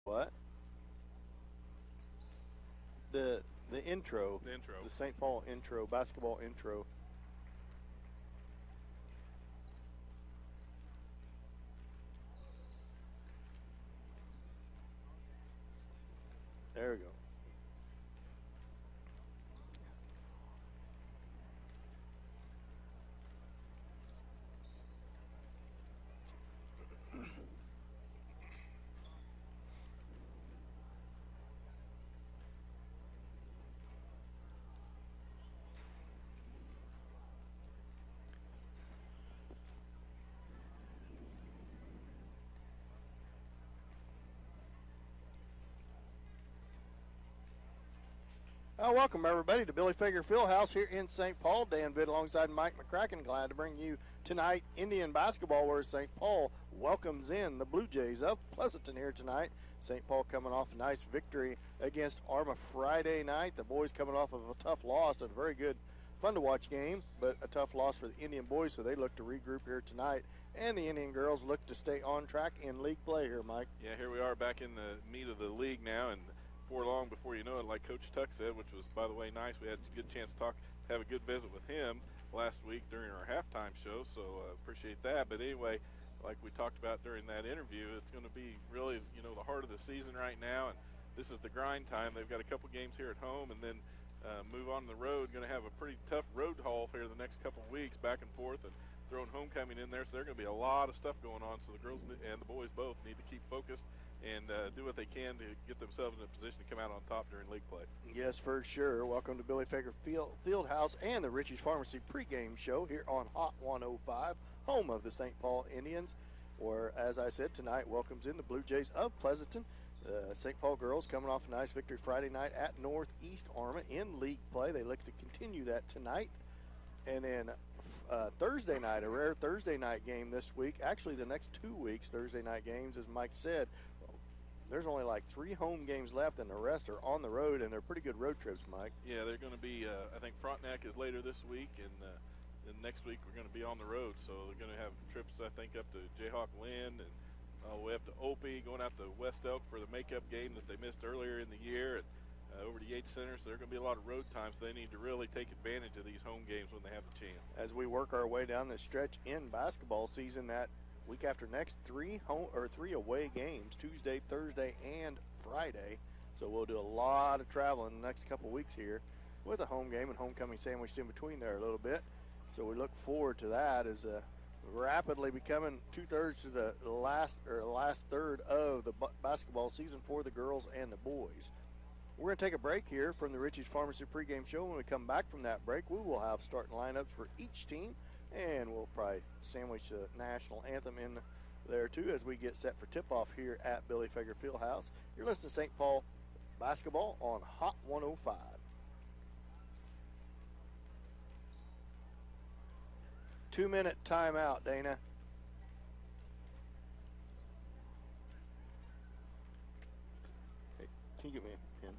What? The intro. The intro. The St. Paul intro, basketball intro. There we go. Welcome everybody to Billy Fager Fieldhouse here in St. Paul. Dan Vitt alongside Mike McCracken. Glad to bring you tonight Indian basketball where St. Paul welcomes in the Blue Jays of Pleasanton here tonight. St. Paul coming off a nice victory against Arma Friday night. The boys coming off of a tough loss and a very good, fun to watch game, but a tough loss for the Indian boys, so they look to regroup here tonight. And the Indian girls look to stay on track in league play here, Mike. Yeah, here we are back in the meat of the league now, and before long, before you know it, like Coach Tuck said, which was, by the way, nice. We had a good chance to have a good visit with him last week during our halftime show, so appreciate that. But anyway, like we talked about during that interview, it's going to be really, the heart of the season right now, and this is the grind time. They've got a couple games here at home and then move on the road. Going to have a pretty tough road haul here the next couple of weeks, back and forth, and throwing homecoming in there, so there's going to be a lot of stuff going on, so the girls and the boys both need to keep focused and do what they can to get themselves in a position to come out on top during league play. Yes, for sure. Welcome to Billy Fager Fieldhouse and the Richie's Pharmacy pregame show here on Hot 105, home of the St. Paul Indians, where, as I said, tonight welcomes in the Blue Jays of Pleasanton. St. Paul girls coming off a nice victory Friday night at Northeast Arma in league play. They look to continue that tonight. And then Thursday night, a rare Thursday night game this week. Actually, the next 2 weeks, Thursday night games, as Mike said, there's only like 3 home games left, and the rest are on the road, and they're pretty good road trips, Mike. Yeah, they're going to be, I think Frontenac is later this week, and then next week we're going to be on the road. So they're going to have trips, I think, up to Jayhawk Lynn and all the way up to Opie, going out to West Elk for the makeup game that they missed earlier in the year, and over to Yates Center. So there are going to be a lot of road times, so they need to really take advantage of these home games when they have the chance. As we work our way down the stretch in basketball season, that week after next, 3 away games, Tuesday, Thursday, and Friday. So we'll do a lot of traveling the next couple weeks here with a home game and homecoming sandwiched in between there a little bit. So we look forward to that as rapidly becoming 2/3 to the last third of the basketball season for the girls and the boys. We're going to take a break here from the Richie's Pharmacy pregame show. When we come back from that break, we will have starting lineups for each team, and we'll probably sandwich the national anthem in there too as we get set for tip-off here at Billy Fager Fieldhouse. You're listening to St. Paul basketball on Hot 105. Two-minute timeout, Dana. Hey, can you get me a pen?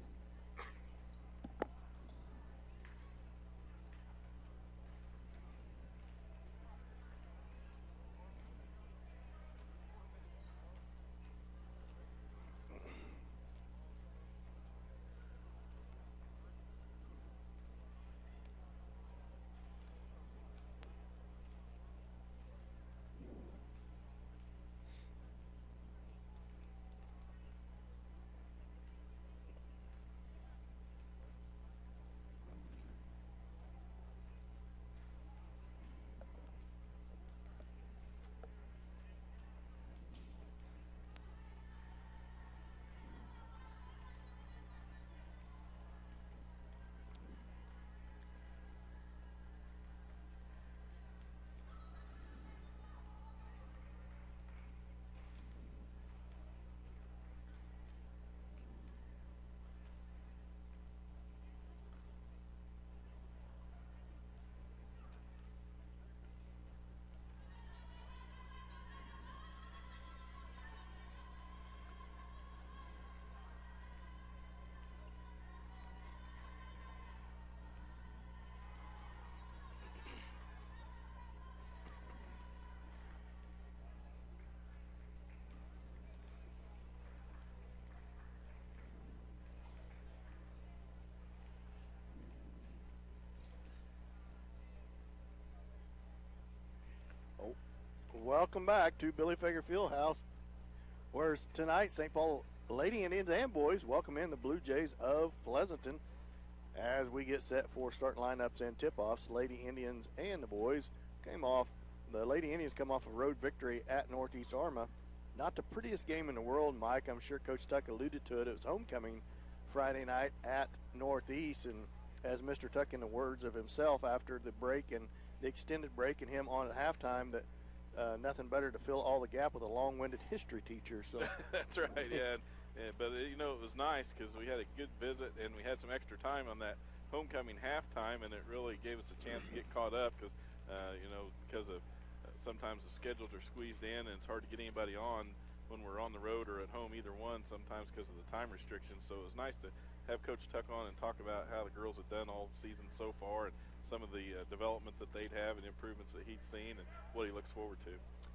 Welcome back to Billy Fager Fieldhouse, where tonight St. Paul Lady Indians and boys welcome in the Blue Jays of Pleasanton as we get set for starting lineups and tip-offs. Lady Indians and the boys the Lady Indians come off a road victory at Northeast Arma. Not the prettiest game in the world, Mike. I'm sure Coach Tuck alluded to it. It was homecoming Friday night at Northeast, and as Mr. Tuck, in the words of himself after the break and the extended break and him on at halftime, that nothing better to fill all the gap with a long-winded history teacher. So That's right, yeah. But, it was nice because we had a good visit and we had some extra time on that homecoming halftime, and it really gave us a chance to get caught up because, because of sometimes the schedules are squeezed in and it's hard to get anybody on when we're on the road or at home, either one, sometimes because of the time restrictions. So it was nice to have Coach Tuck on and talk about how the girls have done all season so far and some of the development that they'd have and improvements that he'd seen and what he looks forward to.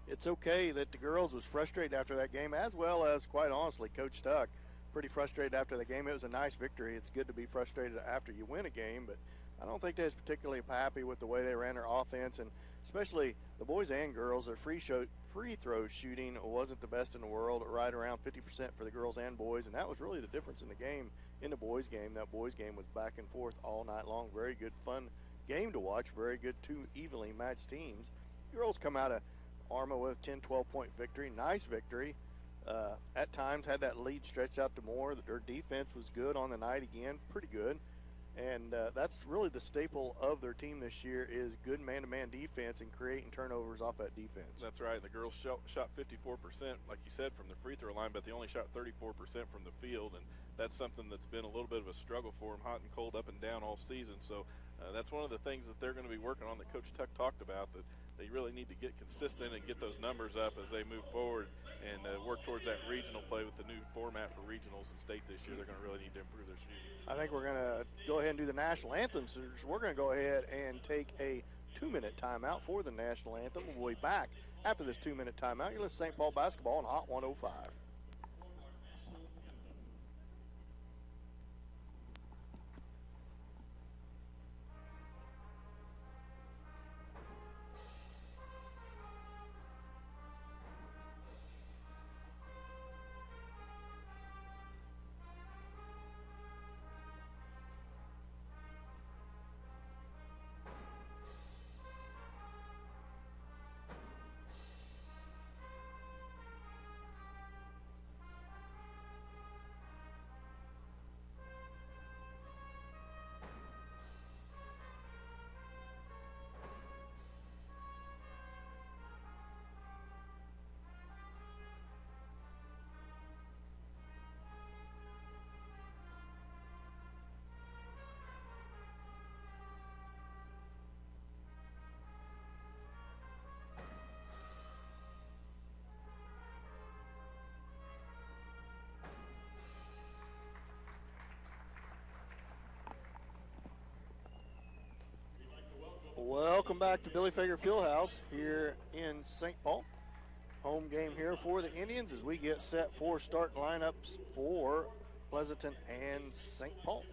it's okay that the girls was frustrated after that game, as well as, quite honestly, Coach Tuck. Pretty frustrated after the game. It was a nice victory. It's good to be frustrated after you win a game, but I don't think they was particularly happy with the way they ran their offense, and especially the boys and girls. Their free throw shooting wasn't the best in the world, right around 50% for the girls and boys, and that was really the difference in the game. In the boys' game, that boys' game was back and forth all night long. Very good, fun game to watch. Very good, two evenly matched teams. Girls come out of Arma with a 10, 12-point victory. Nice victory. At times had that lead stretched out to more. Their defense was good on the night again, pretty good. And that's really the staple of their team this year is good man-to-man defense and creating turnovers off that defense. That's right. The girls shot 54%, like you said, from the free throw line, but they only shot 34% from the field, and that's something that's been a little bit of a struggle for them, hot and cold, up and down all season. So that's one of the things that they're going to be working on that Coach Tuck talked about, that they really need to get consistent and get those numbers up as they move forward and work towards that regional play with the new format for regionals and state this year. They're going to really need to improve their shooting. I think we're going to go ahead and do the national anthem. So we're going to go ahead and take a 2-minute timeout for the national anthem. We'll be back after this 2-minute timeout. You're listening to St. Paul basketball on Hot 105. Welcome back to Billy Fager Fieldhouse here in St. Paul. Home game here for the Indians as we get set for starting lineups for Pleasanton and St. Paul.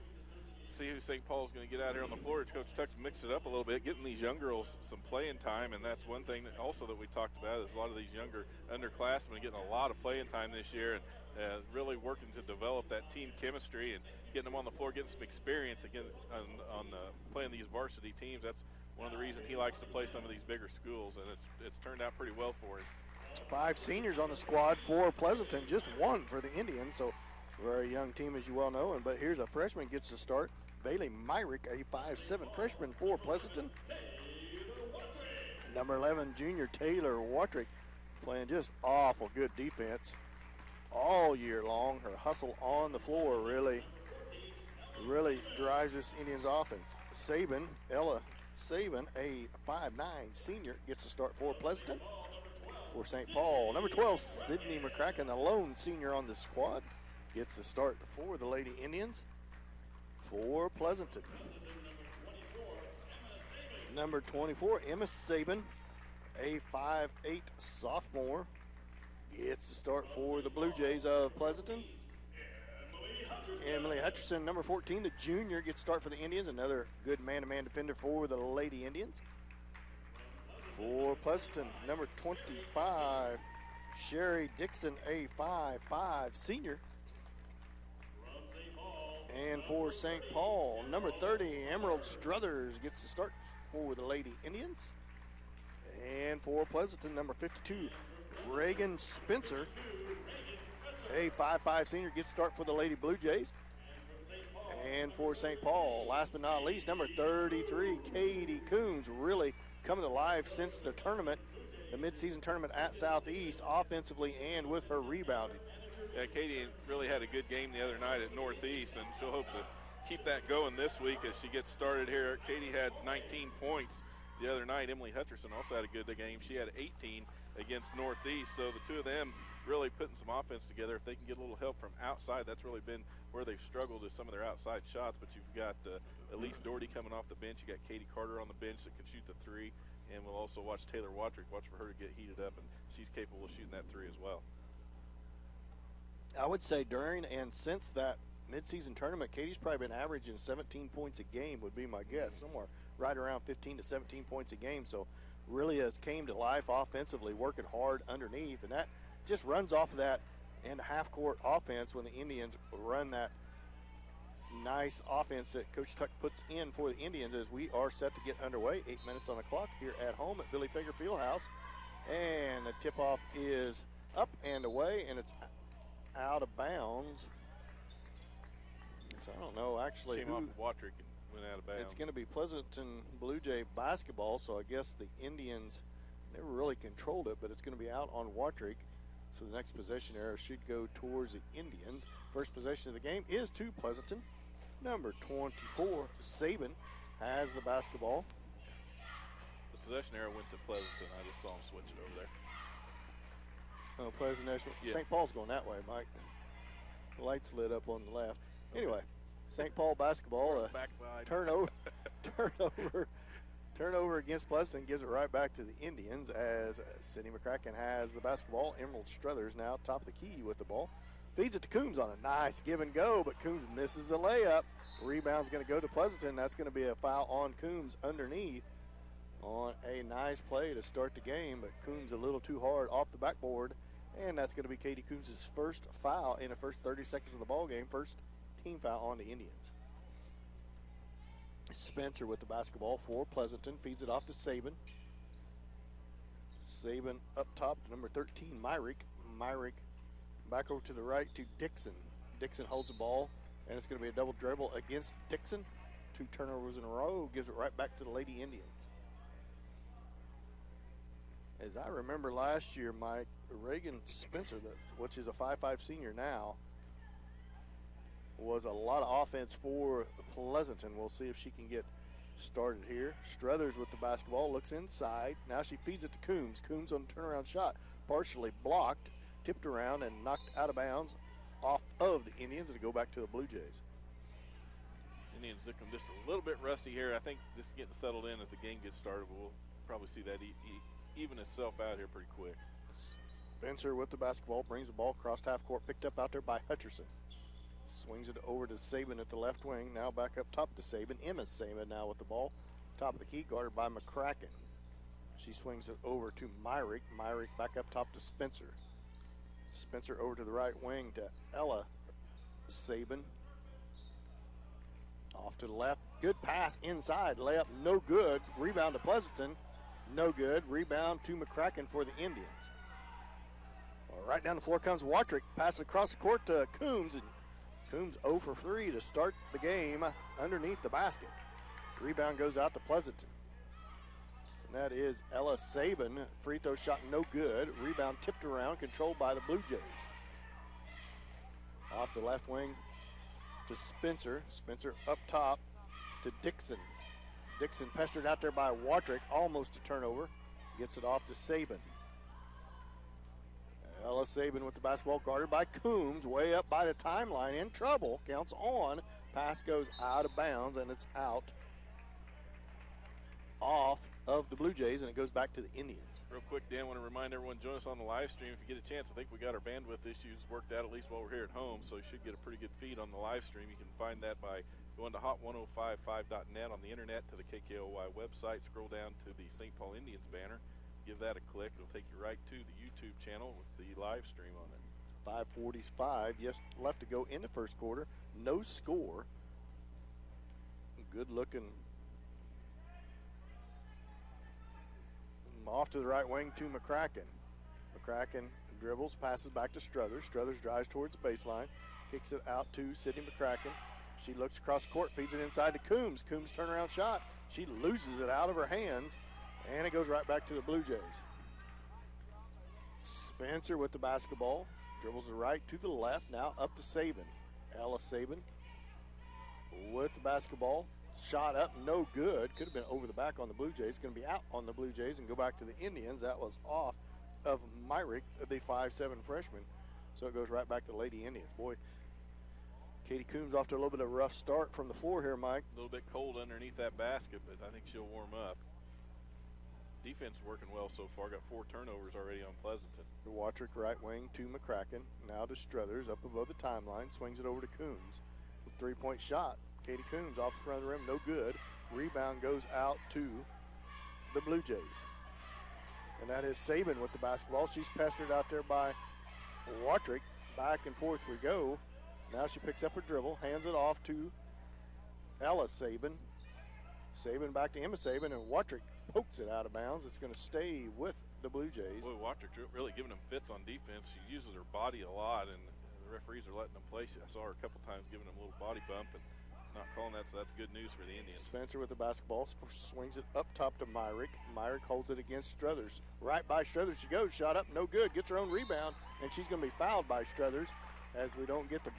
See who St. Paul's going to get out here on the floor. Coach Tuck's mixed it up a little bit, getting these young girls some playing time, and that's one thing that also that we talked about is a lot of these younger underclassmen getting a lot of playing time this year and really working to develop that team chemistry and getting them on the floor, getting some experience again on playing these varsity teams. That's one of the reasons he likes to play some of these bigger schools, and it's turned out pretty well for him. 5 seniors on the squad for Pleasanton, just 1 for the Indians, so very young team as you well know. But here's a freshman gets to start, Bailey Myrick, a 5'7" freshman for Pleasanton. Number 11, junior Taylor Watrick, playing just awful good defense all year long. Her hustle on the floor really drives this Indians offense. Ella Saban, a 5'9" senior, gets to start for Pleasanton. For St. Paul, number 12, Sydney McCracken, the lone senior on the squad, gets to start for the Lady Indians. For Pleasanton, number 24, Emma Saban, a 5'8" sophomore, gets to start for the Blue Jays of Pleasanton. Emily Hutcherson, number 14, the junior, gets to start for the Indians. Another good man-to-man defender for the Lady Indians. For Pleasanton, number 25, Sherry Dixon, a 5'5" senior. And for St. Paul, number 30, Emerald Struthers gets the start for the Lady Indians. And for Pleasanton, number 52, Reagan Spencer, a 5'5" senior, gets the start for the Lady Blue Jays. And for St. Paul, last but not least, number 33, Katie Coombs, really coming to life since the tournament, the midseason tournament at Southeast, offensively and with her rebounding. Yeah, Katie really had a good game the other night at Northeast, and she'll hope to keep that going this week as she gets started here. Katie had 19 points the other night. Emily Hutcherson also had a good game. She had 18 against Northeast, so the two of them really putting some offense together. If they can get a little help from outside, that's really been where they've struggled with some of their outside shots. But you've got Elise Doherty coming off the bench. You got Katie Carter on the bench that can shoot the three, and we'll also watch Taylor Wattrick. Watch for her to get heated up, and she's capable of shooting that three as well. I would say during and since that midseason tournament, Katie's probably been averaging 17 points a game would be my guess, somewhere right around 15 to 17 points a game. So really has came to life offensively, working hard underneath, and that just runs off of that and half-court offense when the Indians run that nice offense that Coach Tuck puts in for the Indians as we are set to get underway. 8 minutes on the clock here at home at Billy Fager Fieldhouse. And the tip-off is up and away, and it's out of bounds. So I don't know actually Came off of Wattrick and went out of bounds. It's going to be Pleasanton Blue Jay basketball, so I guess the Indians never really controlled it, but it's going to be out on Wattrick. So the next possession arrow should go towards the Indians. First possession of the game is to Pleasanton. Number 24, Sabin, has the basketball. The possession arrow went to Pleasanton. I just saw him switch it over there. Oh, Pleasant National. Yeah. St. Paul's going that way, Mike. The lights lit up on the left. Anyway, St. Paul basketball. Backside. Turnover against Pleasanton gives it right back to the Indians as Sydney McCracken has the basketball. Emerald Struthers now top of the key with the ball. Feeds it to Coombs on a nice give and go, but Coombs misses the layup. Rebound's going to go to Pleasanton. That's going to be a foul on Coombs underneath on a nice play to start the game, but Coombs a little too hard off the backboard, and that's going to be Katie Coombs' first foul in the first 30 seconds of the ball game. First team foul on the Indians. Spencer with the basketball for Pleasanton, feeds it off to Sabin. Sabin up top to number 13, Myrick. Myrick back over to the right to Dixon. Dixon holds the ball, and it's going to be a double dribble against Dixon. 2 turnovers in a row, gives it right back to the Lady Indians. As I remember last year, Mike, Reagan Spencer, which is a 5'5" senior now, was a lot of offense for Pleasanton. We'll see if she can get started here. Struthers with the basketball, looks inside. Now she feeds it to Coombs. Coombs on a turnaround shot, partially blocked, tipped around, and knocked out of bounds off of the Indians. It'll go back to the Blue Jays. Indians looking just a little bit rusty here. I think this is getting settled in as the game gets started. We'll probably see that even itself out here pretty quick. Spencer with the basketball, brings the ball across half court, picked up out there by Hutcherson. Swings it over to Sabin at the left wing. Now back up top to Sabin. Emma Sabin now with the ball. Top of the key, guarded by McCracken. She swings it over to Myrick. Myrick back up top to Spencer. Spencer over to the right wing to Ella Sabin. Off to the left. Good pass inside. Layup no good. Rebound to Pleasanton. No good. Rebound to McCracken for the Indians. Right down the floor comes Wattrick. Passes across the court to Coombs. And Coombs 0 for 3 to start the game underneath the basket. Rebound goes out to Pleasanton. And that is Ella Sabin. Free throw shot no good. Rebound tipped around, controlled by the Blue Jays. Off the left wing to Spencer. Spencer up top to Dixon. Dixon pestered out there by Wattrick, almost a turnover. Gets it off to Sabin. Ella Sabin with the basketball, guarded by Coombs, way up by the timeline, in trouble, counts on. Pass goes out of bounds, and it's out off of the Blue Jays, and it goes back to the Indians. Real quick, Dan, I want to remind everyone, join us on the live stream if you get a chance. I think we got our bandwidth issues worked out, at least while we're here at home, so you should get a pretty good feed on the live stream. You can find that by going to hot1055.net on the internet to the KKOY website. Scroll down to the St. Paul Indians banner. Give that a click. It'll take you right to the YouTube channel with the live stream on it. 5:45 left to go in the first quarter. No score. Good looking. Off to the right wing to McCracken. McCracken dribbles, passes back to Struthers. Struthers drives towards the baseline. Kicks it out to Sydney McCracken. She looks across the court, feeds it inside to Coombs. Coombs turnaround shot. She loses it out of her hands, and it goes right back to the Blue Jays. Spencer with the basketball. Dribbles the right to the left. Now up to Saban. Ella Saban with the basketball. Shot up, no good. Could have been over the back on the Blue Jays. Going to be out on the Blue Jays and go back to the Indians. That was off of Myrick, the 5'7" freshman. So it goes right back to the Lady Indians. Boy, Katie Coombs off to a little bit of a rough start from the floor here, Mike. A little bit cold underneath that basket, but I think she'll warm up. Defense working well so far. Got 4 turnovers already on Pleasanton. Watrick right wing to McCracken. Now to Struthers up above the timeline. Swings it over to Coombs. With 3-point shot. Katie Coombs off the front of the rim, no good. Rebound goes out to the Blue Jays. And that is Saban with the basketball. She's pestered out there by Watrick. Back and forth we go. Now she picks up her dribble, hands it off to Ella Saban. Saban back to Emma Saban, and Watrick pokes it out of bounds. It's going to stay with the Blue Jays. Boy, Watrick really giving them fits on defense. She uses her body a lot, and the referees are letting them play. I saw her a couple times giving them a little body bump and not calling that, so that's good news for the Indians. Spencer with the basketball, swings it up top to Myrick. Myrick holds it against Struthers. Right by Struthers she goes, shot up, no good. Gets her own rebound, and she's going to be fouled by Struthers as we don't get the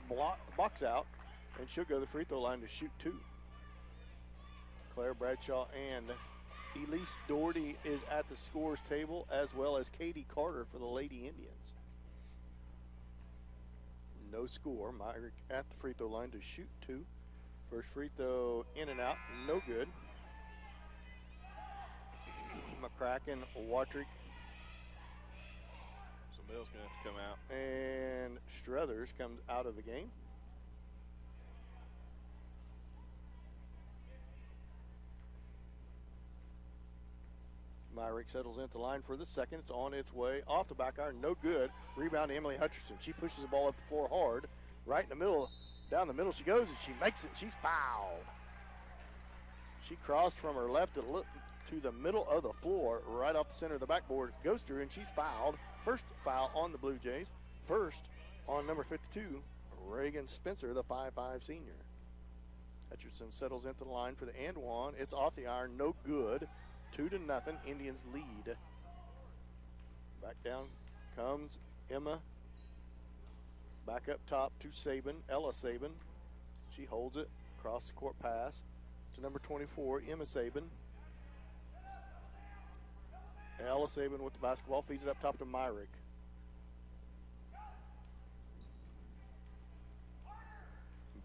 box out, and she'll go to the free throw line to shoot 2. Claire Bradshaw and Elise Doherty is at the scorer's table, as well as Katie Carter for the Lady Indians. No score. Myrick at the free throw line to shoot 2. First free throw in and out, no good. McCracken, Watrick. Somebody else going to have to come out. And Struthers comes out of the game. Myrick settles into the line for the second. It's on its way. Off the back iron, no good. Rebound to Emily Hutcherson. She pushes the ball up the floor hard. Right in the middle. Down the middle she goes, and she makes it. She's fouled. She crossed from her left to the middle of the floor, right off the center of the backboard. Goes through, and she's fouled. First foul on the Blue Jays. First on number 52, Reagan Spencer, the 5'5" senior. Hutcherson settles into the line for the and one. It's off the iron, no good. 2-0. Indians lead. Back down comes Emma. Back up top to Saban, Ella Saban. She holds it, across the court pass to number 24, Emma Saban. Ella Saban with the basketball, feeds it up top to Myrick.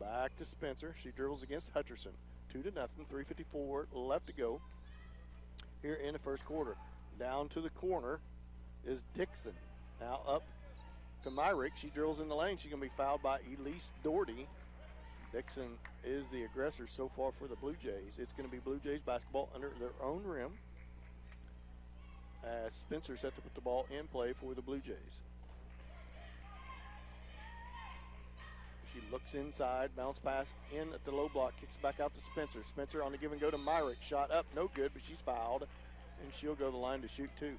Back to Spencer. She dribbles against Hutcherson. 2-0, 3:54 left to go here in the first quarter. Down to the corner is Dixon. Now up to Myrick. She drills in the lane. She's going to be fouled by Elise Doherty. Dixon is the aggressor so far for the Blue Jays. It's going to be Blue Jays basketball under their own rim, as Spencer set to put the ball in play for the Blue Jays. She looks inside, bounce pass in at the low block, kicks back out to Spencer. Spencer on the give and go to Myrick. Shot up, no good, but she's fouled, and she'll go to the line to shoot 2.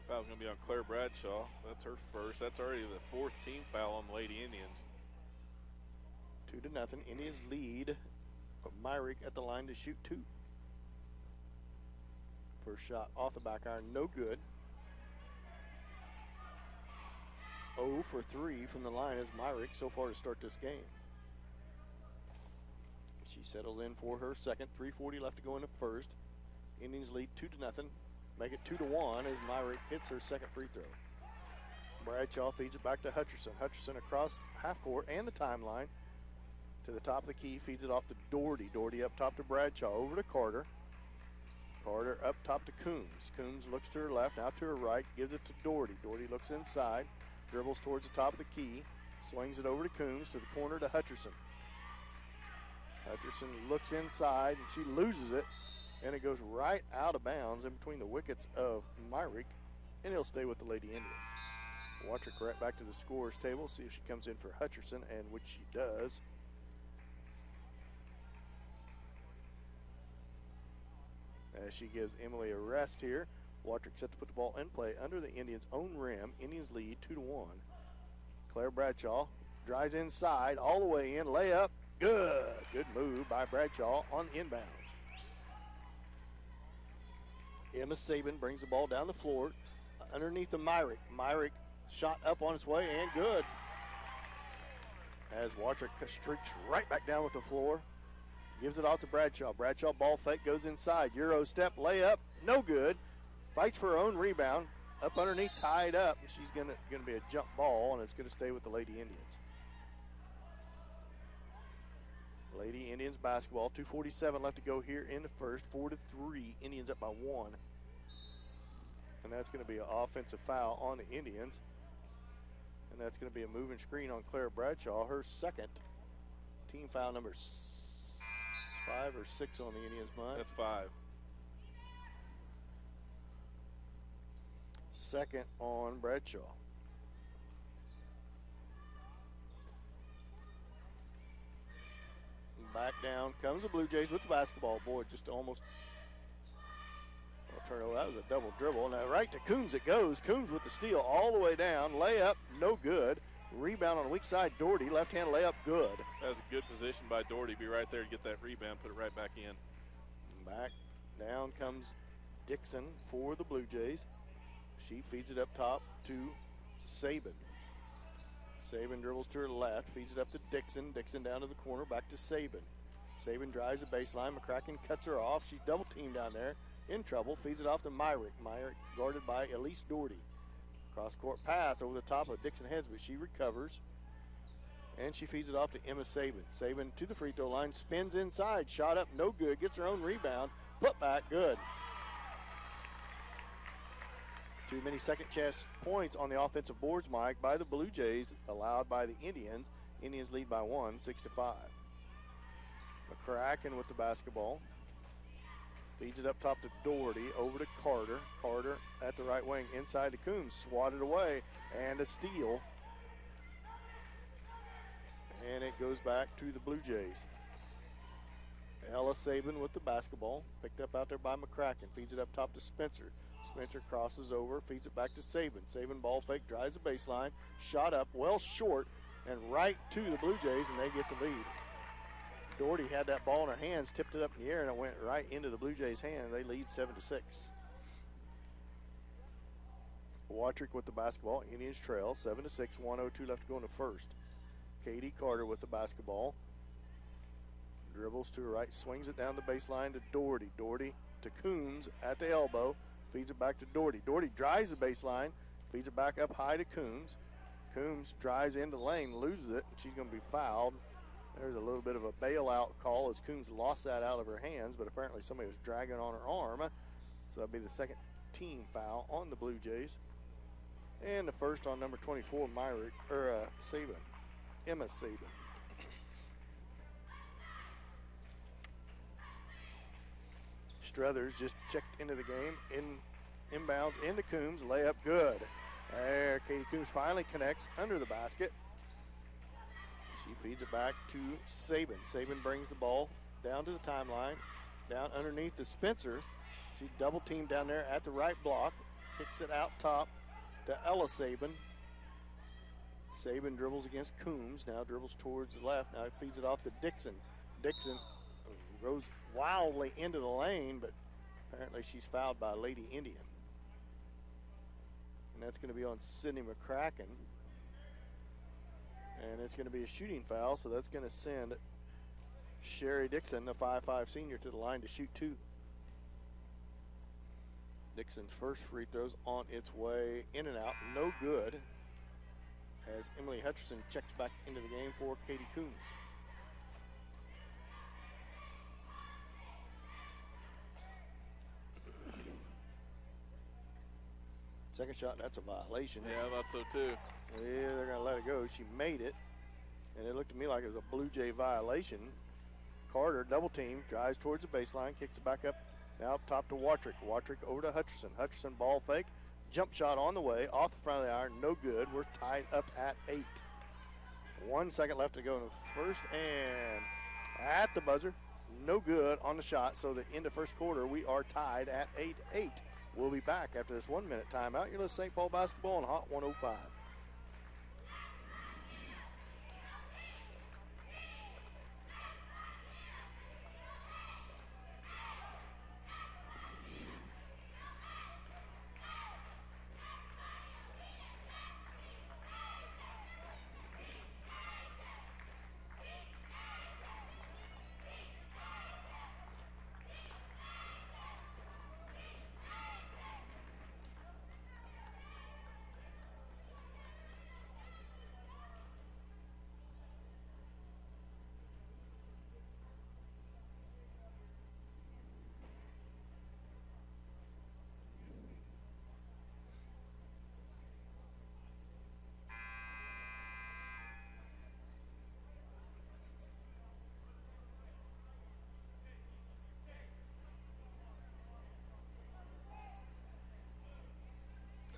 Foul's going to be on Claire Bradshaw. That's her first. That's already the 4th team foul on the Lady Indians. 2-0. Indians lead. Myrick at the line to shoot 2. First shot off the back iron, no good. 0 for 3 from the line is Myrick so far to start this game. She settles in for her second. 3:40 left to go in the first. Indians lead 2-0. Make it 2-1 as Myrick hits her second free throw. Bradshaw feeds it back to Hutcherson. Hutcherson across half court and the timeline To the top of the key, feeds it off to Doherty. Doherty up top to Bradshaw, over to Carter. Carter up top to Coombs. Coombs looks to her left, now to her right, gives it to Doherty. Doherty looks inside, dribbles towards the top of the key, swings it over to Coombs, to the corner to Hutcherson. Hutcherson looks inside, and she loses it, and it goes right out of bounds in between the wickets of Myrick, and he'll stay with the Lady Indians. Watrick right back to the scorer's table, see if she comes in for Hutcherson, and which she does. As she gives Emily a rest here. Watrick set to put the ball in play under the Indians' own rim. Indians lead 2-1. Claire Bradshaw drives inside, all the way in, layup, good. Good move by Bradshaw on the inbounds. Emma Sabin brings the ball down the floor underneath the Myrick. Myrick shot up on its way and good. As Watrick streaks right back down with the floor. Gives it off to Bradshaw. Bradshaw ball fake, goes inside. Euro step, layup, no good. Fights for her own rebound. Up underneath, tied up. She's gonna be a jump ball, and it's gonna stay with the Lady Indians. Lady Indians basketball. 2:47 left to go here in the first. 4-3. Indians up by 1. And that's gonna be an offensive foul on the Indians. And that's gonna be a moving screen on Claire Bradshaw, her second. Team foul number 5 or 6 on the Indians' mind. That's 5. Second on Bradshaw. Back down comes the Blue Jays with the basketball. Boy, just almost a turnover. That was a double dribble. Now right to Coombs it goes. Coombs with the steal all the way down. Layup, no good. Rebound on the weak side, Doherty. Left-hand layup, good. That was a good position by Doherty. Be right there to get that rebound, put it right back in. Back down comes Dixon for the Blue Jays. She feeds it up top to Sabin. Sabin dribbles to her left, feeds it up to Dixon. Dixon down to the corner, back to Sabin. Sabin drives the baseline. McCracken cuts her off. She's double teamed down there, in trouble. Feeds it off to Myrick. Myrick guarded by Elise Doherty. Cross-court pass over the top of Dixon heads, but she recovers. And she feeds it off to Emma Sabin. Sabin to the free throw line, spins inside, shot up, no good, gets her own rebound, put back, good. Too many second chance points on the offensive boards, Mike, by the Blue Jays, allowed by the Indians. Indians lead by 1, 6-5. McCracken with the basketball. Feeds it up top to Doherty, over to Carter. Carter at the right wing, inside to Coombs, swatted away, and a steal. And it goes back to the Blue Jays. Ella Sabin with the basketball, picked up out there by McCracken. Feeds it up top to Spencer. Spencer crosses over, feeds it back to Sabin. Sabin ball fake, drives the baseline, shot up, well short, and right to the Blue Jays, and they get the lead. Doherty had that ball in her hands, tipped it up in the air, and it went right into the Blue Jays' hand. They lead 7-6. Watrick with the basketball. Indians trail 7-6. 1:02 left to go in the first. Katie Carter with the basketball. Dribbles to her right, swings it down the baseline to Doherty. Doherty to Coombs at the elbow. Feeds it back to Doherty. Doherty drives the baseline, feeds it back up high to Coombs. Coombs drives into the lane, loses it, and she's going to be fouled. There's a little bit of a bailout call as Coombs lost that out of her hands, but apparently somebody was dragging on her arm. So that'll be the second team foul on the Blue Jays. And the first on number 24, Sabin. Emma Sabin. Struthers just checked into the game. Inbounds into Coombs, layup good. There, Katie Coombs finally connects under the basket. She feeds it back to Sabin. Sabin brings the ball down to the timeline, down underneath the Spencer. She's double teamed down there at the right block. Kicks it out top to Ella Sabin. Sabin dribbles against Coombs, now dribbles towards the left. Now feeds it off to Dixon. Dixon goes wildly into the lane, but apparently she's fouled by Lady Indian. And that's going to be on Sydney McCracken. And it's going to be a shooting foul, so that's going to send Sherry Dixon, the 5'5 senior, to the line to shoot 2. Dixon's first free throw's on its way in and out, no good, as Emily Hutcherson checks back into the game for Katie Coombs. Second shot, that's a violation. Yeah, I thought so too. Yeah, they're going to let it go. She made it, and it looked to me like it was a Blue Jay violation. Carter, double team, drives towards the baseline, kicks it back up, now up top to Watrick. Watrick over to Hutcherson. Hutcherson ball fake, jump shot on the way, off the front of the iron, no good. We're tied up at 8. 1 second left to go in the first, and at the buzzer, no good on the shot. So the end of first quarter, we are tied at 8-8. We'll be back after this 1 minute timeout. You're listening to St. Paul basketball on Hot 105.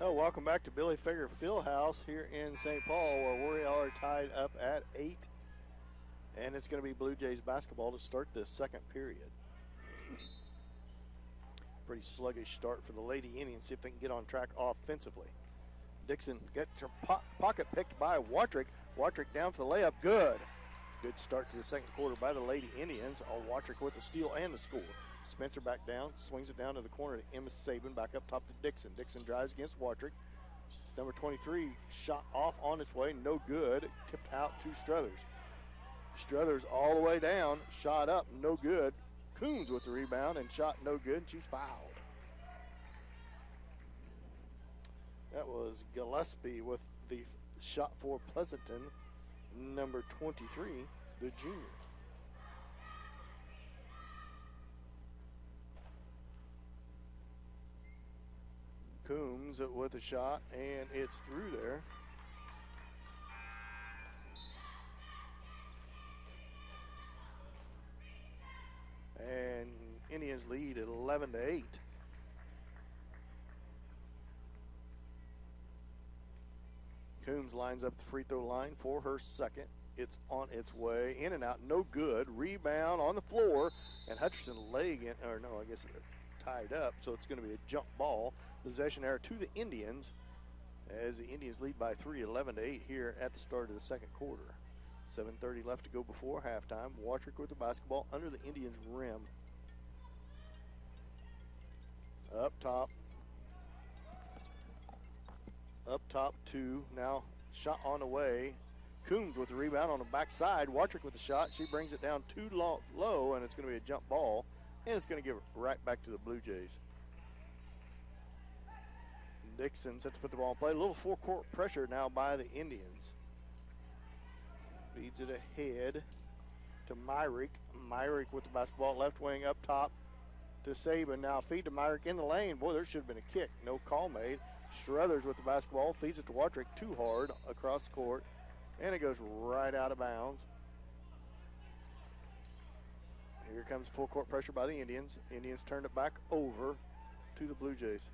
Oh, welcome back to Billy Fager Fieldhouse here in St. Paul, where we are tied up at 8. And it's going to be Blue Jays basketball to start this second period. Pretty sluggish start for the Lady Indians. See if they can get on track offensively. Dixon gets her pocket picked by Watrick. Watrick down for the layup. Good. Good start to the second quarter by the Lady Indians. Watrick with the steal and the score. Spencer back down, swings it down to the corner to Emma Sabin, back up top to Dixon. Dixon drives against Watrick. Number 23 shot off on its way, no good. Tipped out to Struthers. Struthers all the way down, shot up, no good. Coombs with the rebound and shot no good. She's fouled. That was Gillespie with the shot for Pleasanton, number 23, the junior. Coombs with a shot, and it's through there. And Indians lead at 11-8. Coombs lines up the free throw line for her second. It's on its way, in and out, no good. Rebound on the floor, and Hutcherson laying it, or no, I guess it tied up, so it's going to be a jump ball. Possession error to the Indians as the Indians lead by 3, 11-8 here at the start of the second quarter. 7:30 left to go before halftime. Watrick with the basketball under the Indians' rim. Up top. Up top 2. Now shot on the way. Coombs with the rebound on the backside. Watrick with the shot. She brings it down too low, and it's going to be a jump ball. And it's going to give it right back to the Blue Jays. Dixon set to put the ball in play. A little four-court pressure now by the Indians. Feeds it ahead to Myrick. Myrick with the basketball, left wing up top to Sabin. Now feed to Myrick in the lane. Boy, there should have been a kick. No call made. Struthers with the basketball, feeds it to Watrick too hard across the court, and it goes right out of bounds. Here comes full court pressure by the Indians. Indians turned it back over to the Blue Jays.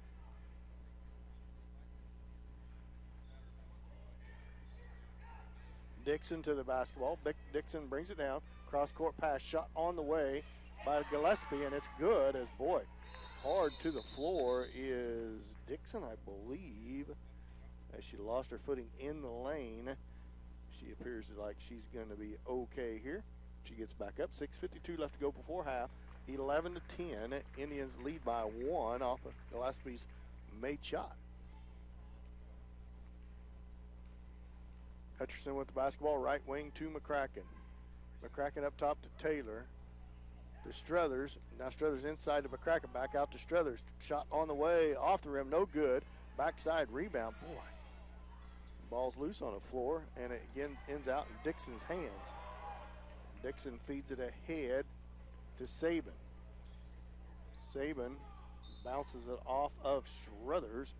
Dixon to the basketball. Dixon brings it down. Cross-court pass shot on the way by Gillespie, and it's good as, boy, hard to the floor is Dixon, I believe, as she lost her footing in the lane. She appears like she's going to be okay here. She gets back up. 6:52 left to go before half. 11-10. Indians lead by 1 off of Gillespie's made shot. Hutcherson with the basketball, right wing to McCracken. McCracken up top to Taylor. To Struthers. Now Struthers inside to McCracken. Back out to Struthers. Shot on the way, off the rim, no good. Backside rebound. Boy, ball's loose on the floor, and it again ends out in Dixon's hands. Dixon feeds it ahead to Sabin. Sabin bounces it off of Struthers.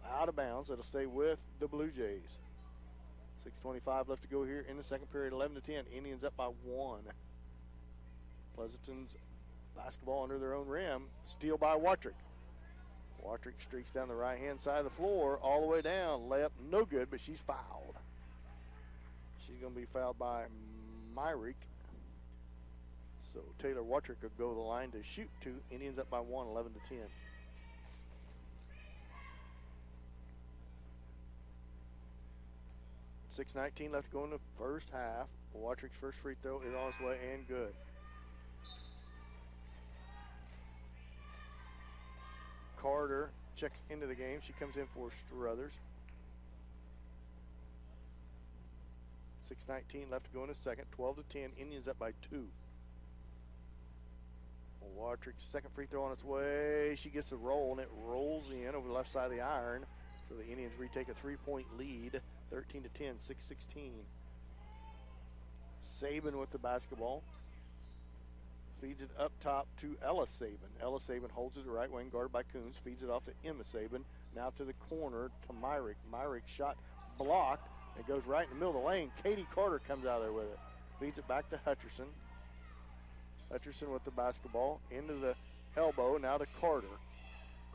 out of bounds. It'll stay with the Blue Jays. 6:25 left to go here in the second period. 11-10. Indians up by 1. Pleasanton's basketball under their own rim. Steal by Watrick. Watrick streaks down the right-hand side of the floor all the way down. Layup no good, but she's fouled. She's going to be fouled by Myrick. So Taylor Watrick will go to the line to shoot 2. Indians up by 1, 11-10. $6:19 left to go in the first half. Watrick's first free throw is on its way and good. Carter checks into the game. She comes in for Struthers. 6:19 left to go in the second. 12-10. Indians up by 2. Watrick's second free throw on its way. She gets a roll, and it rolls in over the left side of the iron. So the Indians retake a 3-point lead, 13-10, 6:16. Saban with the basketball. Feeds it up top to Ella Saban. Ella Saban holds it the right wing, guarded by Coons. Feeds it off to Emma Saban. Now to the corner to Myrick. Myrick shot blocked. It goes right in the middle of the lane. Katie Carter comes out there with it. Feeds it back to Hutcherson. Hutcherson with the basketball. Into the elbow. Now to Carter.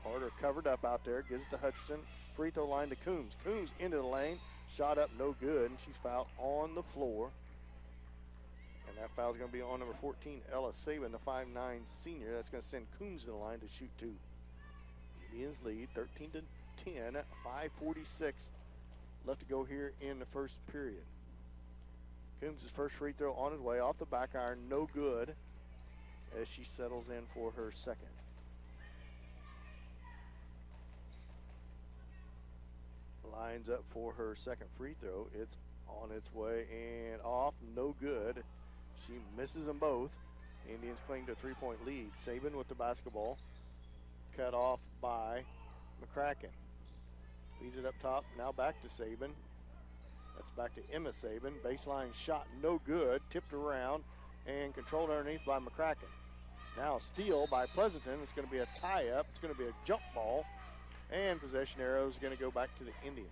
Carter covered up out there. Gives it to Hutcherson. Free throw line to Coombs. Coombs into the lane. Shot up no good. And she's fouled on the floor. And that foul is going to be on number 14, Ella Saban, the 5'9 senior. That's going to send Coombs to the line to shoot 2. Indians lead 13-10. 5:46 left to go here in the first period. Coombs' first free throw on his way off the back iron. No good as she settles in for her second. Lines up for her second free throw. It's on its way and off. No good. She misses them both. Indians cling to a 3-point lead. Saban with the basketball. Cut off by McCracken. Feeds it up top. Now back to Saban. That's back to Emma Saban. Baseline shot no good. Tipped around and controlled underneath by McCracken. Now a steal by Pleasanton. It's going to be a tie-up. It's going to be a jump ball. And possession arrow is going to go back to the Indians.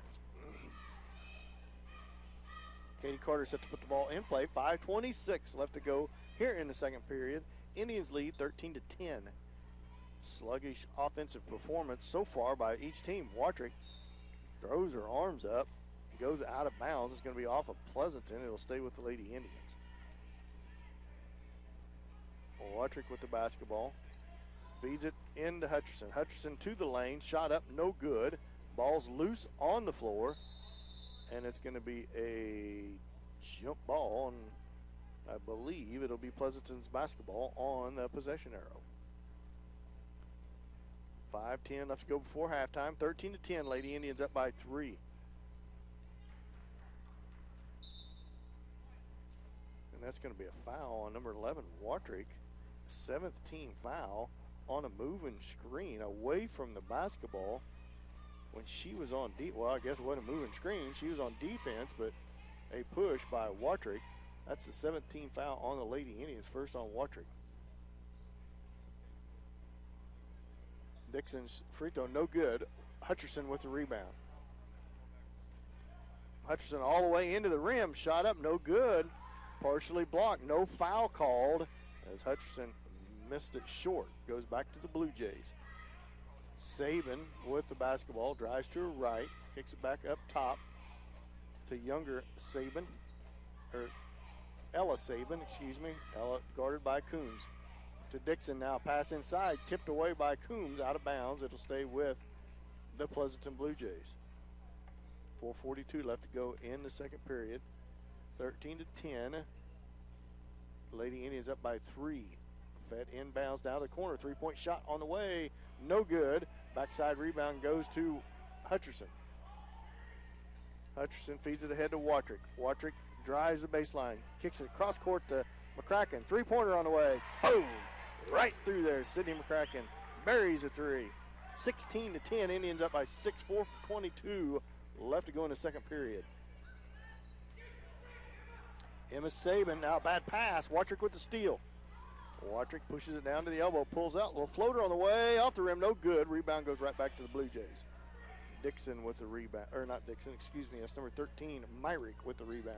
Katie Carter set to put the ball in play. 5:26 left to go here in the second period. Indians lead 13-10. Sluggish offensive performance so far by each team. Watrick throws her arms up, goes out of bounds. It's going to be off of Pleasanton. It'll stay with the Lady Indians. Watrick with the basketball. Feeds it into Hutcherson. Hutcherson to the lane. Shot up, no good. Ball's loose on the floor. And it's going to be a jump ball. And I believe it'll be Pleasanton's basketball on the possession arrow. 5:10 left to go before halftime. 13-10. Lady Indians up by 3. And that's going to be a foul on number 11, Watrick. 7th team foul on a moving screen away from the basketball when she was on well, I guess it wasn't a moving screen. She was on defense, but a push by Watrick. That's the 7th team foul on the Lady Indians, first on Watrick. Dixon's free throw, no good. Hutcherson with the rebound. Hutcherson all the way into the rim, shot up, no good. Partially blocked, no foul called as Hutcherson missed it short. Goes back to the Blue Jays. Saban with the basketball, drives to her right, kicks it back up top to younger Saban, or Ella Saban, excuse me. Ella guarded by Coombs. To Dixon now, pass inside, tipped away by Coombs, out of bounds. It'll stay with the Pleasanton Blue Jays. 4:42 left to go in the second period. 13-10. Lady Indians up by 3. Fed inbounds down the corner. 3-point shot on the way. No good. Backside rebound goes to Hutcherson. Hutcherson feeds it ahead to Watrick. Watrick drives the baseline. Kicks it across court to McCracken. 3-pointer on the way. Boom! Right through there. Sydney McCracken buries a 3. 16-10. Indians up by 6. 4:22 left to go in the second period. Emma Saban, now bad pass. Watrick with the steal. Watrick pushes it down to the elbow, pulls out. Little floater on the way, off the rim, no good. Rebound goes right back to the Blue Jays. Dixon with the rebound. Or not Dixon, excuse me. That's number 13, Myrick with the rebound.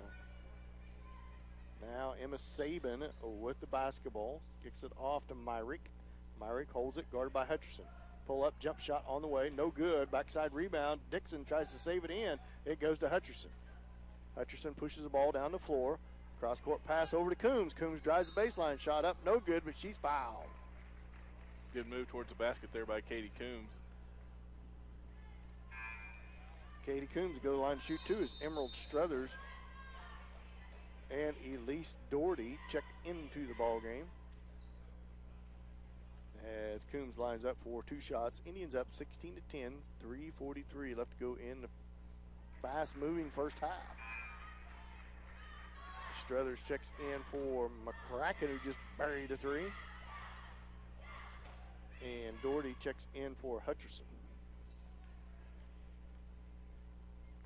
Now Emma Sabin with the basketball. Kicks it off to Myrick. Myrick holds it, guarded by Hutcherson. Pull up, jump shot on the way. No good. Backside rebound. Dixon tries to save it in. It goes to Hutcherson. Hutcherson pushes the ball down the floor. Cross-court pass over to Coombs. Coombs drives the baseline shot up. No good, but she's fouled. Good move towards the basket there by Katie Coombs. Katie Coombs go to the line to shoot two as Emerald Struthers and Elise Doherty check into the ball game. As Coombs lines up for two shots. Indians up 16-10, 3:43 left to go in the fast-moving first half. Struthers checks in for McCracken, who just buried a three. And Doherty checks in for Hutcherson.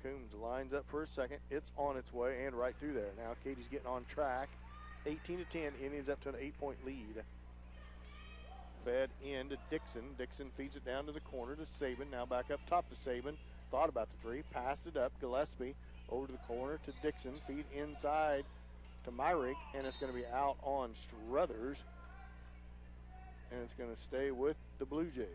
Coombs lines up for a second. It's on its way and right through there. Now Katie's getting on track. 18-10, Indians up to an 8-point lead. Fed in to Dixon. Dixon feeds it down to the corner to Sabin. Now back up top to Sabin. Thought about the three. Passed it up. Gillespie over to the corner to Dixon. Feed inside to Myrick. And it's going to be out on Struthers. And it's going to stay with the Blue Jays.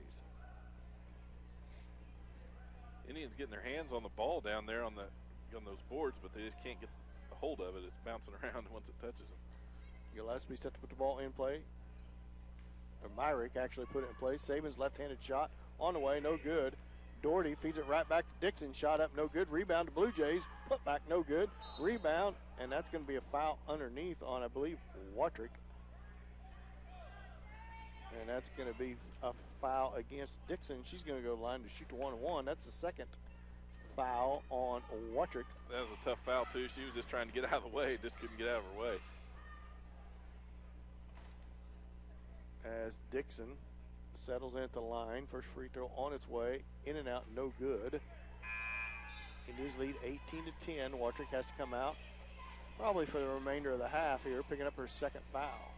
Indians getting their hands on the ball down there on those boards, but they just can't get a hold of it. It's bouncing around once it touches them. Gillespie set to put the ball in play. Or Myrick actually put it in place. Sabin's left-handed shot on the way, no good. Doherty feeds it right back to Dixon. Shot up, no good. Rebound to Blue Jays. Put back, no good. Rebound, and that's going to be a foul underneath on, I believe, Watrick. And that's going to be a foul against Dixon. She's going to go to the line to shoot the 1-1. That's the second foul on Watrick. That was a tough foul, too. She was just trying to get out of the way. Just couldn't get out of her way. As Dixon settles in at the line. First free throw on its way. In and out, no good. Indians lead 18-10. Watrick has to come out probably for the remainder of the half here, picking up her second foul.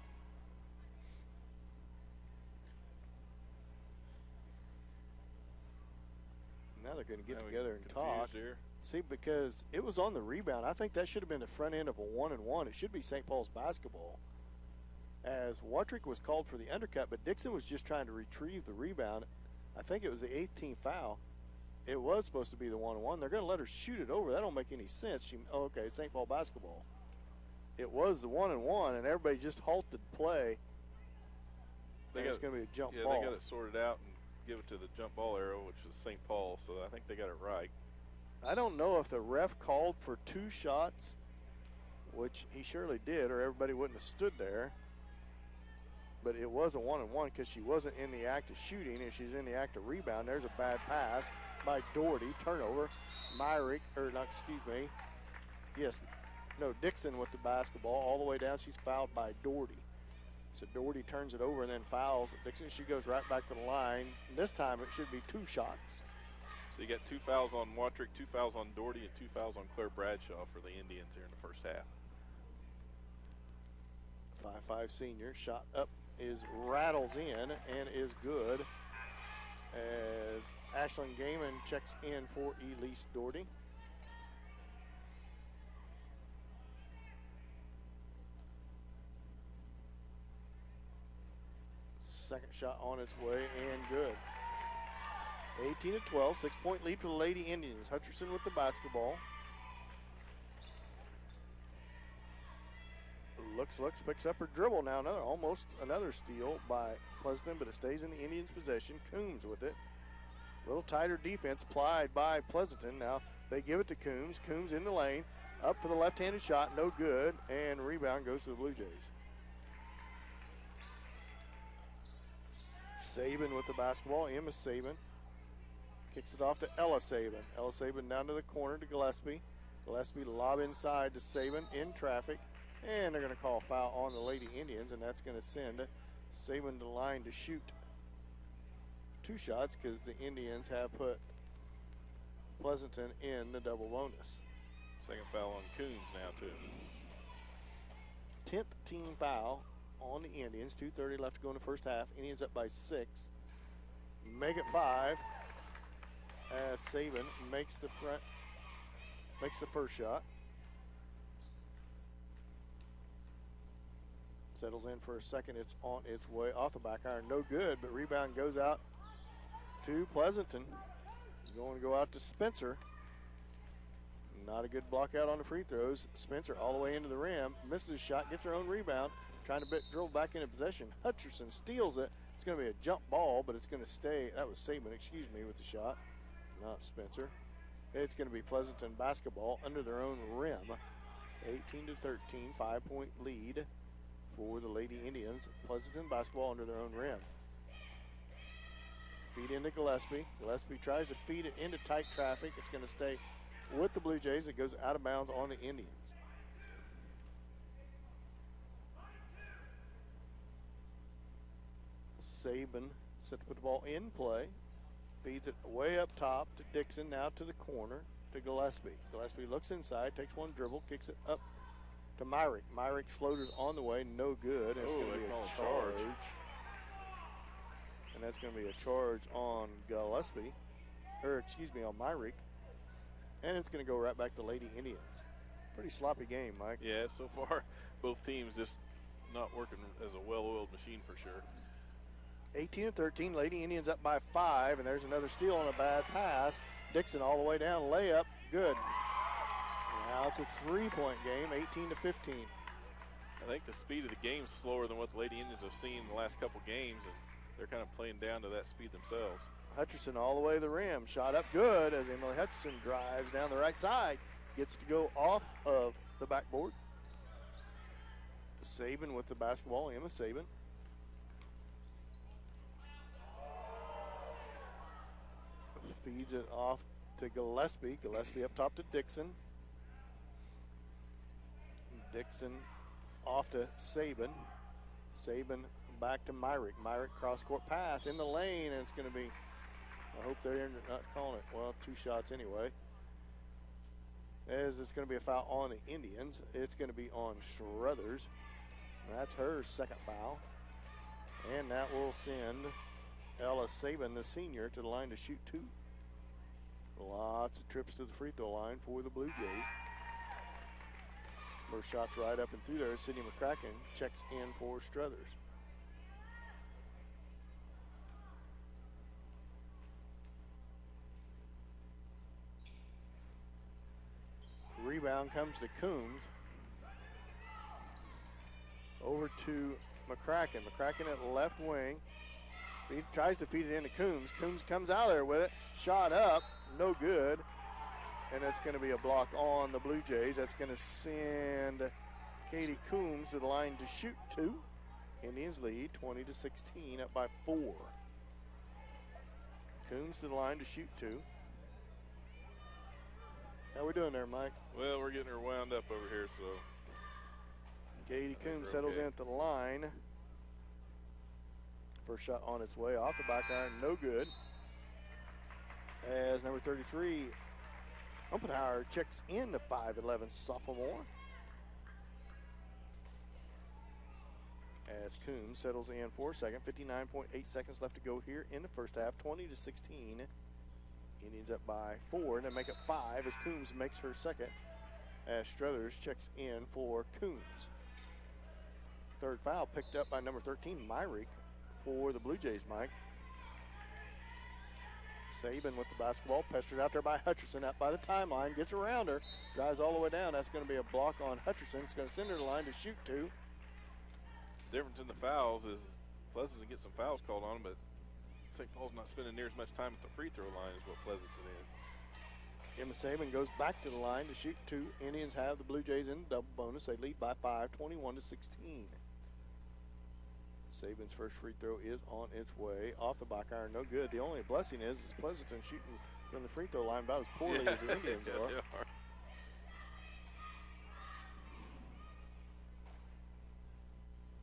Now they're going to get together and talk. Here. See, because it was on the rebound. I think that should have been the front end of a 1-and-1. It should be St. Paul's basketball. As Watrick was called for the undercut, but Dixon was just trying to retrieve the rebound. I think it was the 18th foul. It was supposed to be the 1-and-1. They're going to let her shoot it over. That don't make any sense. Okay, St. Paul basketball. It was the 1-and-1, and everybody just halted play. It's going to be a jump ball. Yeah, they got it sorted out and give it to the jump ball arrow, which is St. Paul, so I think they got it right. I don't know if the ref called for two shots, which he surely did, or everybody wouldn't have stood there. But it was a 1-and-1 because she wasn't in the act of shooting, and she's in the act of rebound. There's a bad pass by Doherty. Turnover. Dixon with the basketball all the way down. She's fouled by Doherty. So Doherty turns it over and then fouls Dixon. She goes right back to the line. And this time it should be two shots. So you got 2 fouls on Watrick, 2 fouls on Doherty, and 2 fouls on Claire Bradshaw for the Indians here in the first half. 5'5" senior. Shot up rattles in and is good as Ashlyn Gaiman checks in for Elise Doherty. Second shot on its way and good. 18-12, 6-point lead for the Lady Indians. Hutcherson with the basketball. Looks, picks up her dribble now. Almost another steal by Pleasanton, but it stays in the Indians' possession. Coombs with it. A little tighter defense applied by Pleasanton. Now they give it to Coombs. Coombs in the lane. Up for the left-handed shot. No good. And rebound goes to the Blue Jays. Sabin with the basketball. Emma Sabin kicks it off to Ella Sabin. Ella Sabin down to the corner to Gillespie. Gillespie lob inside to Sabin in traffic. And they're going to call a foul on the Lady Indians, and that's going to send Sabin to the line to shoot 2 shots because the Indians have put Pleasanton in the double bonus. Second foul on Coombs now, too. 10th team foul on the Indians. 2:30 left to go in the first half. Indians up by 6. Make it 5. as Saban makes the first shot. Settles in for a second. It's on its way off the back iron. No good, but rebound goes out to Pleasanton. Going to go out to Spencer. Not a good block out on the free throws. Spencer all the way into the rim. Misses a shot, gets her own rebound. Trying to dribble back into possession. Hutcherson steals it. It's going to be a jump ball, but it's going to stay. That was Saban, with the shot. Not Spencer. It's going to be Pleasanton basketball under their own rim. 18-13, 5-point lead for the Lady Indians. Pleasanton basketball under their own rim. Feed into Gillespie. Gillespie tries to feed it into tight traffic. It's going to stay with the Blue Jays. It goes out of bounds on the Indians. Saban set to put the ball in play. Feeds it way up top to Dixon, now to the corner to Gillespie. Gillespie looks inside, takes one dribble, kicks it up to Myrick. Myrick's floater's on the way, no good. It's going to be a charge. And that's going to be a charge on Gillespie, on Myrick. And it's going to go right back to Lady Indians. Pretty sloppy game, Mike. Yeah, so far both teams just not working as a well-oiled machine for sure. 18-13, Lady Indians up by 5, and there's another steal on a bad pass. Dixon all the way down, layup, good. Now it's a 3-point game, 18-15. I think the speed of the game is slower than what the Lady Indians have seen in the last couple games, and they're kind of playing down to that speed themselves. Hutcherson all the way to the rim, shot up good as Emily Hutcherson drives down the right side, gets to go off of the backboard. Saban with the basketball, Emma Saban. Feeds it off to Gillespie. Gillespie up top to Dixon. Dixon off to Saban. Saban back to Myrick. Myrick cross-court pass in the lane, and it's going to be, I hope they're not calling it, well, 2 shots anyway. As it's going to be a foul on the Indians. It's going to be on Struthers. That's her second foul. And that will send Ella Saban, the senior, to the line to shoot 2. Lots of trips to the free throw line for the Blue Jays. First shot's right up and through there. Sydney McCracken checks in for Struthers. Rebound comes to Coombs. Over to McCracken. McCracken at left wing. He tries to feed it into Coombs. Coombs comes out there with it. Shot up. No good. And that's going to be a block on the Blue Jays. That's going to send Katie Coombs to the line to shoot 2. Indians lead 20-16, up by 4. Coombs to the line to shoot 2. How we doing there, Mike? Well, we're getting her wound up over here, so. Katie Coombs settles in at the line. First shot on its way off the back iron, no good. As number 33, Umpenhauer checks in the 5'11" sophomore. As Coombs settles in for a second, 59.8 seconds left to go here in the first half, 20-16. Indians up by 4, and they make it 5 as Coombs makes her second. As Struthers checks in for Coombs. Third foul picked up by number 13, Myrick, for the Blue Jays, Mike. Saban with the basketball, pestered out there by Hutcherson, out by the timeline, gets around her, drives all the way down. That's going to be a block on Hutcherson. It's going to send her to the line to shoot 2. The difference in the fouls is Pleasanton to get some fouls called on them, but St. Paul's not spending near as much time at the free throw line as what Pleasanton is. Emma Saban goes back to the line to shoot 2. Indians have the Blue Jays in double bonus. They lead by 5, 21-16. Saban's first free throw is on its way. Off the back iron, no good. The only blessing is Pleasanton shooting from the free throw line about as poorly as the Indians are.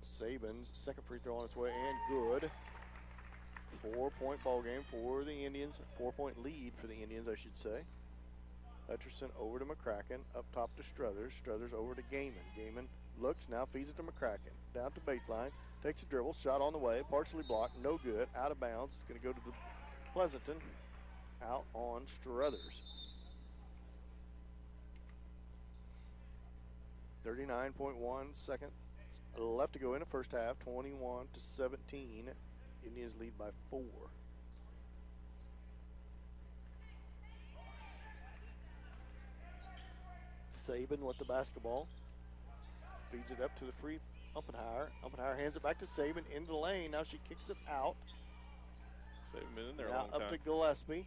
Saban's second free throw on its way and good. 4-point ball game for the Indians. 4-point lead for the Indians, I should say. Hutcherson over to McCracken. Up top to Struthers. Struthers over to Gaiman. Gaiman looks, now feeds it to McCracken. Down to baseline. Takes a dribble. Shot on the way. Partially blocked. No good. Out of bounds. It's going to go to the Pleasanton. out on Struthers. 39.1 seconds left to go in the first half. 21-17. Indians lead by 4. Saban with the basketball. Feeds it up to the free Umpenheier. Umpenheier hands it back to Saban into the lane. Now she kicks it out. Saban been in there a Now long time. up to Gillespie.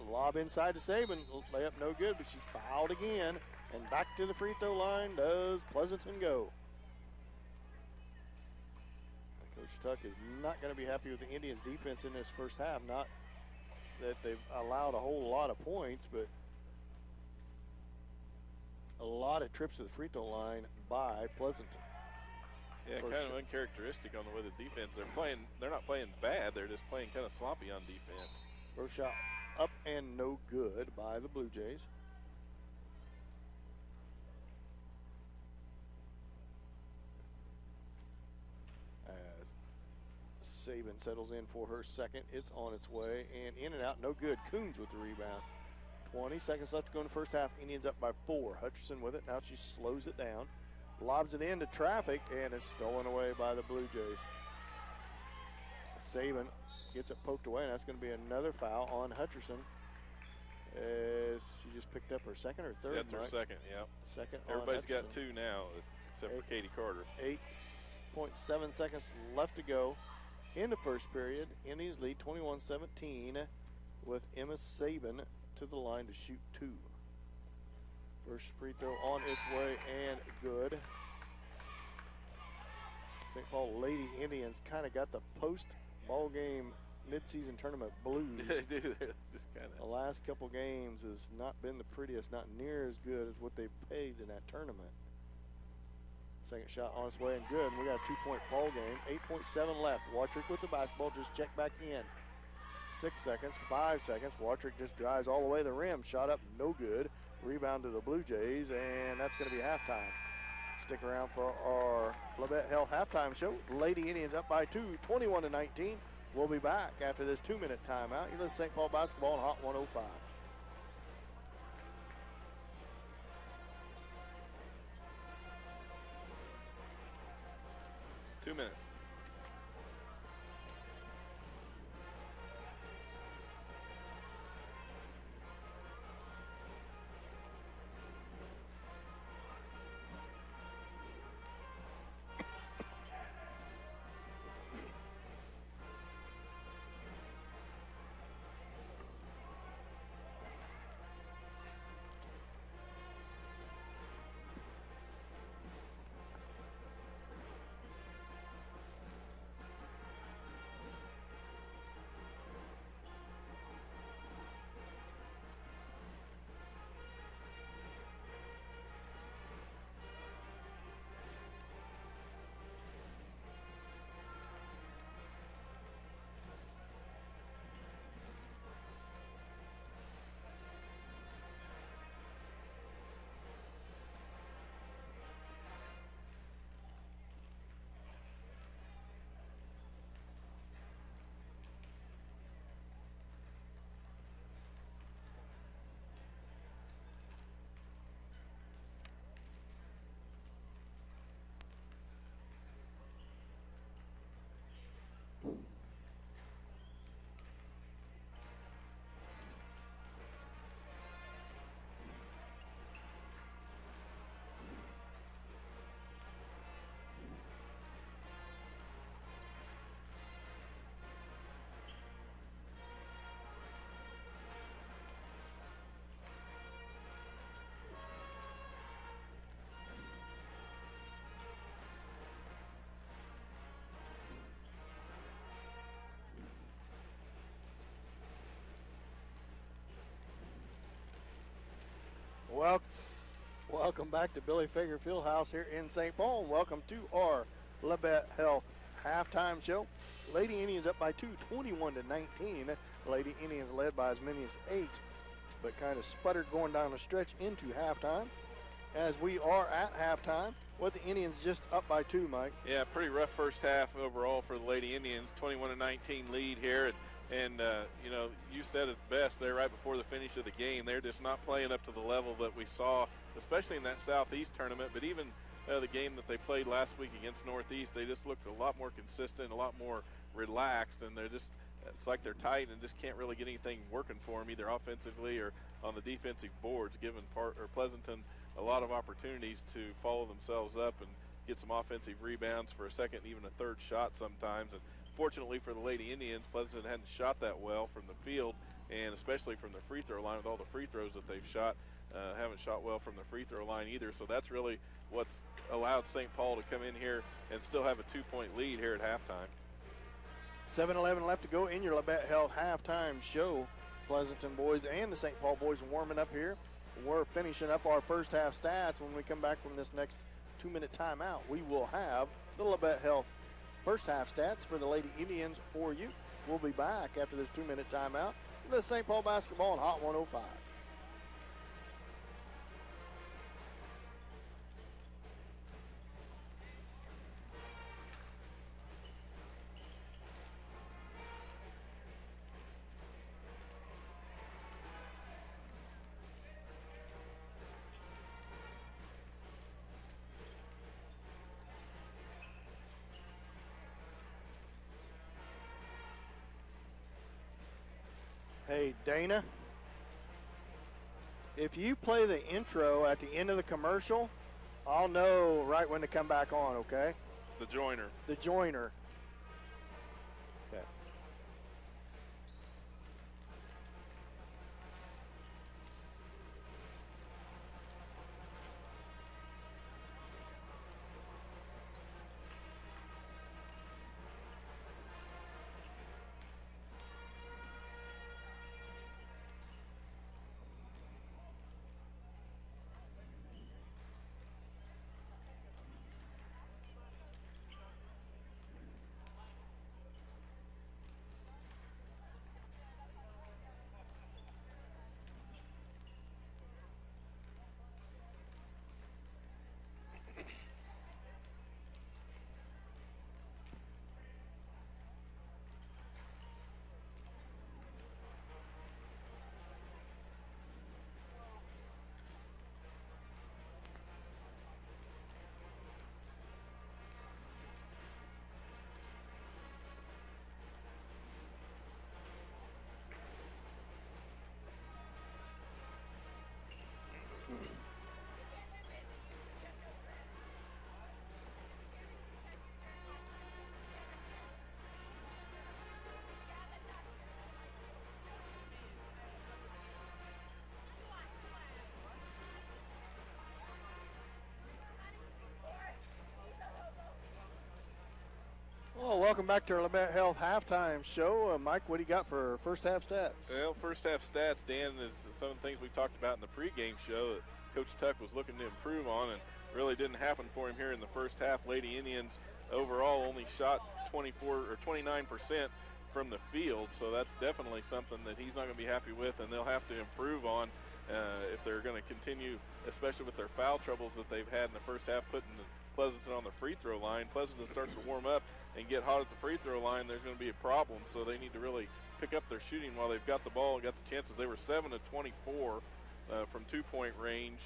Lob inside to Saban. Layup no good, but she's fouled again. And back to the free throw line does Pleasanton go. Coach Tuck is not going to be happy with the Indians' defense in this first half. Not that they've allowed a whole lot of points, but a lot of trips to the free throw line by Pleasanton. Yeah, kind of uncharacteristic on the way the defense. They're not playing bad. They're just playing kind of sloppy on defense. First shot up and no good by the Blue Jays. As Saban settles in for her second, it's on its way and in and out, no good. Coons with the rebound. 20 seconds left to go in the first half. Indians up by 4. Hutcherson with it. Now she slows it down. Lobs it into traffic, and it's stolen away by the Blue Jays. Saban gets it poked away, and that's going to be another foul on Hutcherson. As she just picked up her second or third. That's her second, yeah. Second. Everybody's got 2 now, except for Katie Carter. 8.7 seconds left to go in the first period. Indians lead 21-17 with Emma Saban to the line to shoot 2. First free throw on its way and good. St. Paul Lady Indians kind of got the post-ball game midseason tournament blues. They do. They're just kind The of. last couple games has not been the prettiest, not near as good as what they paid in that tournament. Second shot on its way and good. And we got a 2-point ball game. 8.7 left. Watrick with the basketball, just check back in. 6 seconds, 5 seconds. Watrick just drives all the way to the rim. Shot up, no good. Rebound to the Blue Jays, and that's going to be halftime. Stick around for our Labette Hill halftime show. Lady Indians up by 2, 21-19. We'll be back after this 2-minute timeout. You're listening to St. Paul basketball on Hot 105. 2 minutes. Welcome back to Billy Fager Fieldhouse here in St. Paul. Welcome to our Labette Health halftime show. Lady Indians up by 2, 21-19. Lady Indians led by as many as 8, but kind of sputtered going down the stretch into halftime. As we are at halftime, with the Indians just up by 2, Mike. Yeah, pretty rough first half overall for the Lady Indians. 21-19 lead here. And And, you know, you said it best there right before the finish of the game. They're just not playing up to the level that we saw, especially in that Southeast tournament. But even the game that they played last week against Northeast, they just looked a lot more consistent, a lot more relaxed. And they're just, it's like they're tight and just can't really get anything working for them, either offensively or on the defensive boards, giving Pleasanton a lot of opportunities to follow themselves up and get some offensive rebounds for a second, even a third shot sometimes. And fortunately for the Lady Indians, Pleasanton hadn't shot that well from the field, and especially from the free throw line with all the free throws that they've shot. Haven't shot well from the free throw line either, so that's really what's allowed St. Paul to come in here and still have a 2-point lead here at halftime. 7:11 left to go in your Labette Health halftime show. Pleasanton boys and the St. Paul boys warming up here. We're finishing up our first half stats. When we come back from this next 2-minute timeout, we will have the Labette Health first half stats for the Lady Indians for you. We'll be back after this 2-minute timeout with the St. Paul basketball on Hot 105. Hey, Dana, if you play the intro at the end of the commercial, I'll know right when to come back on, okay? The joiner. The joiner. Okay. Well, welcome back to our Labette Health halftime show. Mike, what do you got for first half stats? Well, first half stats, Dan, is some of the things we talked about in the pregame show that Coach Tuck was looking to improve on, and really didn't happen for him here in the first half. Lady Indians overall only shot 24 or 29% from the field, so that's definitely something that he's not going to be happy with, and they'll have to improve on if they're going to continue, especially with their foul troubles that they've had in the first half, putting Pleasanton on the free throw line. Pleasanton starts to warm up and get hot at the free throw line, there's going to be a problem, so they need to really pick up their shooting while they've got the ball and got the chances. They were 7 of 24 from 2-point range,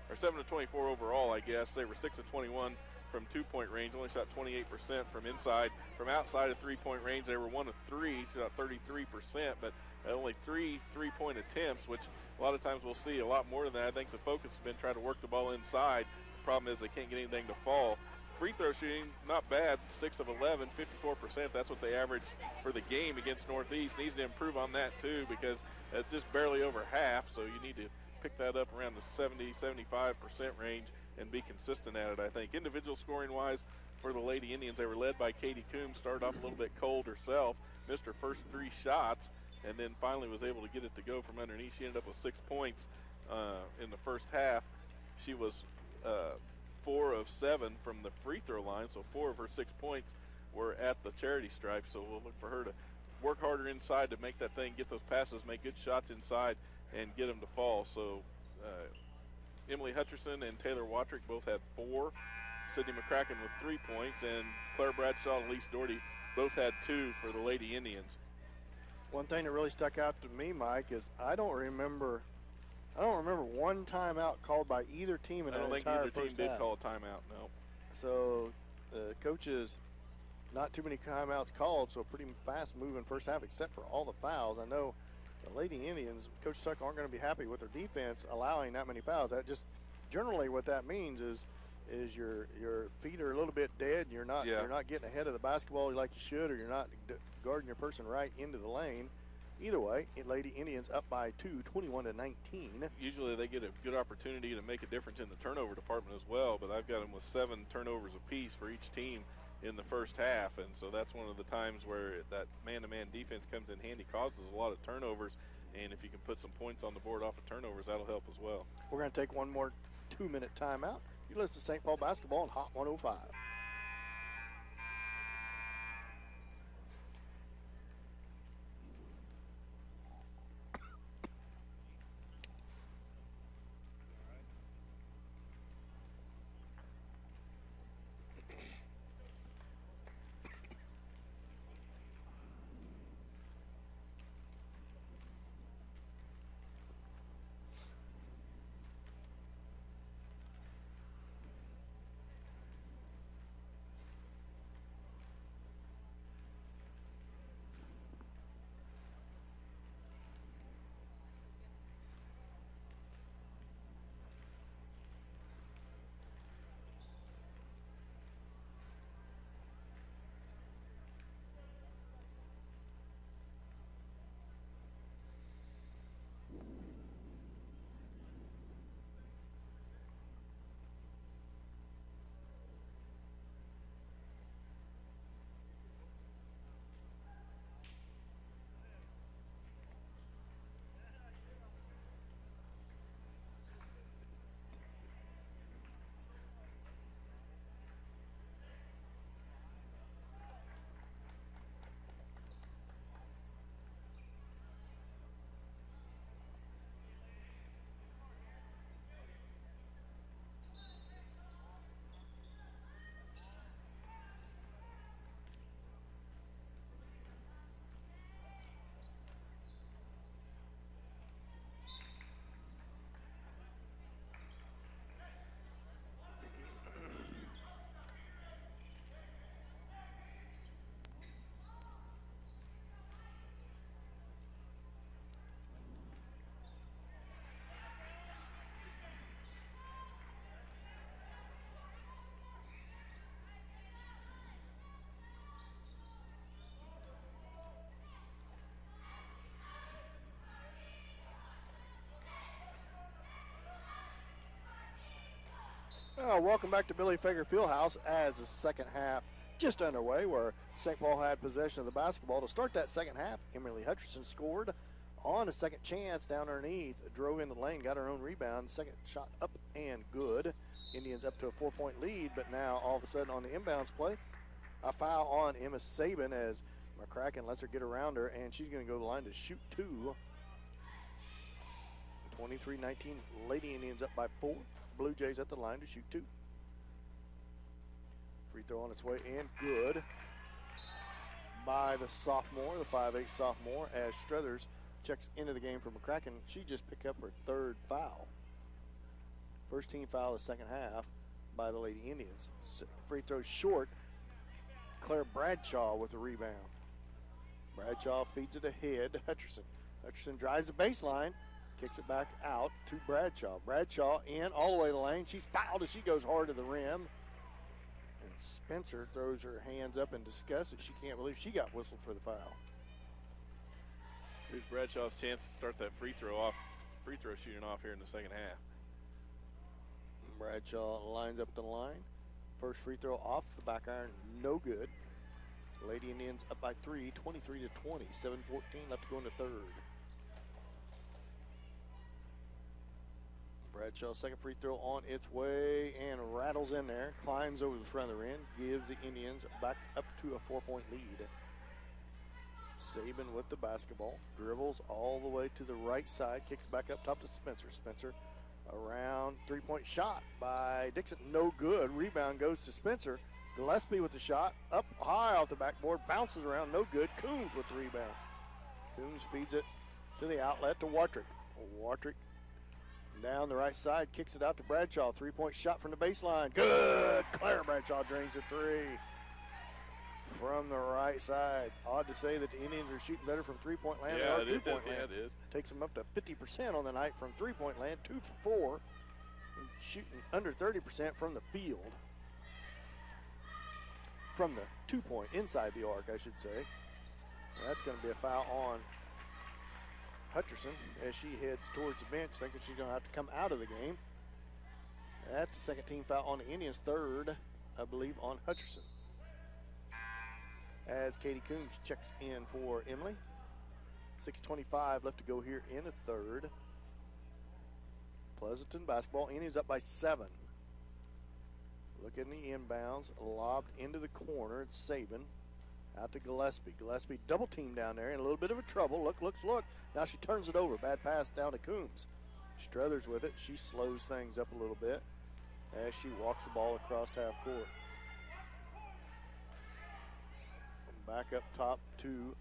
or 7 of 24 overall, I guess. They were 6 of 21 from 2-point range, only shot 28% from inside. From outside of 3-point range, they were 1 of 3, shot 33%, but only 3 3-point attempts, which a lot of times we'll see a lot more than that. I think the focus has been trying to work the ball inside. The problem is they can't get anything to fall. Free throw shooting, not bad, 6 of 11, 54%. That's what they averaged for the game against Northeast. Needs to improve on that too, because it's just barely over half, so you need to pick that up around the 70-75% range and be consistent at it, I think. Individual scoring-wise, for the Lady Indians, they were led by Katie Coombs, started off a little bit cold herself, missed her first 3 shots, and then finally was able to get it to go from underneath. She ended up with 6 points in the first half. She was 4 of 7 from the free throw line, so 4 of her 6 points were at the charity stripe, so we'll look for her to work harder inside to make that thing, get those passes, make good shots inside, and get them to fall. So Emily Hutcherson and Taylor Watrick both had 4. Sydney McCracken with 3 points, and Claire Bradshaw and Elise Doherty both had 2 for the Lady Indians. One thing that really stuck out to me, Mike, is I don't remember one timeout called by either team in the entire first half. I don't think either team did call a timeout, no. So the coaches, not too many timeouts called, so pretty fast-moving first half except for all the fouls. I know the Lady Indians, Coach Tuck, aren't going to be happy with their defense allowing that many fouls. That just generally what that means is your feet are a little bit dead and you're not getting ahead of the basketball like you should, or you're not guarding your person right into the lane. Either way, Lady Indians up by 2, 21-19. Usually they get a good opportunity to make a difference in the turnover department as well, but I've got them with 7 turnovers apiece for each team in the first half, and so that's one of the times where that man-to-man defense comes in handy, causes a lot of turnovers, and if you can put some points on the board off of turnovers, that'll help as well. We're going to take one more 2-minute timeout. You listen to St. Paul basketball on Hot 105. Welcome back to Billy Fager Fieldhouse as the second half just underway, where St. Paul had possession of the basketball. To start that second half, Emily Hutcherson scored on a second chance down underneath, drove in the lane, got her own rebound, second shot up and good. Indians up to a 4-point lead, but now all of a sudden on the inbounds play, a foul on Emma Sabin as McCracken lets her get around her, and she's going to go to the line to shoot 2. 23-19, Lady Indians up by 4. Blue Jays at the line to shoot 2. Free throw on its way and good by the sophomore, the 5'8 sophomore, as Struthers checks into the game for McCracken. She just picked up her 3rd foul. First team foul of the second half by the Lady Indians. Free throw short. Claire Bradshaw with the rebound. Bradshaw feeds it ahead to Hutcherson. Hutcherson drives the baseline. Kicks it back out to Bradshaw. Bradshaw in all the way to the lane. She's fouled as she goes hard to the rim. And Spencer throws her hands up in disgust that she can't believe she got whistled for the foul. Here's Bradshaw's chance to start that free throw shooting off here in the second half. Bradshaw lines up the line. First free throw off the back iron, no good. Lady Indians up by 3, 23-20. 7:14 left to go in the third. Bradshaw's second free throw on its way and rattles in there, climbs over the front of the rim, gives the Indians back up to a 4-point lead. Sabin with the basketball, dribbles all the way to the right side, kicks back up top to Spencer. Spencer around, 3-point shot by Dixon, no good. Rebound goes to Spencer. Gillespie with the shot, up high off the backboard, bounces around, no good. Coons with the rebound. Coombs feeds it to the outlet to Wartrick. Wartrick down the right side, kicks it out to Bradshaw. 3-point shot from the baseline. Good! Claire Bradshaw drains a three from the right side. Odd to say that the Indians are shooting better from three-point land than two-point land. Yeah, it is. Takes them up to 50% on the night from three-point land, 2 for 4. And shooting under 30% from the field. From the 2-point, inside the arc, I should say. And that's going to be a foul on Hutcherson as she heads towards the bench, thinking she's going to have to come out of the game. That's the second team foul on the Indians, third, I believe, on Hutcherson. As Katie Coombs checks in for Emily. 6:25 left to go here in the third. Pleasanton basketball. Indians up by 7. Look at the inbounds. Lobbed into the corner. It's Sabin. Out to Gillespie. Gillespie double team down there in a little bit of a trouble. Look. Now she turns it over. Bad pass down to Coombs. Struthers with it. She slows things up a little bit as she walks the ball across half court. Back up top to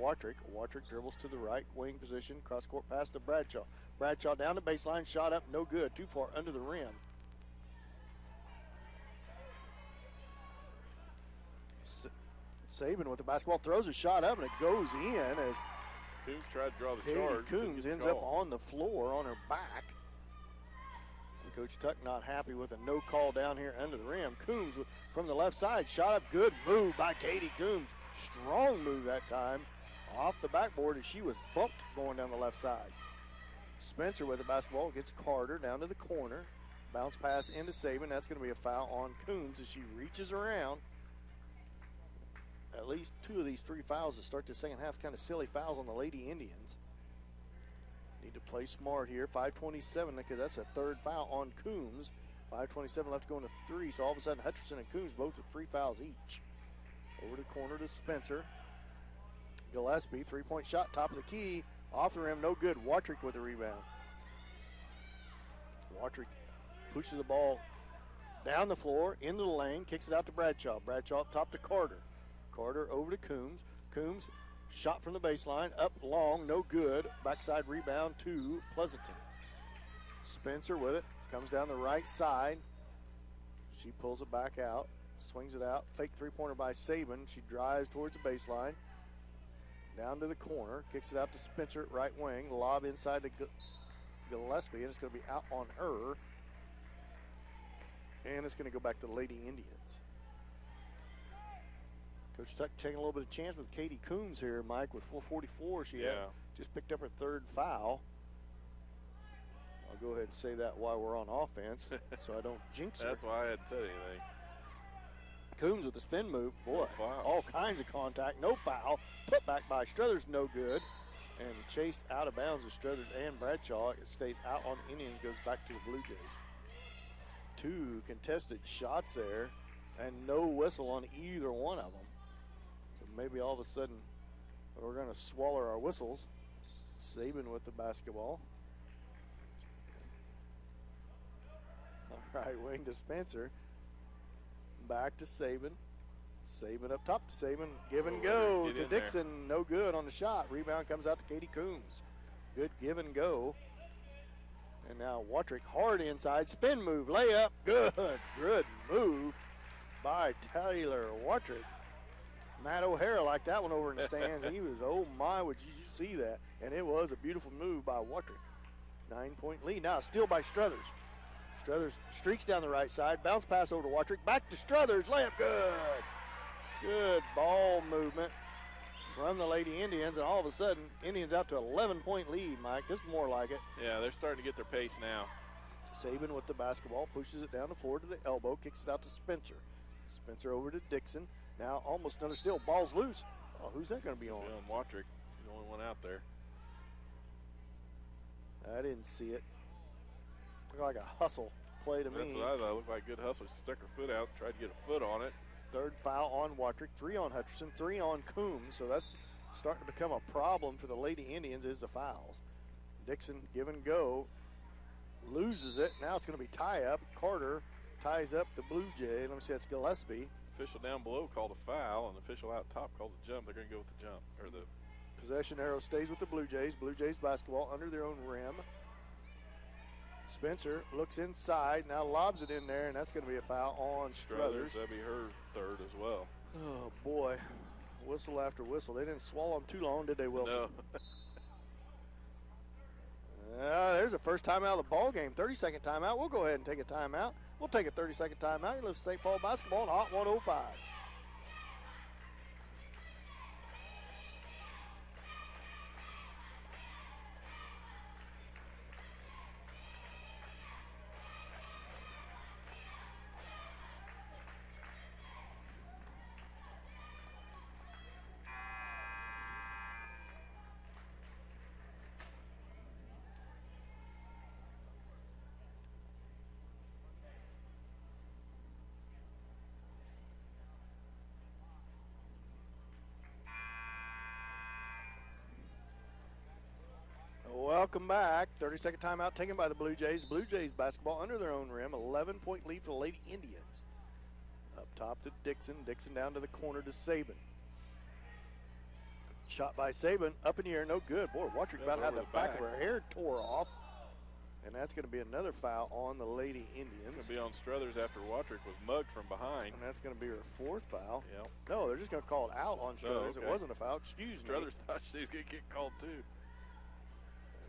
Wartrick. Wartrick dribbles to the right wing position. Cross court pass to Bradshaw. Bradshaw down the baseline. Shot up. No good. Too far under the rim. Sabin with the basketball, throws a shot up, and it goes in as Coombs tried to draw the Katie charge. Coombs ends up on the floor on her back. And Coach Tuck not happy with a no call down here under the rim. Coombs from the left side, shot up, good move by Katie Coombs. Strong move that time. Off the backboard as she was bumped going down the left side. Spencer with the basketball gets Carter down to the corner. Bounce pass into Sabin. That's going to be a foul on Coombs as she reaches around. At least 2 of these 3 fouls to start the second half. Kind of silly fouls on the Lady Indians. Need to play smart here. 5:27 because that's a third foul on Coombs. 5:27 left to go into 3. So all of a sudden Hutcherson and Coombs both with 3 fouls each. Over the corner to Spencer. Gillespie, 3-point shot, top of the key. Off the rim, no good. Wartrick with the rebound. Wartrick pushes the ball down the floor, into the lane, kicks it out to Bradshaw. Bradshaw up top to Carter. Carter over to Coombs. Coombs, shot from the baseline, up long, no good. Backside rebound to Pleasanton. Spencer with it, comes down the right side. She pulls it back out, swings it out. Fake three-pointer by Sabin. She drives towards the baseline. Down to the corner, kicks it out to Spencer at right wing. Lob inside to Gillespie, and it's going to be out on her. And it's going to go back to the Lady Indians. Coach Tuck taking a little bit of chance with Katie Coombs here, Mike, with 4:44. She had just picked up her third foul. I'll go ahead and say that while we're on offense so I don't jinx her. That's why I hadn't said anything. Coombs with the spin move. Boy, No foul. all kinds of contact. No foul. Put back by Struthers, no good. And chased out of bounds with Struthers and Bradshaw. It stays out on the Indians, goes back to the Blue Jays. 2 contested shots there and no whistle on either one of them. Maybe all of a sudden we're going to swallow our whistles. Sabin with the basketball. All right, wing to Spencer. Back to Sabin. Sabin up top to Sabin. Give and go to Dixon. No good on the shot. Rebound comes out to Katie Coombs. Good give and go. And now Wartrick hard inside. Spin move. Layup. Good. Good move by Taylor Wartrick. Matt O'Hara liked that one over in the stands. He was, oh my, would you see that? And it was a beautiful move by Wartrick. 9-point lead. Now still by Struthers. Struthers streaks down the right side. Bounce pass over to Wartrick. Back to Struthers. Layup good. Good ball movement from the Lady Indians. And all of a sudden, Indians out to 11-point lead, Mike. This is more like it. Yeah, they're starting to get their pace now. Sabin with the basketball. Pushes it down the floor to the elbow. Kicks it out to Spencer. Spencer over to Dixon. Now almost another steal. Ball's loose. Oh, who's that going to be on? Wartrick. He's the only one out there. I didn't see it. Looked like a hustle play to me. That's what I thought. It looked like a good hustle. She stuck her foot out, tried to get a foot on it. Third foul on Wartrick. 3 on Hutcherson. 3 on Coombs. So that's starting to become a problem for the Lady Indians is the fouls. Dixon give and go. Loses it. Now it's going to be tie up. Carter ties up the Blue Jay. Let me see. That's Gillespie. Official down below called a foul, and the official out top called a jump. They're going to go with the jump, or the Possession arrow stays with the Blue Jays. Blue Jays basketball under their own rim. Spencer looks inside, now lobs it in there, and that's going to be a foul on Struthers. That'd be her third as well. Oh, boy. Whistle after whistle. They didn't swallow them too long, did they, Wilson? No. There's a first timeout of the ball game. 30-second timeout. We'll go ahead and take a timeout. We'll take a 30-second timeout. You listen to St. Paul basketball on Hot 105. Welcome back. 30-second timeout taken by the Blue Jays. Blue Jays basketball under their own rim. 11-point lead for the Lady Indians. Up top to Dixon. Dixon down to the corner to Saban. Shot by Saban. Up in the air. No good. Boy, Watcher about had the back of her hair tore off. And that's going to be another foul on the Lady Indians. It's going to be on Struthers after Wattrick was mugged from behind. And that's going to be her fourth foul. Yep. No, they're just going to call it out on Struthers. Oh, okay. It wasn't a foul. Excuse me. Struthers thought she was going to get called too.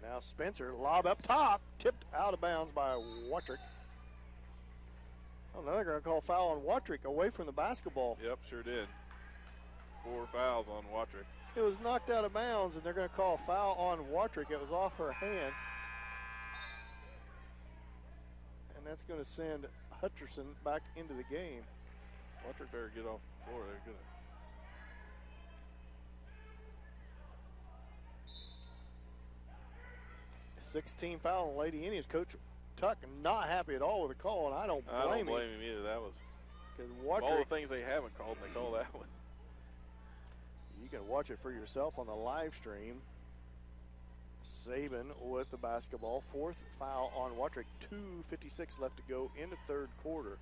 Now Spencer, lob up top, tipped out of bounds by Wattrick. Oh, now they're going to call foul on Wattrick away from the basketball. Yep, sure did. 4 fouls on Wattrick. It was knocked out of bounds, and they're going to call foul on Wattrick. It was off her hand. And that's going to send Hutcherson back into the game. Wattrick better get off the floor. They're good. 16 foul on Lady Indians. Coach Tuck not happy at all with the call, and I don't blame him either. That was because all the things they haven't called, and they call that one. You can watch it for yourself on the live stream. Saban with the basketball. 4th foul on Wattrick. 2:56 left to go in the third quarter.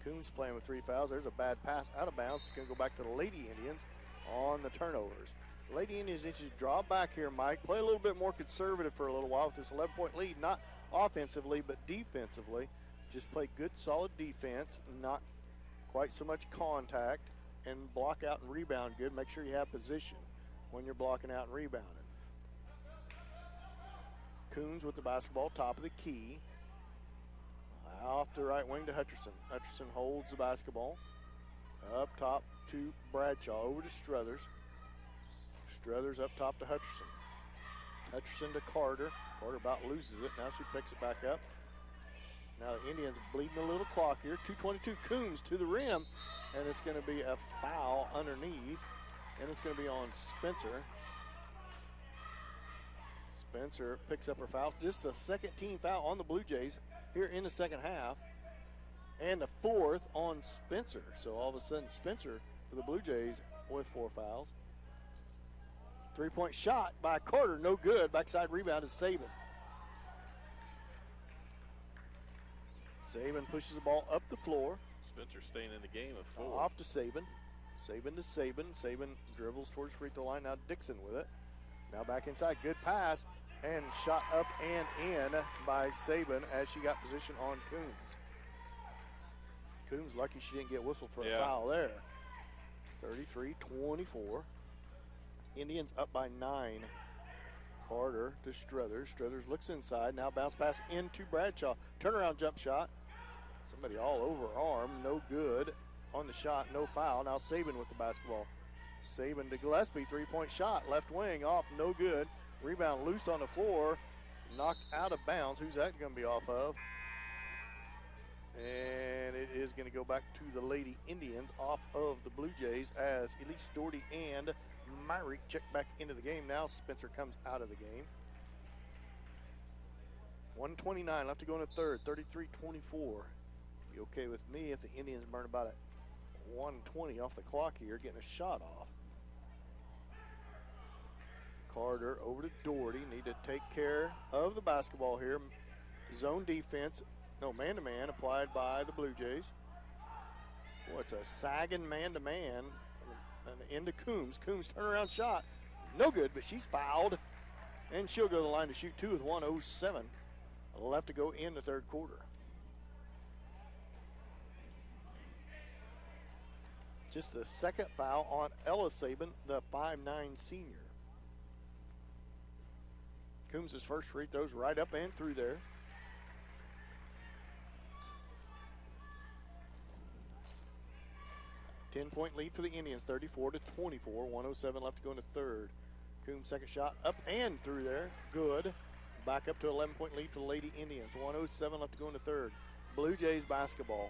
Coons playing with 3 fouls. There's a bad pass out of bounds. It's going to go back to the Lady Indians on the turnovers. Lady Indians need to draw back here, Mike. Play a little bit more conservative for a little while with this 11-point lead. Not offensively, but defensively. Just play good, solid defense. Not quite so much contact. And block out and rebound good. Make sure you have position when you're blocking out and rebounding. Coons with the basketball, top of the key. Off to right wing to Hutcherson. Hutcherson holds the basketball. Up top to Bradshaw. Over to Struthers. Struthers up top to Hutcherson. Hutcherson to Carter. Carter about loses it. Now she picks it back up. Now the Indians bleeding a little clock here. 2:22. Coons to the rim. And it's going to be a foul underneath. And it's going to be on Spencer. Spencer picks up her fouls. This is a second team foul on the Blue Jays here in the second half. And the 4th on Spencer. So all of a sudden Spencer for the Blue Jays with 4 fouls. 3-point shot by Carter. No good. Backside rebound is Saban. Saban pushes the ball up the floor. Spencer staying in the game with 4. Off to Saban. Saban to Saban. Saban dribbles towards free throw line. Now Dixon with it. Now back inside. Good pass. And shot up and in by Saban as she got position on Coons. Coons lucky she didn't get whistled for a foul there. 33-24. Indians up by 9. Carter to Struthers. Struthers looks inside. Now bounce pass into Bradshaw. Turnaround jump shot. Somebody all over arm. No good on the shot. No foul. Now Saban with the basketball. Saban to Gillespie. 3-point shot. Left wing off. No good. Rebound loose on the floor. Knocked out of bounds. Who's that going to be off of? And it is going to go back to the Lady Indians off of the Blue Jays as Elise Doherty and Myrick check back into the game. Now Spencer comes out of the game. 1:29 left to go in the third. 33-24. Be okay with me if the Indians burn about a 1:20 off the clock here, getting a shot off. Carter over to Doherty. Need to take care of the basketball here. Zone defense. No, man-to-man applied by the Blue Jays. Boy, it's a sagging man-to-man. And into Coombs. Coombs turnaround shot. No good, but she's fouled. And she'll go to the line to shoot 2 with 1:07 left to go in the third quarter. Just the second foul on Ella Saban, the 5'9" senior. Coombs' first free throws right up and through there. Ten-point lead for the Indians, 34-24, 1:07 left to go in the third. Coombs' second shot up and through there, good. Back up to 11-point lead for the Lady Indians, 1:07 left to go in the third. Blue Jays basketball.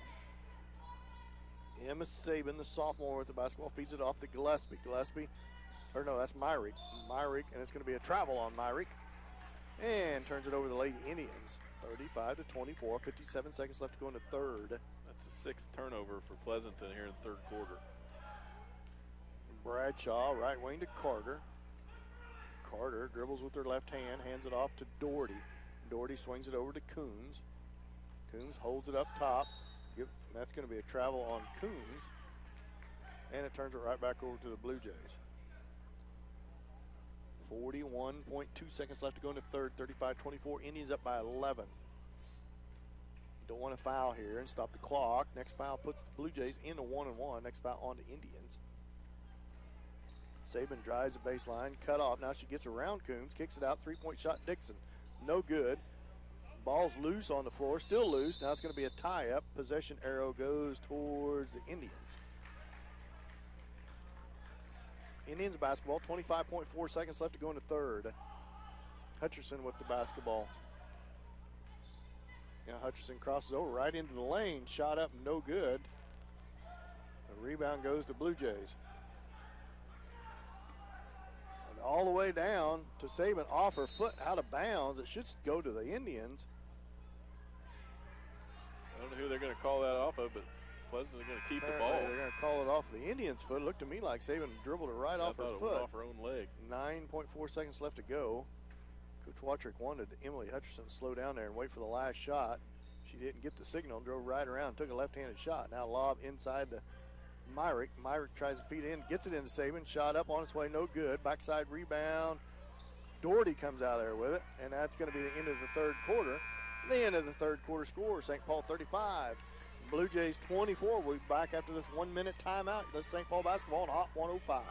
Emma Saban, the sophomore with the basketball, feeds it off to Gillespie. That's Myrick. And it's going to be a travel on Myrick. And turns it over to the Lady Indians, 35-24, 57 seconds left to go in the third. That's the 6th turnover for Pleasanton here in the third quarter. Bradshaw, right wing to Carter. Carter dribbles with her left hand, hands it off to Doherty. Doherty swings it over to Coombs. Coombs holds it up top. That's going to be a travel on Coombs. And it turns it right back over to the Blue Jays. 41.2 seconds left to go in the third, 35-24. Indians up by 11. Don't want to foul here and stop the clock. Next foul puts the Blue Jays into 1-1. Next foul on the Indians. Saban drives the baseline, cut off. Now she gets around Coombs, kicks it out, three-point shot, Dixon. No good. Ball's loose on the floor, still loose. Now it's going to be a tie-up. Possession arrow goes towards the Indians. Indians basketball, 25.4 seconds left to go in the third. Hutcherson with the basketball. Now Hutcherson crosses over right into the lane. Shot up, no good. The rebound goes to Blue Jays. And all the way down to Saban, off her foot, out of bounds. It should go to the Indians. I don't know who they're going to call that off of, but Pleasant are going to keep the ball. They're going to call it off the Indians' foot. It looked to me like Saban dribbled it right off her it foot. Went off her own leg. 9.4 seconds left to go. Coach Watrick wanted Emily Hutcherson to slow down there and wait for the last shot. She didn't get the signal, drove right around, took a left-handed shot. Now lob inside to Myrick. Myrick tries to feed in, gets it into Saban. Shot up on its way, no good. Backside rebound. Doherty comes out there with it, and that's going to be the end of the third quarter. The end of the third quarter score, St. Paul 35. Blue Jays 24. We'll be back after this 1 minute timeout. This is St. Paul basketball on Hot 105.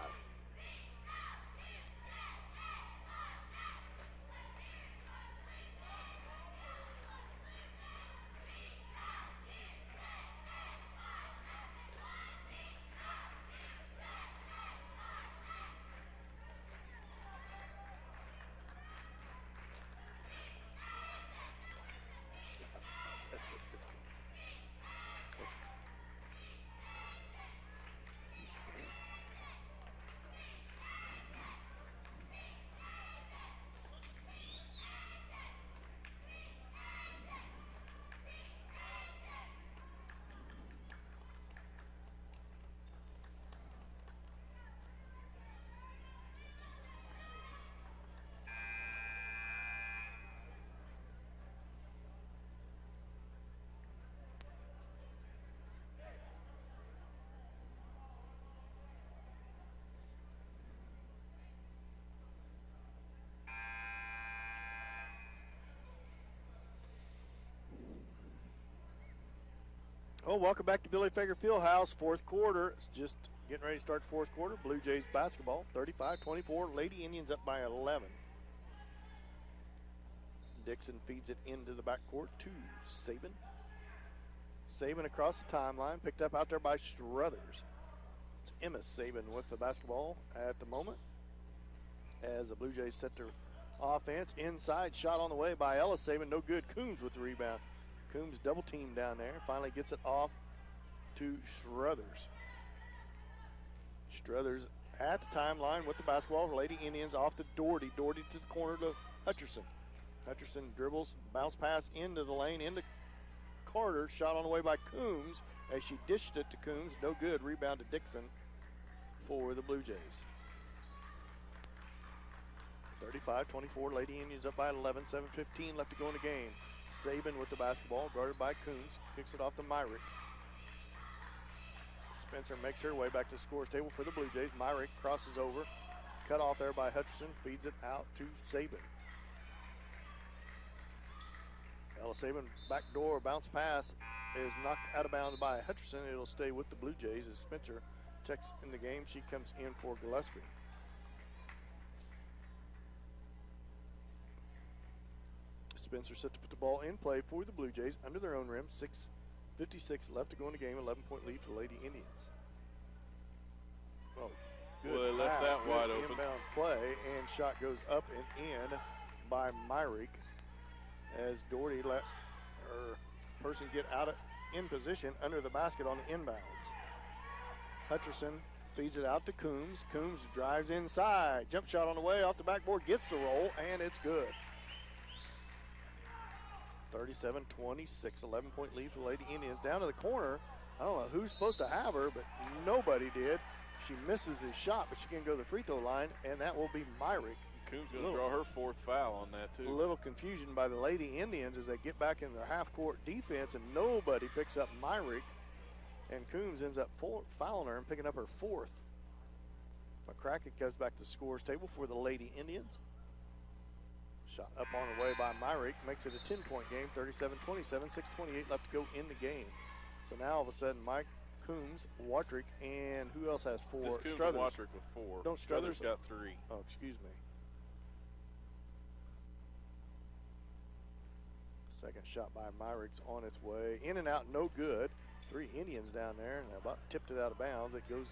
Oh, welcome back to Billy Fager Fieldhouse. Fourth quarter. It's just getting ready to start the fourth quarter. Blue Jays basketball, 35-24. Lady Indians up by 11. Dixon feeds it into the backcourt to Saban. Saban across the timeline, picked up out there by Struthers. It's Emma Saban with the basketball at the moment as the Blue Jays set their offense. Inside shot on the way by Ella Saban. No good. Coombs with the rebound. Coombs double team down there. Finally gets it off to Struthers. Struthers at the timeline with the basketball. Lady Indians off to Doherty. Doherty to the corner to Hutcherson. Hutcherson dribbles, bounce pass into the lane, into Carter. Shot on the way by Coombs as she dished it to Coombs. No good. Rebound to Dixon for the Blue Jays. 35-24. Lady Indians up by 11. 7:15 left to go in the game. Saban with the basketball, guarded by Coombs. Kicks it off to Myrick. Spencer makes her way back to the scores table for the Blue Jays. Myrick crosses over. cut off there by Hutcherson, feeds it out to Saban. Ella Saban, backdoor bounce pass is knocked out of bounds by Hutcherson. It'll stay with the Blue Jays as Spencer checks in the game. She comes in for Gillespie. Spencer set to put the ball in play for the Blue Jays under their own rim. 6:56 left to go in the game. 11-point lead for the Lady Indians. Oh, good left pass, that good wide open. Inbound play, and shot goes up and in by Myrick as Doherty let her person get in position under the basket on the inbounds. Hutcherson feeds it out to Coombs. Coombs drives inside. Jump shot on the way off the backboard, gets the roll, and it's good. 37-26, 11-point lead for the Lady Indians. Down to the corner. I don't know who's supposed to have her, but nobody did. She misses his shot, but she can go to the free throw line, and that will be Myrick. Coombs going to draw her fourth foul on that, too. A little confusion by the Lady Indians as they get back in their half-court defense, and nobody picks up Myrick. And Coombs ends up fouling her and picking up her fourth. McCracken goes back to the scores table for the Lady Indians. Shot up on the way by Myrick, makes it a 10-point game, 37-27, 6:28 left to go in the game. So now all of a sudden, Mike Coombs, Watrick, and who else has four? Just Coombs Struthers. and Watrick with four. Don't Struthers got three. Oh, excuse me. Second shot by Myrick's on its way. In and out, no good. 3 Indians down there, and about tipped it out of bounds. It goes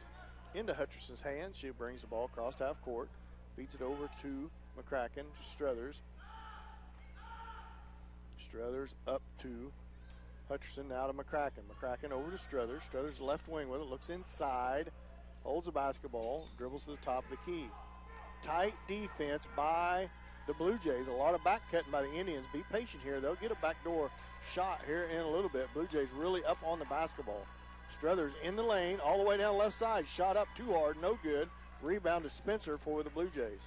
into Hutcherson's hands. She brings the ball across half court, feeds it over to McCracken, to Struthers. Struthers up to Hutcherson, now to McCracken. McCracken over to Struthers. Struthers left wing with it, looks inside, holds the basketball, dribbles to the top of the key. Tight defense by the Blue Jays. A lot of back cutting by the Indians. Be patient here. They'll get a backdoor shot here in a little bit. Blue Jays really up on the basketball. Struthers in the lane, all the way down left side. Shot up too hard, no good. Rebound to Spencer for the Blue Jays.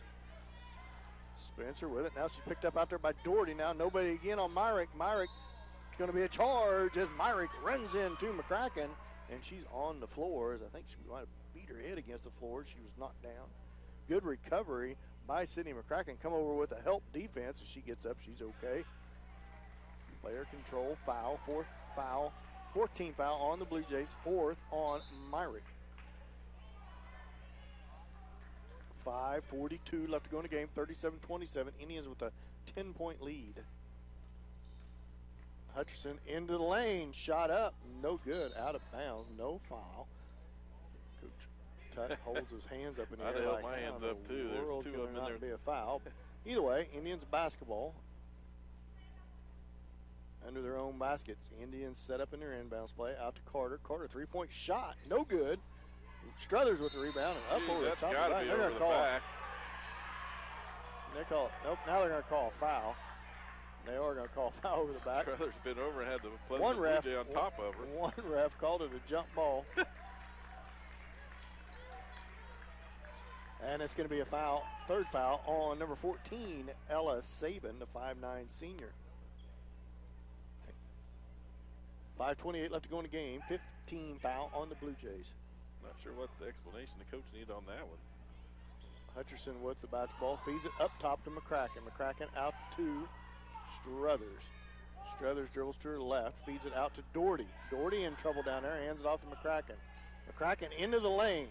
Spencer with it. Now she's picked up out there by Doherty. Now nobody again on Myrick. Myrick going to be a charge as Myrick runs into McCracken, and she's on the floor as I think she might have beat her head against the floor. She was knocked down. Good recovery by Sydney McCracken. Come over with a help defense as she gets up. She's okay. Player control, foul, fourth foul, 14th foul on the Blue Jays, fourth on Myrick. 5:42 left to go in the game, 37-27. Indians with a 10-point lead. Hutcherson into the lane, shot up, no good, out of bounds, no foul. Coach Tuck holds his hands up in the air. I'd have held like, my hands up too. There's two of them in there. Be a foul. Either way, Indians basketball under their own baskets. Indians set up in their inbounds play, out to Carter. Carter, 3-point shot, no good. Struthers with the rebound and up over the top. That's got to be over the back. Nope, now they're going to call a foul. They are going to call a foul over the back. Struthers been over and had the Pleasant Blue Jay on top of her. One ref called it a jump ball. And it's going to be a foul, third foul on number 14, Ella Saban, the 5'9" senior. 5:28 left to go in the game. 15 foul on the Blue Jays. Not sure what the explanation the coach needed on that one. Hutcherson with the basketball, feeds it up top to McCracken. McCracken out to Struthers. Struthers dribbles to her left, feeds it out to Doherty. Doherty in trouble down there, hands it off to McCracken. McCracken into the lane.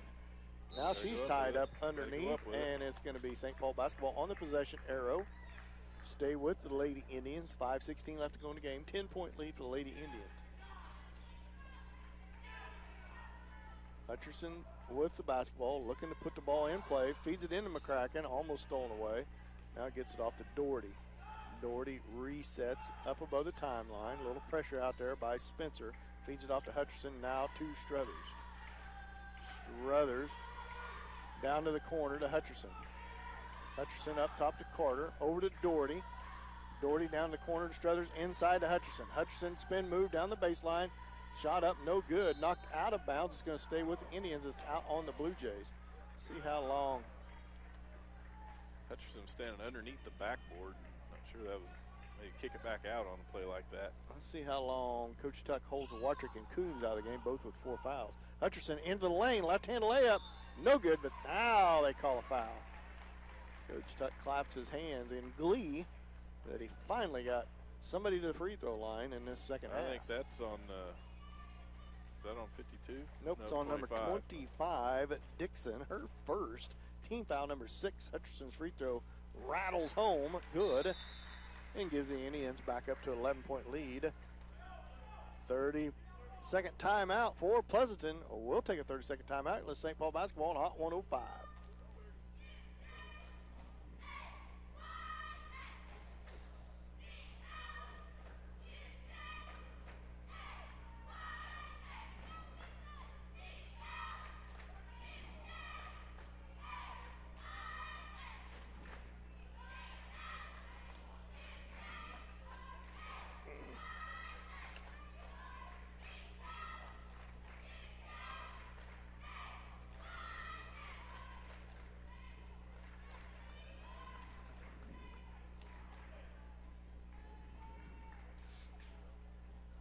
Now she's tied up underneath, and it's going to be St. Paul basketball on the possession arrow. Stay with the Lady Indians. 5:16 left to go in the game. 10-point lead for the Lady Indians. Hutcherson with the basketball, looking to put the ball in play, feeds it into McCracken, almost stolen away. Now gets it off to Doherty. Doherty resets up above the timeline. A little pressure out there by Spencer. Feeds it off to Hutcherson, now to Struthers. Struthers down to the corner to Hutcherson. Hutcherson up top to Carter, over to Doherty. Doherty down the corner to Struthers, inside to Hutcherson. Hutcherson spin move down the baseline. Shot up, no good. Knocked out of bounds. It's going to stay with the Indians. It's out on the Blue Jays. See how long. Hutcherson standing underneath the backboard. Not sure that was maybe kick it back out on a play like that. Let's see how long Coach Tuck holds Watrick and Coombs out of the game, both with 4 fouls. Hutcherson into the lane, left-hand layup. No good, but now they call a foul. Coach Tuck claps his hands in glee that he finally got somebody to the free throw line in this second half. I think that's on, is that on 52? Nope, No, it's on 25. number 25, Dixon, her first. Team foul number 6. Hutcherson's free throw rattles home, good, and gives the Indians back up to an 11-point lead. 30-second timeout for Pleasanton. We'll take a 30-second timeout. Let's St. Paul basketball on Hot 105.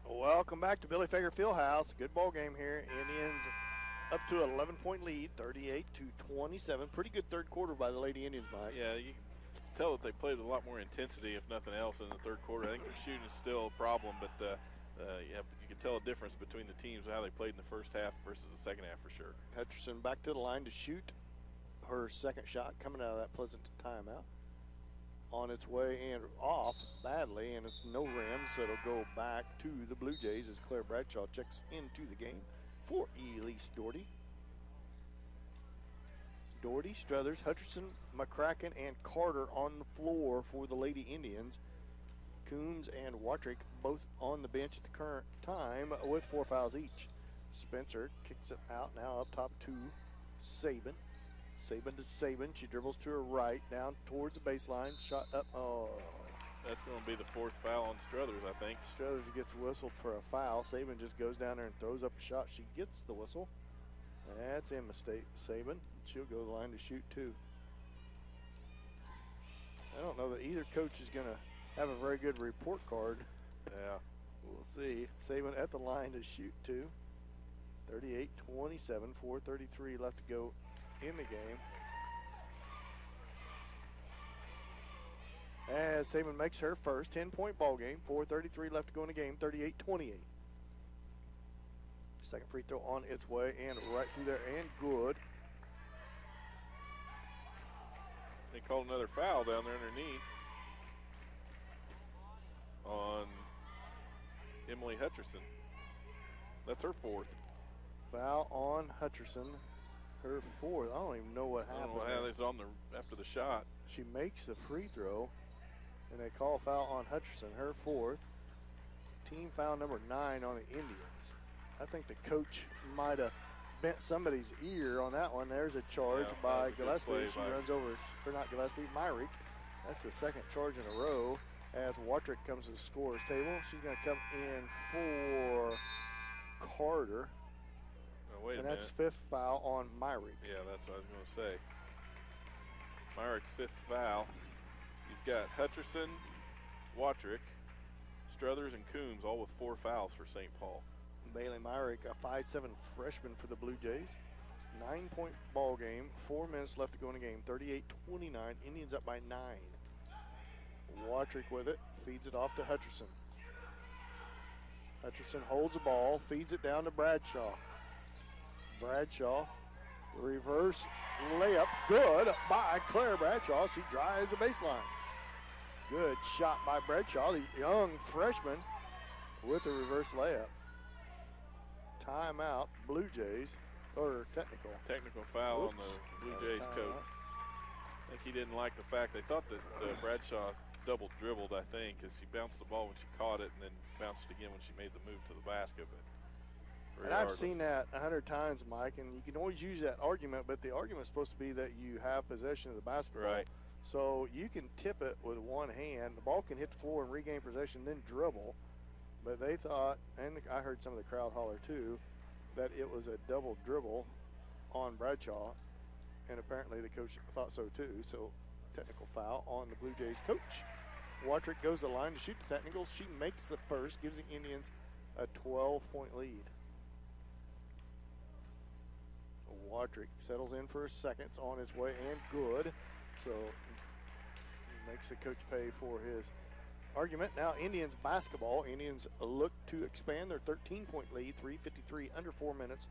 Welcome back to Billy Fager Fieldhouse. Good ball game here. Indians up to an 11-point lead, 38-27. Pretty good third quarter by the Lady Indians, Mike. Yeah, you can tell that they played with a lot more intensity, if nothing else, in the third quarter. I think their shooting is still a problem, but you can tell a difference between the teams, how they played in the first half versus the second half for sure. Hutcherson back to the line to shoot her second shot coming out of that Pleasanton timeout. On its way and off badly, and it's no rim, so it'll go back to the Blue Jays as Claire Bradshaw checks into the game for Elise Doherty. Doherty, Struthers, Hutcherson, McCracken, and Carter on the floor for the Lady Indians. Coombs and Watrick both on the bench at the current time with 4 fouls each. Spencer kicks it out now up top to Sabin. Sabin to Sabin. She dribbles to her right, down towards the baseline. Shot up. Oh. That's going to be the 4th foul on Struthers, I think. Struthers gets whistled for a foul. Sabin just goes down there and throws up a shot. She gets the whistle. That's a mistake, Sabin. She'll go to the line to shoot, too. I don't know that either coach is going to have a very good report card. Yeah. We'll see. Sabin at the line to shoot, too. 38-27, 4:33 left to go in the game. As Sabin makes her first 10-point ball game, 4:33 left to go in the game, 38-28. Second free throw on its way and right through there and good. They called another foul down there underneath on Emily Hutcherson. That's her 4th. Foul on Hutcherson. Her 4th. I don't even know what happened. I don't know how it's on after the shot. She makes the free throw, and they call foul on Hutcherson, her 4th. Team foul number 9 on the Indians. I think the coach might have bent somebody's ear on that one. There's a charge by Gillespie. She runs over, or not Gillespie, Myrick. That's the second charge in a row as Watrick comes to the scorer's table. She's going to come in for Carter. Wait a minute. That's 5th foul on Myrick. Yeah, that's what I was going to say. Myrick's 5th foul. You've got Hutcherson, Watrick, Struthers, and Coombs all with 4 fouls for St. Paul. Bailey Myrick, a 5'7" freshman for the Blue Jays. 9-point ball game. 4 minutes left to go in the game. 38-29. Indians up by 9. Watrick with it. Feeds it off to Hutcherson. Hutcherson holds the ball. Feeds it down to Bradshaw. Bradshaw, reverse layup, good by Claire Bradshaw. She drives the baseline. Good shot by Bradshaw, the young freshman, with a reverse layup. Timeout, Blue Jays, or technical. Technical foul on the Blue Jays coach. I think he didn't like the fact, they thought that Bradshaw double dribbled, I think, as she bounced the ball when she caught it and then bounced it again when she made the move to the basket. But and I've seen that 100 times, Mike, and you can always use that argument, but the argument is supposed to be that you have possession of the basketball. Right. So you can tip it with one hand, the ball can hit the floor and regain possession, then dribble. But they thought, and I heard some of the crowd holler too, that it was a double dribble on Bradshaw, and apparently the coach thought so too. So technical foul on the Blue Jays coach. Watrick goes to the line to shoot the technical. She makes the first, gives the Indians a 12-point lead. Watrick settles in for a second. It's on his way and good. So makes the coach pay for his argument. Now Indians basketball. Indians look to expand their 13-point lead. 3:53, under 4 minutes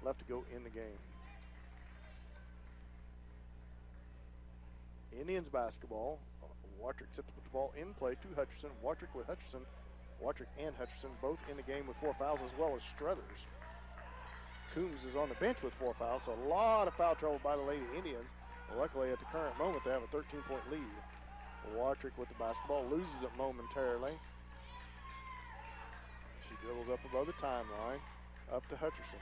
left to go in the game. Indians basketball. Watrick sets the ball in play to Hutcherson. Watrick with Hutcherson. Watrick and Hutcherson both in the game with 4 fouls, as well as Struthers. Coombs is on the bench with 4 fouls, so a lot of foul trouble by the Lady Indians. Luckily, at the current moment, they have a 13-point lead. Watrick with the basketball, loses it momentarily. She dribbles up above the timeline, up to Hutcherson.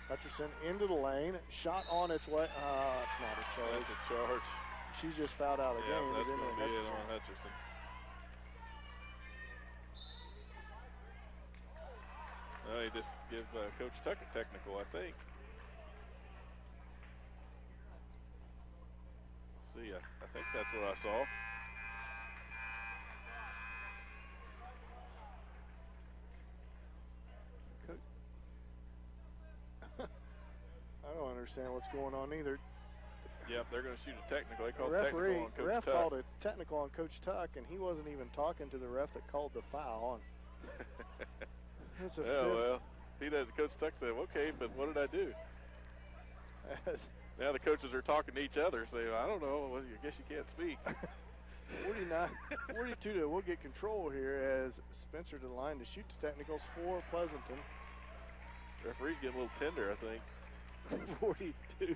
Hutcherson into the lane, shot on its way. It's not a charge. That's a charge. She's just fouled out of game. That's going to be it on Hutcherson. They just give Coach Tuck a technical, I think. Let's see, I think that's what I saw. I don't understand what's going on either. Yep, they're going to shoot a technical. They called referee, technical on Coach ref Tuck. called a technical on Coach Tuck, and he wasn't even talking to the ref that called the foul. That's a well, he does. Coach Tuck said, "Okay, but what did I do?" Now the coaches are talking to each other, saying, "I don't know. Well, I guess you can't speak." 42 we'll get control here as Spencer to the line to shoot the technicals for Pleasanton. Referee's getting a little tender, I think. 42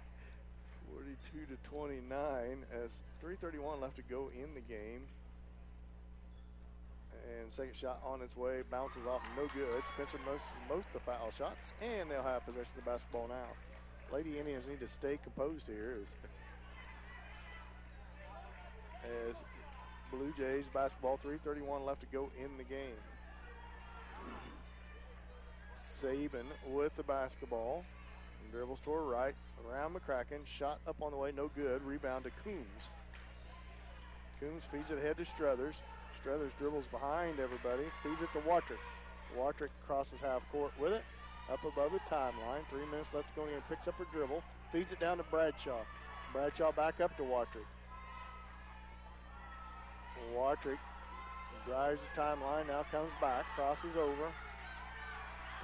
to 29 as 3:31 left to go in the game. And second shot on its way, bounces off, no good. Spencer most of the foul shots, and they'll have possession of the basketball now. Lady Indians need to stay composed here as Blue Jays basketball, 3:31 left to go in the game. Saban with the basketball. Dribbles to her right, around McCracken. Shot up on the way, no good. Rebound to Coombs. Coombs feeds it ahead to Struthers. Struthers dribbles behind everybody, feeds it to Watrick. Watrick crosses half court with it, up above the timeline. 3 minutes left to go in the game. Picks up her dribble, feeds it down to Bradshaw. Bradshaw back up to Watrick. Watrick drives the timeline, now comes back, crosses over.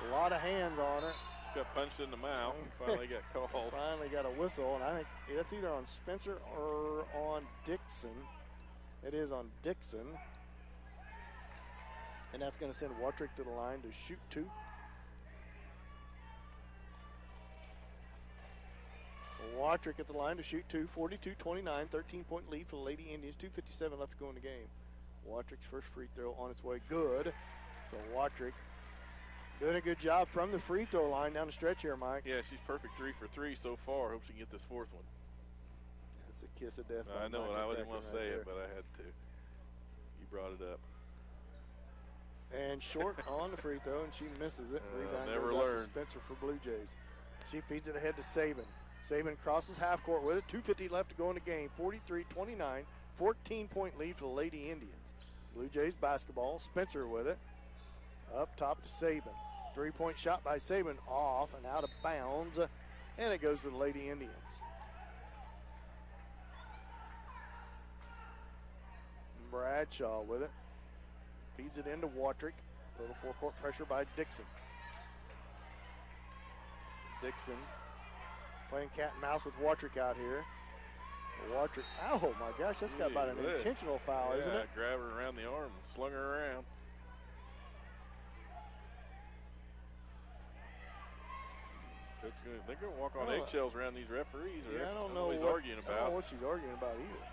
A lot of hands on her. Got punched in the mouth and finally got called. Finally got a whistle, and I think that's either on Spencer or on Dixon. It is on Dixon. And that's going to send Watrick to the line to shoot 2. Watrick at the line to shoot 2, 42-29, 13-point lead for the Lady Indians, 2:57 left to go in the game. Watrick's first free throw on its way, good. So Watrick doing a good job from the free throw line down the stretch here, Mike. Yeah, she's perfect 3 for 3 so far. Hope she can get this 4th one. That's a kiss of death. I know, and I didn't want to say it, but I had to. You brought it up. And short on the free throw, and she misses it. Rebound never goes out learned. to Spencer for Blue Jays. She feeds it ahead to Saban. Saban crosses half court with it. 2:50 left to go in the game. 43-29, 14-point lead for the Lady Indians. Blue Jays basketball. Spencer with it. Up top to Saban. 3-point shot by Saban, off and out of bounds, and it goes to the Lady Indians. Bradshaw with it. Feeds it into Watrick. Little four-court pressure by Dixon. Dixon playing cat and mouse with Watrick out here. Watrick, oh my gosh, that's got about an intentional foul, isn't it? Grab her around the arm and slung her around. Coach, they're going to walk on eggshells around these referees. Yeah, I don't know what he's arguing about. I don't know what she's arguing about either.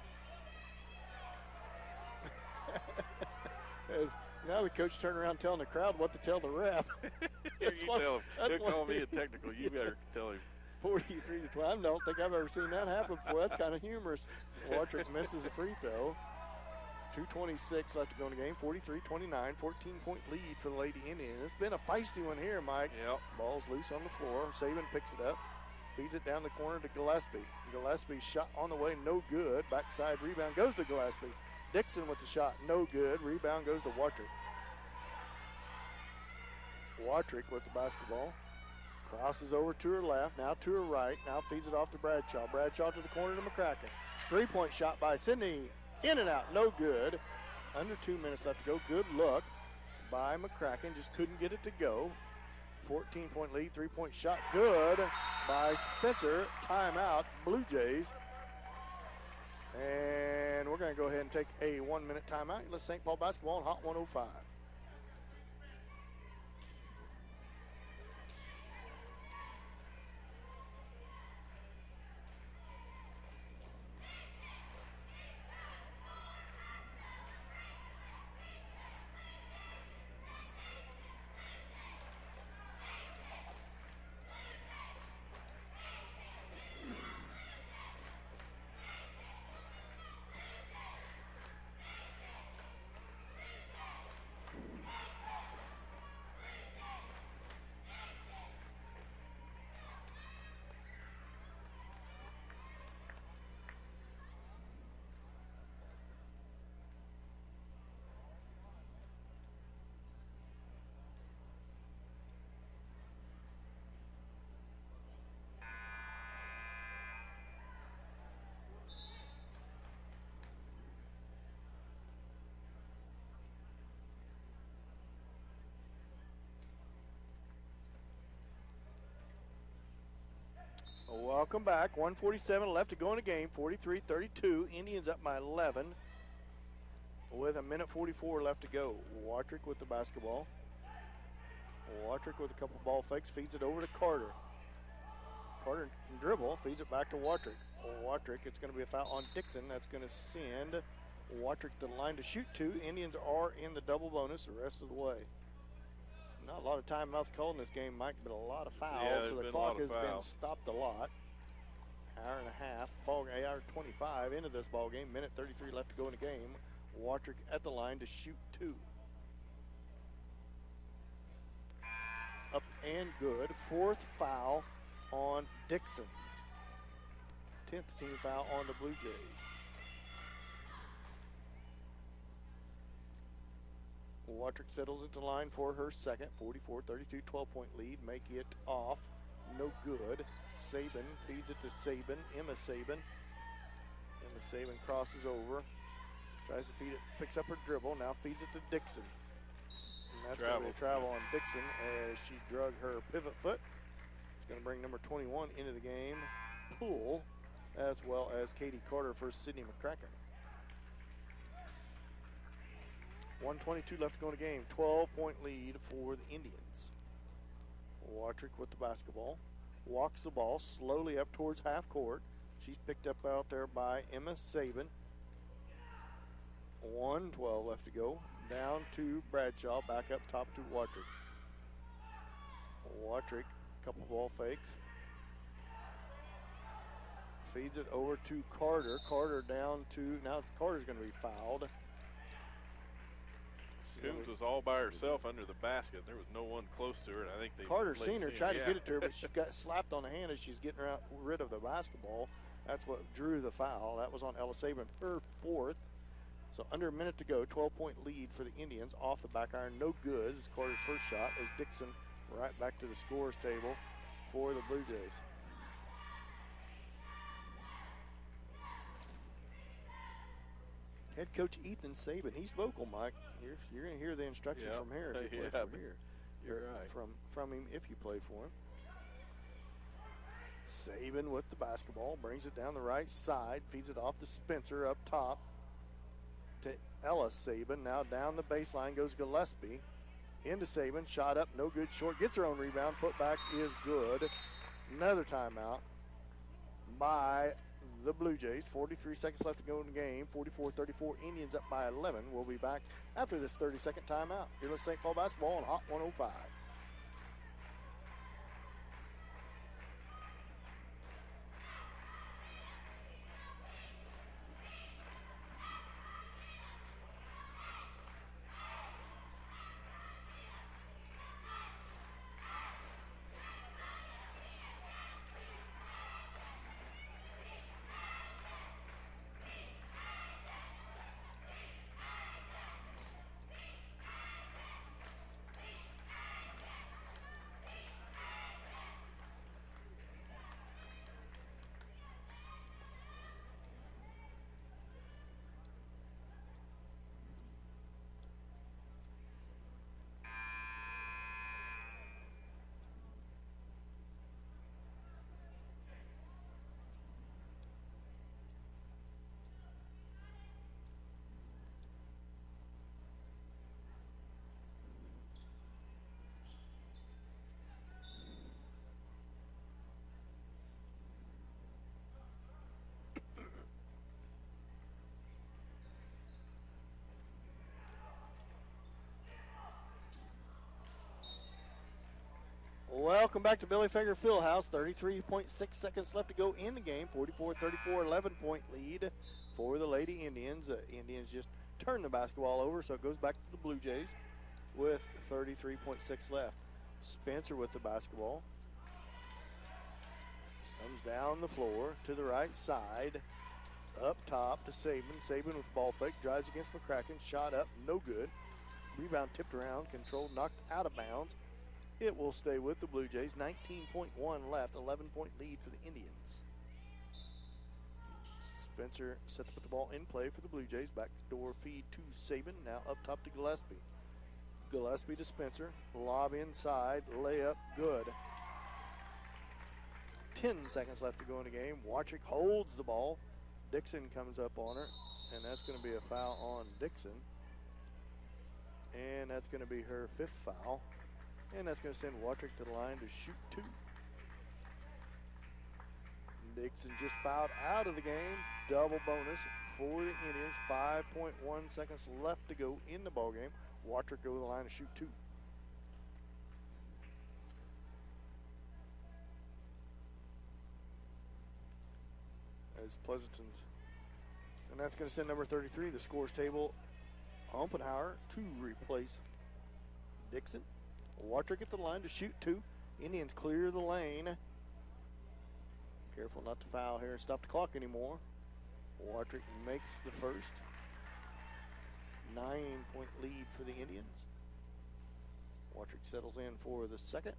As now the coach turned around telling the crowd what to tell the ref. You tell him. He'll call me a technical. You better tell him. 43-12. I don't think I've ever seen that happen before. That's kind of humorous. Watrick misses a free throw. 2:26 left to go in the game. 43-29, 14-point lead for the Lady Indians. It's been a feisty one here, Mike. Yep. Ball's loose on the floor. Saban picks it up, feeds it down the corner to Gillespie. Gillespie shot on the way, no good. Backside rebound goes to Gillespie. Dixon with the shot, no good. Rebound goes to Watrick. Watrick with the basketball. Crosses over to her left, now to her right. Now feeds it off to Bradshaw. Bradshaw to the corner to McCracken. 3-point shot by Sydney In and out, no good. Under 2 minutes left to go. Good look by McCracken. Just couldn't get it to go. 14-point lead, 3-point shot. Good by Spencer. Timeout, Blue Jays. And we're going to go ahead and take a 1-minute timeout. Let's St. Paul basketball on Hot 105. Welcome back. 1:47 left to go in the game. 43-32. Indians up by 11 with a minute 44 left to go. Watrick with the basketball. Watrick with a couple ball fakes. Feeds it over to Carter. Carter can dribble. Feeds it back to Watrick. Watrick, it's going to be a foul on Dixon. That's going to send Watrick to the line to shoot two. Indians are in the double bonus the rest of the way. Not a lot of timeouts called in this game, Mike, but a lot of fouls. Yeah, so the clock has been stopped a lot. Hour and a half, hour 25 into this ball game. Minute 33 left to go in the game. Watrick at the line to shoot two. Up and good. Fourth foul on Dixon. 10th team foul on the Blue Jays. Watrick settles at the line for her second. 44-32, 12-point lead. Make it off. No good. Sabin feeds it to Sabin. Emma Sabin. Emma Sabin crosses over. Tries to feed it. Picks up her dribble. Now feeds it to Dixon. And that's going to be a travel on Dixon as she drug her pivot foot. It's going to bring number 21 into the game. Poole, as well as Katie Carter for Sydney McCracken. 1:22 left to go in the game. 12-point lead for the Indians. Watrick with the basketball. Walks the ball slowly up towards half court. She's picked up out there by Emma Sabin. 1:12 left to go. Down to Bradshaw. Back up top to Watrick. Watrick, couple ball fakes. Feeds it over to Carter. Carter down to, now Carter's going to be fouled. Coombs was all by herself under the basket. There was no one close to her, and I think they Carter seen her, tried to get it to her, but she got slapped on the hand as she's getting rid of the basketball. That's what drew the foul. That was on Ella Sabin, her fourth. So under a minute to go, 12-point lead for the Indians. Off the back iron, no good. It's Carter's first shot as Dixon right back to the scorer's table for the Blue Jays. Head coach Ethan Sabin, he's vocal, Mike. You're going to hear the instructions from here if you play for here. You're right. From him if you play for him. Sabin with the basketball, brings it down the right side, feeds it off to Spencer up top to Ella Sabin. Now down the baseline goes Gillespie. Into Sabin, shot up, no good, short. Gets her own rebound, put back is good. Another timeout by the Blue Jays. 43 seconds left to go in the game. 44-34, Indians up by 11. We'll be back after this 30-second timeout. Here with St. Paul basketball on Hot 105. Welcome back to Billy Fager Fieldhouse. 33.6 seconds left to go in the game. 44-34, 11-point lead for the Lady Indians. The Indians just turned the basketball over, so it goes back to the Blue Jays with 33.6 left. Spencer with the basketball. Comes down the floor to the right side. Up top to Saban. Saban with the ball fake. Drives against McCracken. Shot up. No good. Rebound tipped around. Controlled. Knocked out of bounds. It will stay with the Blue Jays. 19.1 left. 11-point lead for the Indians. Spencer set to put the ball in play for the Blue Jays. Backdoor feed to Saban. Now up top to Gillespie. Gillespie to Spencer. Lob inside. Layup. Good. 10 seconds left to go in the game. Watrick holds the ball. Dixon comes up on her, and that's going to be a foul on Dixon. And that's going to be her 5th foul. And that's going to send Watrick to the line to shoot 2. Dixon just fouled out of the game. Double bonus for the Indians. 5.1 seconds left to go in the ball game. Watrick go to the line to shoot 2. As Pleasanton's, and that's going to send number 33, the scores table, Oppenhauer, to replace Dixon. Watrick at the line to shoot 2. Indians clear the lane. Careful not to foul here and stop the clock anymore. Watrick makes the first. 9-point lead for the Indians. Watrick settles in for the second.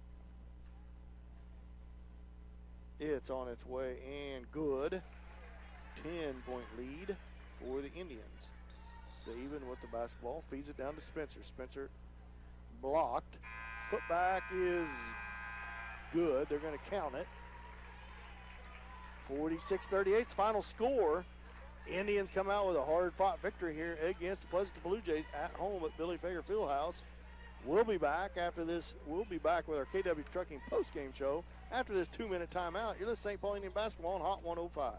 It's on its way and good. 10-point lead for the Indians. Saban with the basketball. Feeds it down to Spencer. Spencer blocked. Put back is good. They're going to count it. 46-38 final score. Indians come out with a hard-fought victory here against the Pleasanton Blue Jays at home at Billy Fager Fieldhouse. We'll be back after this. We'll be back with our KW Trucking post-game show after this 2-minute timeout. You're listening to St. Paul Indian Basketball on Hot 105.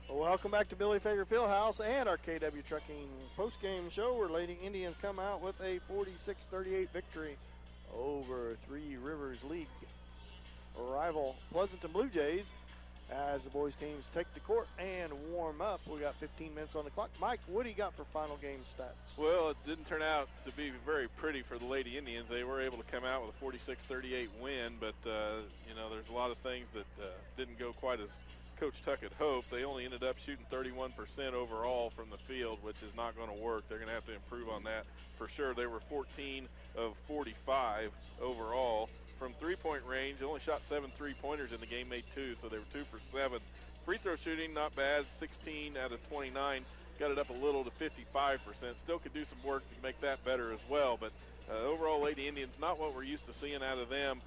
Welcome back to Billy Fager Fieldhouse and our KW Trucking post-game show where Lady Indians come out with a 46-38 victory over Three Rivers League rival Pleasanton Blue Jays as the boys teams take the court and warm up. We got 15 minutes on the clock. Mike, what do you got for final game stats? Well, it didn't turn out to be very pretty for the Lady Indians. They were able to come out with a 46-38 win, but, there's a lot of things that didn't go quite as Coach Tuck had hoped. They only ended up shooting 31% overall from the field, which is not going to work. They're going to have to improve on that for sure. They were 14 of 45 overall. From three-point range, they only shot 7 three-pointers in the game, made 2, so they were 2 for 7. Free throw shooting, not bad, 16 out of 29. Got it up a little to 55%. Still could do some work to make that better as well, but overall, Lady Indians, not what we're used to seeing out of them.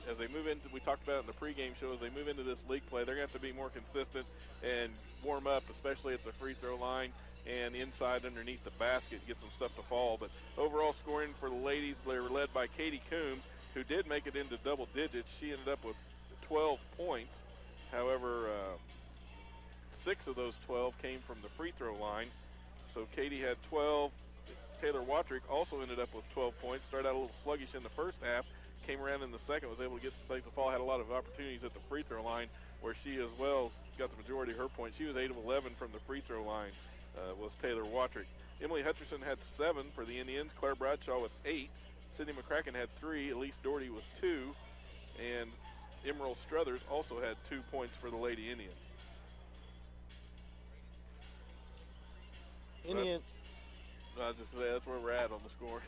As they move into, we talked about it in the pregame show, as they move into this league play, they're going to have to be more consistent and warm up, especially at the free throw line and inside underneath the basket, get some stuff to fall. But overall scoring for the ladies, they were led by Katie Coombs, who did make it into double digits. She ended up with 12 points. However, 6 of those 12 came from the free throw line. So Katie had 12. Taylor Watrick also ended up with 12 points. Started out a little sluggish in the first half, came around in the second, was able to get some things to fall, had a lot of opportunities at the free throw line where she as well got the majority of her points. She was 8 of 11 from the free throw line. was Taylor Watrick. Emily Hutcherson had 7 for the Indians. Claire Bradshaw with 8. Sydney McCracken had 3. Elise Doherty with 2. And Emerald Struthers also had 2 points for the Lady Indians. That's where we're at on the score.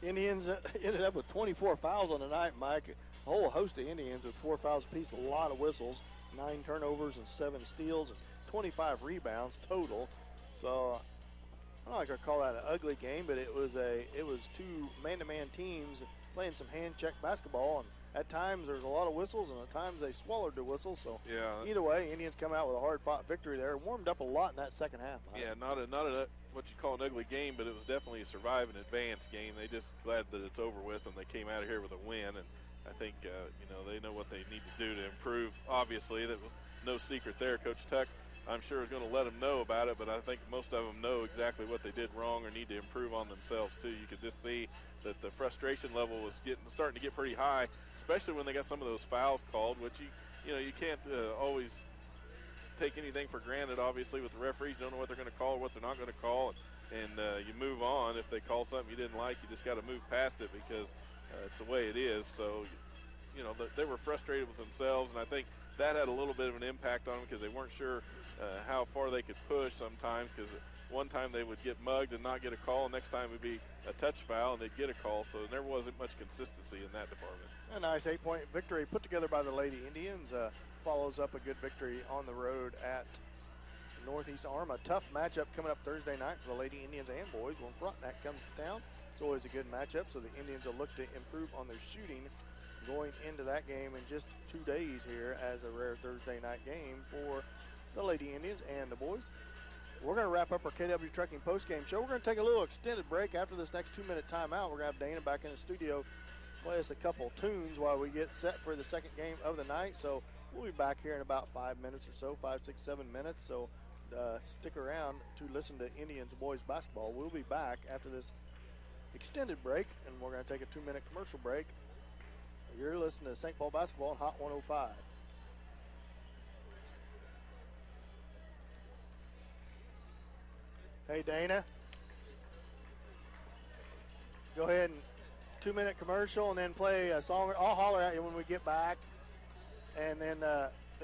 Indians ended up with 24 fouls on the night, Mike. A whole host of Indians with 4 fouls apiece, a lot of whistles, 9 turnovers and 7 steals, and 25 rebounds total. So I don't know if I could call that an ugly game, but it was two man-to-man teams playing some hand-check basketball, and at times there's a lot of whistles, and at times they swallowed the whistles. So yeah, either way, Indians come out with a hard-fought victory there. Warmed up a lot in that second half, Mike. Yeah, not a what you call an ugly game, but it was definitely a survive and advance game. They just glad that it's over with, and they came out of here with a win. And I think they know what they need to do to improve. Obviously, that no secret there. Coach Tuck, I'm sure, is going to let them know about it, but I think most of them know exactly what they did wrong or need to improve on themselves too. You could just see that the frustration level was starting to get pretty high, especially when they got some of those fouls called, which you can't always take anything for granted. Obviously, with the referees, you don't know what they're going to call or what they're not going to call, and you move on. If they call something you didn't like, you just got to move past it because it's the way it is. So, they were frustrated with themselves, and I think that had a little bit of an impact on them because they weren't sure how far they could push sometimes, because one time they would get mugged and not get a call, and next time it would be a touch foul and they'd get a call. So there wasn't much consistency in that department. A nice 8-point victory put together by the Lady Indians. Follows up a good victory on the road at Northeast Arm. A tough matchup coming up Thursday night for the Lady Indians and boys when Frontenac comes to town. It's always a good matchup, so the Indians will look to improve on their shooting going into that game in just 2 days here as a rare Thursday night game for the Lady Indians and the boys. We're going to wrap up our KW Trucking postgame show. We're going to take a little extended break after this next 2-minute timeout. We're going to have Dana back in the studio play us a couple tunes while we get set for the second game of the night. So we'll be back here in about 5 minutes or so, 5, 6, 7 minutes. So stick around to listen to Indians boys basketball. We'll be back after this extended break, and we're going to take a 2-minute commercial break. You're listening to St. Paul Basketball on Hot 105. Hey, Dana. Go ahead and 2-minute commercial and then play a song. I'll holler at you when we get back. And then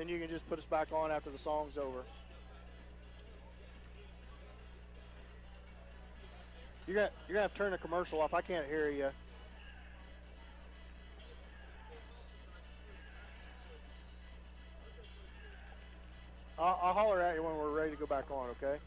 you can just put us back on after the song's over. You're gonna have to turn the commercial off. I can't hear you. I'll holler at you when we're ready to go back on, okay?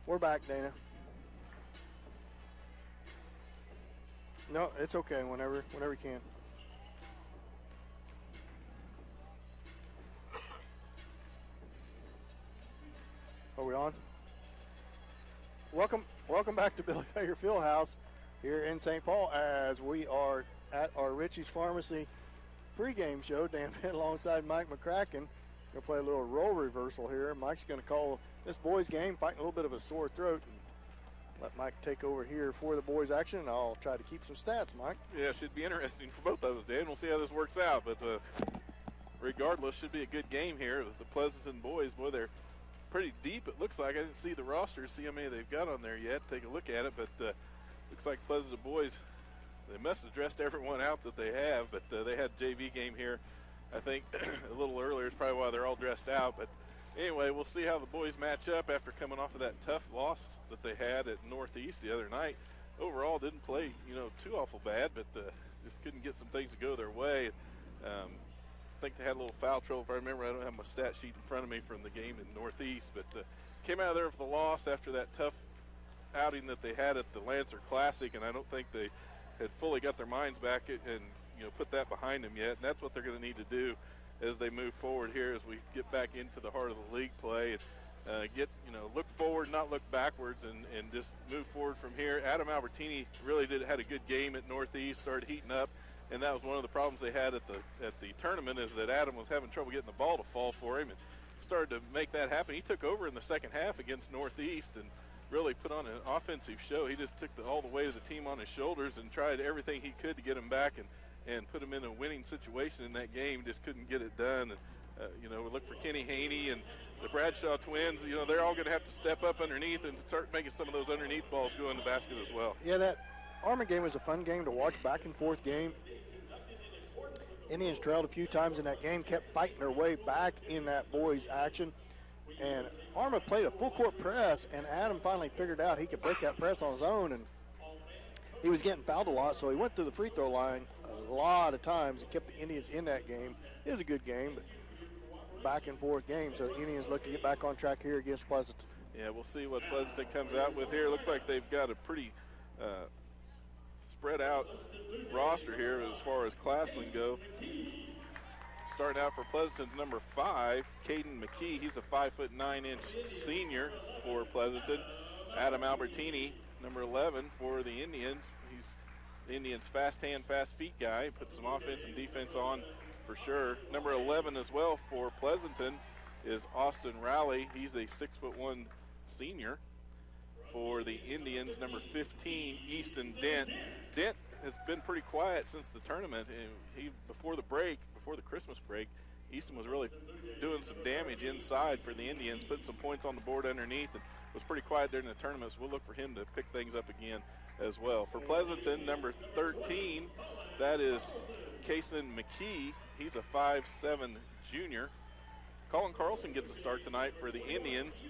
We're back, Dana. No, it's okay. Whenever you can. Are we on? Welcome back to Billy Fager Fieldhouse here in St. Paul as we are at our Richie's Pharmacy pregame show. Dan Penn alongside Mike McCracken. Gonna play a little role reversal here. Mike's gonna call this boys game, fighting a little bit of a sore throat, and let Mike take over here for the boys action. And I'll try to keep some stats, Mike. Yeah, it should be interesting for both of us, Dan. We'll see how this works out, but regardless, should be a good game here. The Pleasanton boys, boy, they're pretty deep, it looks like. I didn't see the roster, see how many they've got on there yet. Take a look at it, but looks like Pleasanton boys, they must have dressed everyone out that they have, but they had a JV game here, I think, a little earlier. It's probably why they're all dressed out. But anyway, we'll see how the boys match up after coming off of that tough loss that they had at Northeast the other night. Overall, didn't play, too awful bad, but just couldn't get some things to go their way. I think they had a little foul trouble. If I remember, I don't have my stat sheet in front of me from the game in Northeast, but came out of there for the loss after that tough outing that they had at the Lancer Classic, and I don't think they had fully got their minds back and put that behind them yet. And that's what they're going to need to do as they move forward here as we get back into the heart of the league play and look forward, not look backwards, and just move forward from here. Adam Albertini really had a good game at Northeast, started heating up. And that was one of the problems they had at the tournament, is that Adam was having trouble getting the ball to fall for him, and started to make that happen. He took over in the second half against Northeast and really put on an offensive show. He just took all the weight of the team on his shoulders and tried everything he could to get him back and put him in a winning situation in that game. Just couldn't get it done. And, we look for Kenny Haney and the Bradshaw twins. They're all going to have to step up underneath and start making some of those underneath balls go in the basket as well. Yeah, that Arma game was a fun game to watch, back and forth game. Indians trailed a few times in that game, kept fighting their way back in that boys action. And Arma played a full court press, and Adam finally figured out he could break that press on his own, and he was getting fouled a lot, so he went to the free throw line a lot of times and kept the Indians in that game. It was a good game, but back and forth game, so the Indians look to get back on track here against Pleasanton. Yeah, we'll see what Pleasanton comes out with here. Looks like they've got a pretty spread out roster here as far as classmen go. Starting out for Pleasanton, number 5, Caden McKee. He's a 5'9" senior for Pleasanton. Adam Albertini, number 11 for the Indians. He's the Indians' fast hand, fast feet guy. Put some offense and defense on for sure. Number 11 as well for Pleasanton is Austin Rowley. He's a 6'1" senior for the Indians. Number 15, Easton Dent. Dent has been pretty quiet since the tournament. Before the Christmas break, Easton was really doing some damage inside for the Indians, putting some points on the board underneath, and was pretty quiet during the tournament, so we'll look for him to pick things up again as well. For Pleasanton, number 13, that is Kason McKee. He's a 5'7" junior. Colin Carlson gets a start tonight for the Indians.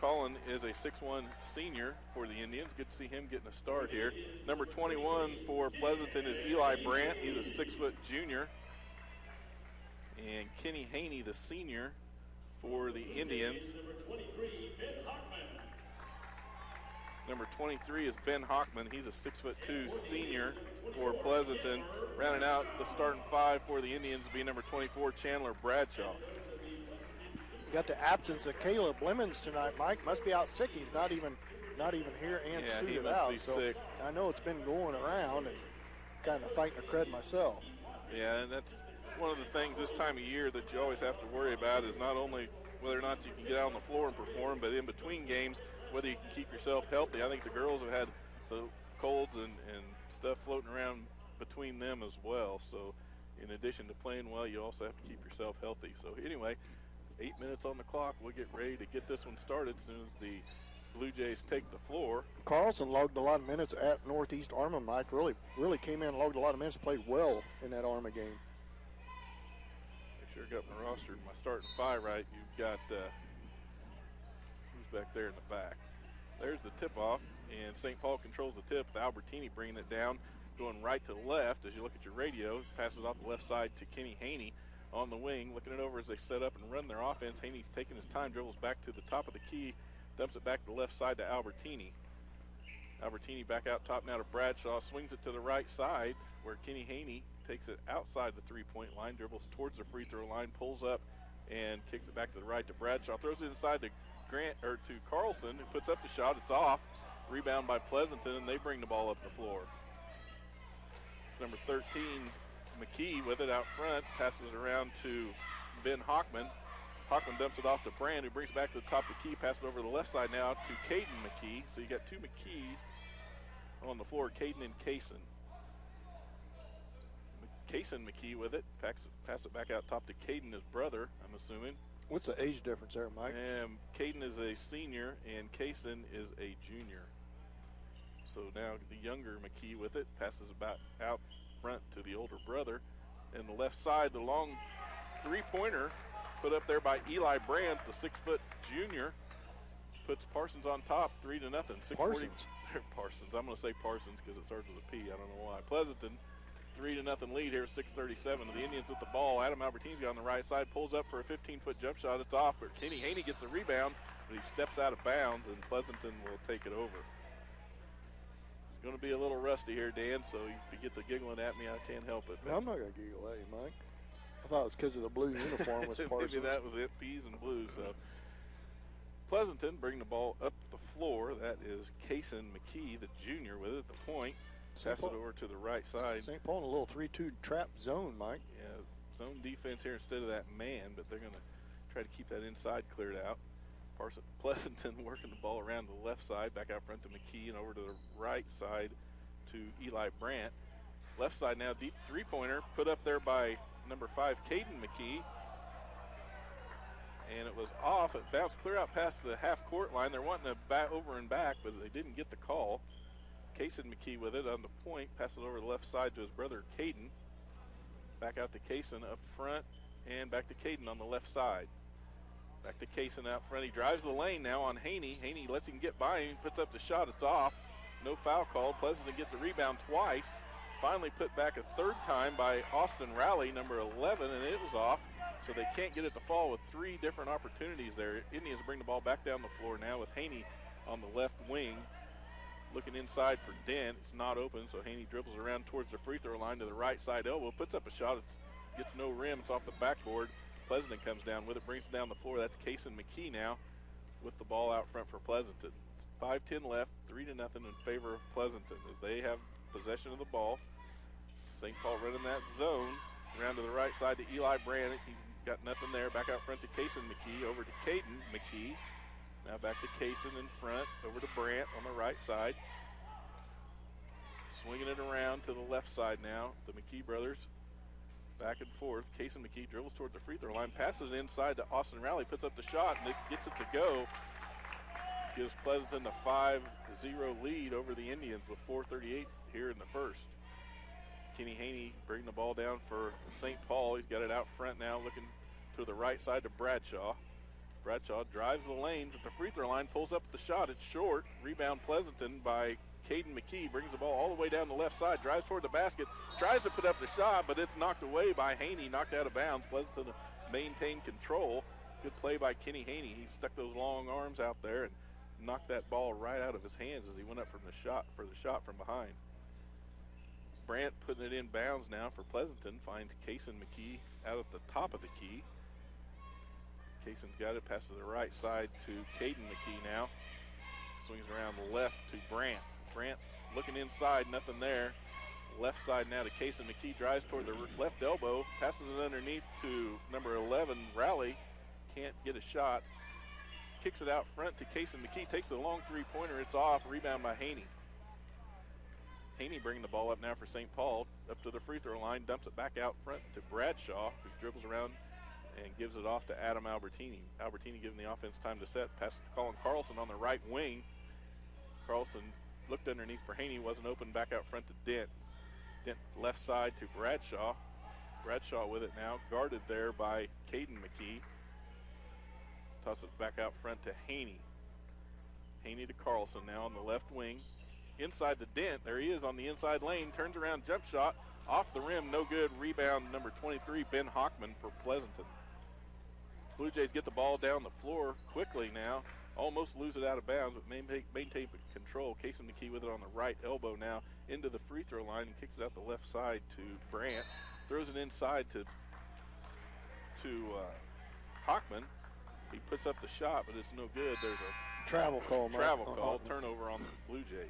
Colin is a 6'1" senior for the Indians. Good to see him getting a start here. Number 21 for Pleasanton is Eli Brandt. He's a 6' junior. And Kenny Haney, the senior for the Indians. Number 23 is Ben Hockman. He's a 6'2" senior for Pleasanton. Rounding out the starting 5 for the Indians will be number 24, Chandler Bradshaw. Got the absence of Caleb Lemons tonight, Mike. Must be out sick. He's not even here and suited out. So sick. I know it's been going around and kind of fighting a crud myself. Yeah, and that's one of the things this time of year that you always have to worry about, is not only whether or not you can get out on the floor and perform, but in between games, whether you can keep yourself healthy. I think the girls have had some colds and stuff floating around between them as well. So in addition to playing well, you also have to keep yourself healthy. So anyway, 8 minutes on the clock. We'll get ready to get this one started as soon as the Blue Jays take the floor. Carlson logged a lot of minutes at Northeast Arma, Mike. Really came in and logged a lot of minutes, played well in that Arma game. Make sure I got my roster, my starting 5 right. You've got, who's back there in the back? There's the tip-off, and St. Paul controls the tip. Albertini bringing it down, going right to left as you look at your radio. Passes off the left side to Kenny Haney on the wing, looking it over as they set up and run their offense. Haney's taking his time, dribbles back to the top of the key, dumps it back to the left side to Albertini. Albertini back out top now to Bradshaw, swings it to the right side where Kenny Haney takes it outside the three-point line, dribbles towards the free throw line, pulls up and kicks it back to the right to Bradshaw, throws it inside to to Carlson, who puts up the shot. It's off. Rebound by Pleasanton, and they bring the ball up the floor. It's number 13, McKee with it out front, passes it around to Ben Hockman. Hockman dumps it off to Brand, who brings it back to the top of the key, passes it over to the left side now to Caden McKee. So you got two McKees on the floor, Caden and Kaysen. Kaysen McKee with it, pass it back out top to Caden, his brother, I'm assuming. What's the age difference there, Mike? Caden is a senior and Kaysen is a junior. So now the younger McKee with it, passes it back out front to the older brother. And the left side, the long three-pointer put up there by Eli Brandt, the 6-foot junior, puts Parsons on top, 3-0. Parsons. Parsons. I'm going to say Parsons because it starts with a P. I don't know why. Pleasanton, 3-0 lead here, 6:37. The Indians with the ball. Adam Albertini's on the right side, pulls up for a 15-foot jump shot. It's off, but Kenny Haney gets the rebound, but he steps out of bounds, and Pleasanton will take it over. It's going to be a little rusty here, Dan, so if you get to giggling at me, I can't help it. I'm not going to giggle at you, Mike. I thought it was because of the blue uniform was Parsons. Maybe that was it, peas and blues. So Pleasanton bring the ball up the floor. That is Kaysen McKee, the junior, with it at the point. Pass it over to the right side. St. Paul in a little 3-2 trap zone, Mike. Yeah, zone defense here instead of that man, but they're going to try to keep that inside cleared out. Pleasanton working the ball around to the left side, back out front to McKee, and over to the right side to Eli Brandt. Left side now, deep three-pointer, put up there by number 5, Caden McKee. And it was off. It bounced clear out past the half-court line. They're wanting to back over and back, but they didn't get the call. Kaysen McKee with it on the point, pass it over the left side to his brother Caden. Back out to Kaysen up front, and back to Caden on the left side. Back to Kaysen out front. He drives the lane now on Haney. Haney lets him get by him, puts up the shot. It's off. No foul called. Pleasanton gets the rebound twice. Finally put back a third time by Austin Rowley, number 11, and it was off. So they can't get it to fall with 3 different opportunities there. Indians bring the ball back down the floor now with Haney on the left wing. Looking inside for Dent. It's not open, so Haney dribbles around towards the free throw line to the right side elbow, puts up a shot. It gets no rim. It's off the backboard. Pleasanton comes down with it, brings it down the floor. That's Kaysen McKee now with the ball out front for Pleasanton. It's 5:10 left, 3-0 in favor of Pleasanton as they have possession of the ball. St. Paul running that zone around to the right side to Eli Brandt. He's got nothing there. Back out front to Kaysen McKee, over to Caden McKee. Now back to Kaysen in front, over to Brandt on the right side. Swinging it around to the left side now. The McKee brothers back and forth. Kaysen McKee dribbles toward the free throw line, passes it inside to Austin Rowley, puts up the shot, and it gets it to go. Gives Pleasanton a 5-0 lead over the Indians with 4:38 here in the first. Kenny Haney bringing the ball down for St. Paul. He's got it out front now, looking to the right side to Bradshaw. Bradshaw drives the lane at the free throw line, pulls up the shot. It's short. Rebound Pleasanton by Caden McKee. Brings the ball all the way down the left side, drives toward the basket, tries to put up the shot, but it's knocked away by Haney, knocked out of bounds. Pleasanton maintained control. Good play by Kenny Haney. He stuck those long arms out there and knocked that ball right out of his hands as he went up for the shot from behind. Brandt putting it in bounds now for Pleasanton, finds Kaysen McKee out at the top of the key. Kaysen's got it, passes to the right side to Caden McKee now. Swings around the left to Brandt. Brandt looking inside, nothing there. Left side now to Kaysen McKee, drives toward the left elbow, passes it underneath to number 11, Rowley. Can't get a shot. Kicks it out front to Kaysen McKee, takes a long three-pointer, it's off, rebound by Haney. Haney bringing the ball up now for St. Paul, up to the free throw line, dumps it back out front to Bradshaw, who dribbles around and gives it off to Adam Albertini. Albertini giving the offense time to set, passes to Colin Carlson on the right wing. Carlson looked underneath for Haney, wasn't open, back out front to Dent. Dent left side to Bradshaw. Bradshaw with it now, guarded there by Caden McKee. Toss it back out front to Haney. Haney to Carlson now on the left wing. Inside the Dent, there he is on the inside lane, turns around, jump shot, off the rim, no good. Rebound number 23, Ben Hockman for Pleasanton. Blue Jays get the ball down the floor quickly now. almost lose it out of bounds, but maintain control. Kason McKee with it on the right elbow now into the free throw line and kicks it out the left side to Brandt. Throws it inside to Hockman. He puts up the shot, but it's no good. There's a travel call. Turnover on the Blue Jays.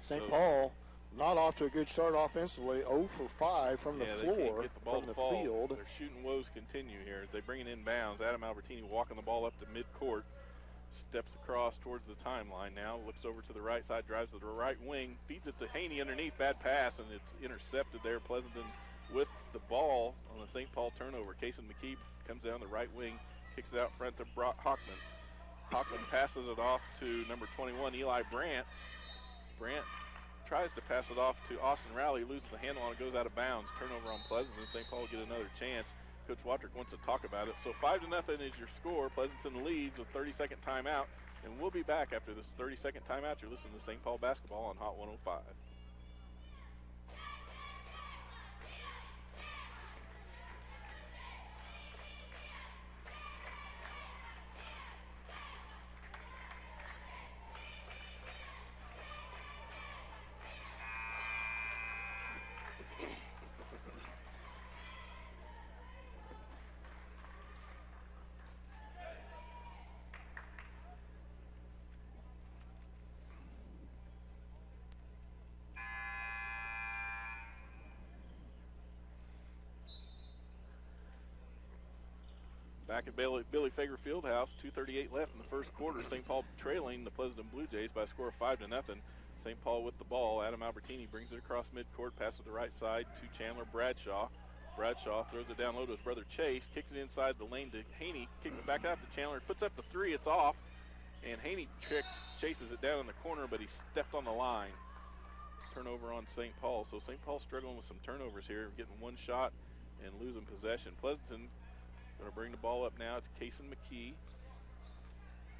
St. Paul not off to a good start offensively. 0 for 5 from the floor, they can't get the ball from the fall. field. Their shooting woes continue here as they bring it in bounds. Adam Albertini walking the ball up to midcourt. Steps across towards the timeline now. Looks over to the right side, drives to the right wing, feeds it to Haney underneath. Bad pass, and it's intercepted there. Pleasanton with the ball on the St. Paul turnover. Kason McKee comes down the right wing, kicks it out front to Hockman. Hockman passes it off to number 21, Eli Brandt. Brandt tries to pass it off to Austin Rowley, loses the handle on it, goes out of bounds. Turnover on Pleasanton. St. Paul will get another chance. Coach Watrick wants to talk about it. So 5-0 is your score. Pleasanton leads with 30-second timeout, and we'll be back after this 30-second timeout. You're listening to St. Paul basketball on Hot 105. Back at Billy Fager Fieldhouse, 2:38 left in the first quarter. St. Paul trailing the Pleasanton Blue Jays by a score of 5-0. St. Paul with the ball. Adam Albertini brings it across midcourt, passes to the right side to Chandler Bradshaw. Bradshaw throws it down low to his brother Chase, kicks it inside the lane to Haney, kicks it back out to Chandler, puts up the three, it's off, and Haney chases it down in the corner, but he stepped on the line. Turnover on St. Paul. So St. Paul struggling with some turnovers here, getting one shot and losing possession. Pleasanton going to bring the ball up now. It's Kason McKee.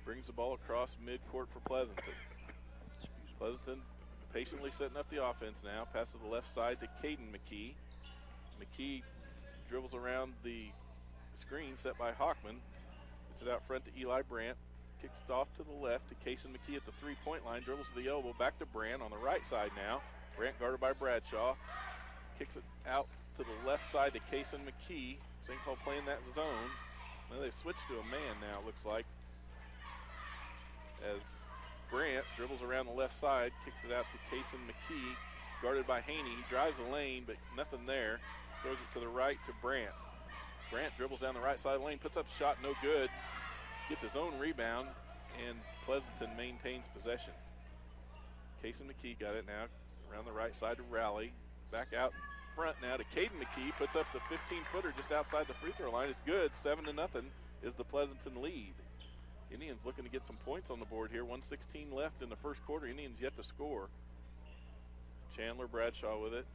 Brings the ball across midcourt for Pleasanton. Pleasanton patiently setting up the offense now. Pass to the left side to Caden McKee. McKee dribbles around the screen set by Hockman. Gets it out front to Eli Brandt. Kicks it off to the left to Kason McKee at the three-point line. Dribbles to the elbow. Back to Brandt on the right side now. Brandt guarded by Bradshaw. Kicks it out to the left side to Kason McKee. St. Paul playing that zone. Now they've switched to a man now, it looks like. As Brandt dribbles around the left side, kicks it out to Kason McKee, guarded by Haney. He drives the lane, but nothing there. Throws it to the right to Brandt. Brandt dribbles down the right side of the lane, puts up a shot, no good. Gets his own rebound, and Pleasanton maintains possession. Kason McKee got it now around the right side to Rowley. Back out front now to Caden McKee, puts up the 15-footer just outside the free throw line. It's good. 7-0 is the Pleasanton lead. Indians looking to get some points on the board here. 1:16 left in the first quarter. Indians yet to score. Chandler Bradshaw with it.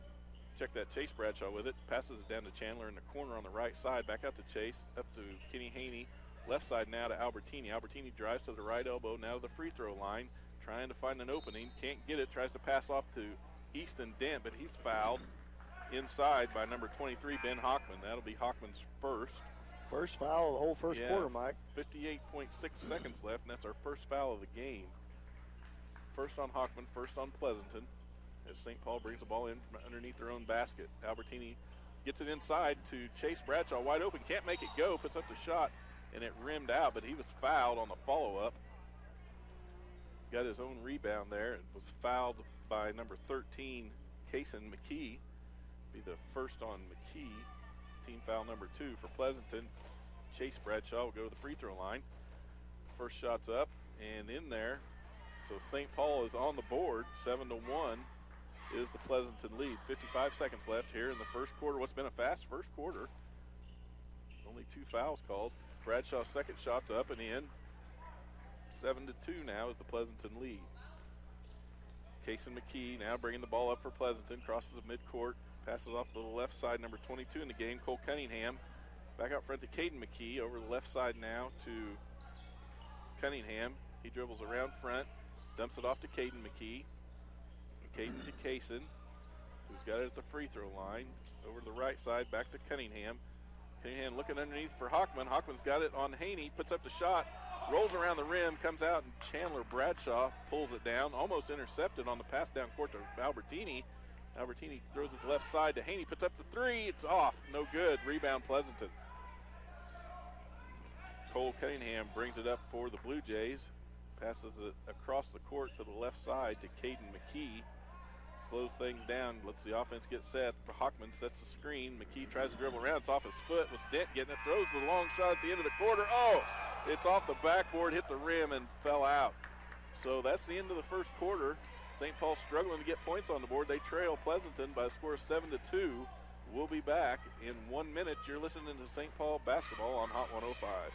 Check that, Chase Bradshaw with it. Passes it down to Chandler in the corner on the right side. Back out to Chase, up to Kenny Haney. Left side now to Albertini. Albertini drives to the right elbow, now to the free throw line. Trying to find an opening. Can't get it. Tries to pass off to Easton Dent, but he's fouled inside by number 23, Ben Hockman. That'll be Hockman's first. First foul of the whole first quarter, Mike. 58.6 seconds left, and that's our first foul of the game. First on Hockman, first on Pleasanton, as St. Paul brings the ball in from underneath their own basket. Albertini gets it inside to Chase Bradshaw, wide open, can't make it go, puts up the shot, and it rimmed out, but he was fouled on the follow-up. Got his own rebound there. It was fouled by number 13, Kason McKee. Be the first on McKee. Team foul number 2 for Pleasanton. Chase Bradshaw will go to the free throw line. First shot's up and in there. So St. Paul is on the board. 7-1 is the Pleasanton lead. 55 seconds left here in the first quarter. What's been a fast first quarter. Only 2 fouls called. Bradshaw's second shot's up and in. 7-2 now is the Pleasanton lead. Kason McKee now bringing the ball up for Pleasanton. Crosses the midcourt. Passes off to the left side, number 22 in the game, Cole Cunningham. Back out front to Caden McKee. Over the left side now to Cunningham. He dribbles around front, dumps it off to Caden McKee. Caden to Kason, who's got it at the free throw line. Over to the right side, back to Cunningham. Cunningham looking underneath for Hockman. Hockman's got it on Haney, puts up the shot, rolls around the rim, comes out, and Chandler Bradshaw pulls it down, almost intercepted on the pass down court to Albertini. Albertini throws it to the left side to Haney, puts up the three, it's off, no good, rebound Pleasanton. Cole Cunningham brings it up for the Blue Jays, passes it across the court to the left side to Caden McKee. Slows things down, lets the offense get set. Hockman sets the screen. McKee tries to dribble around. It's off his foot with Dent getting it. Throws the long shot at the end of the quarter. Oh, it's off the backboard, hit the rim, and fell out. So that's the end of the first quarter. St. Paul struggling to get points on the board. They trail Pleasanton by a score of 7-2. We'll be back in 1 minute. You're listening to St. Paul basketball on Hot 105.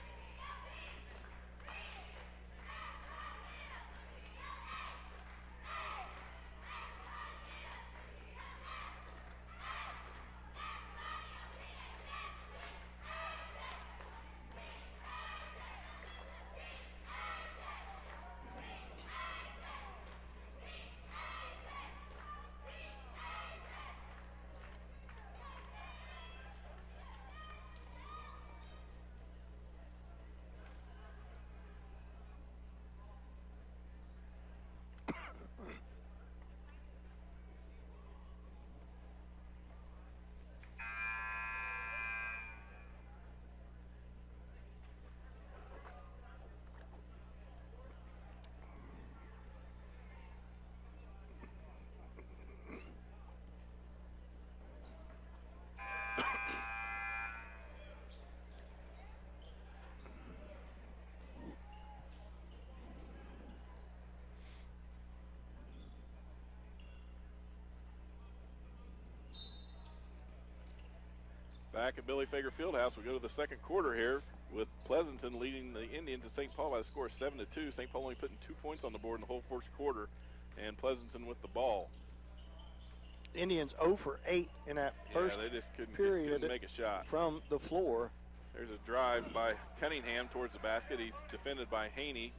Back at Billy Fager Fieldhouse, we go to the second quarter here with Pleasanton leading the Indians to St. Paul by a score of 7-2. St. Paul only putting 2 points on the board in the whole first quarter, and Pleasanton with the ball. Indians 0 for 8 in that first they just period couldn't make a shot from the floor. There's a drive by Cunningham towards the basket. He's defended by Haney.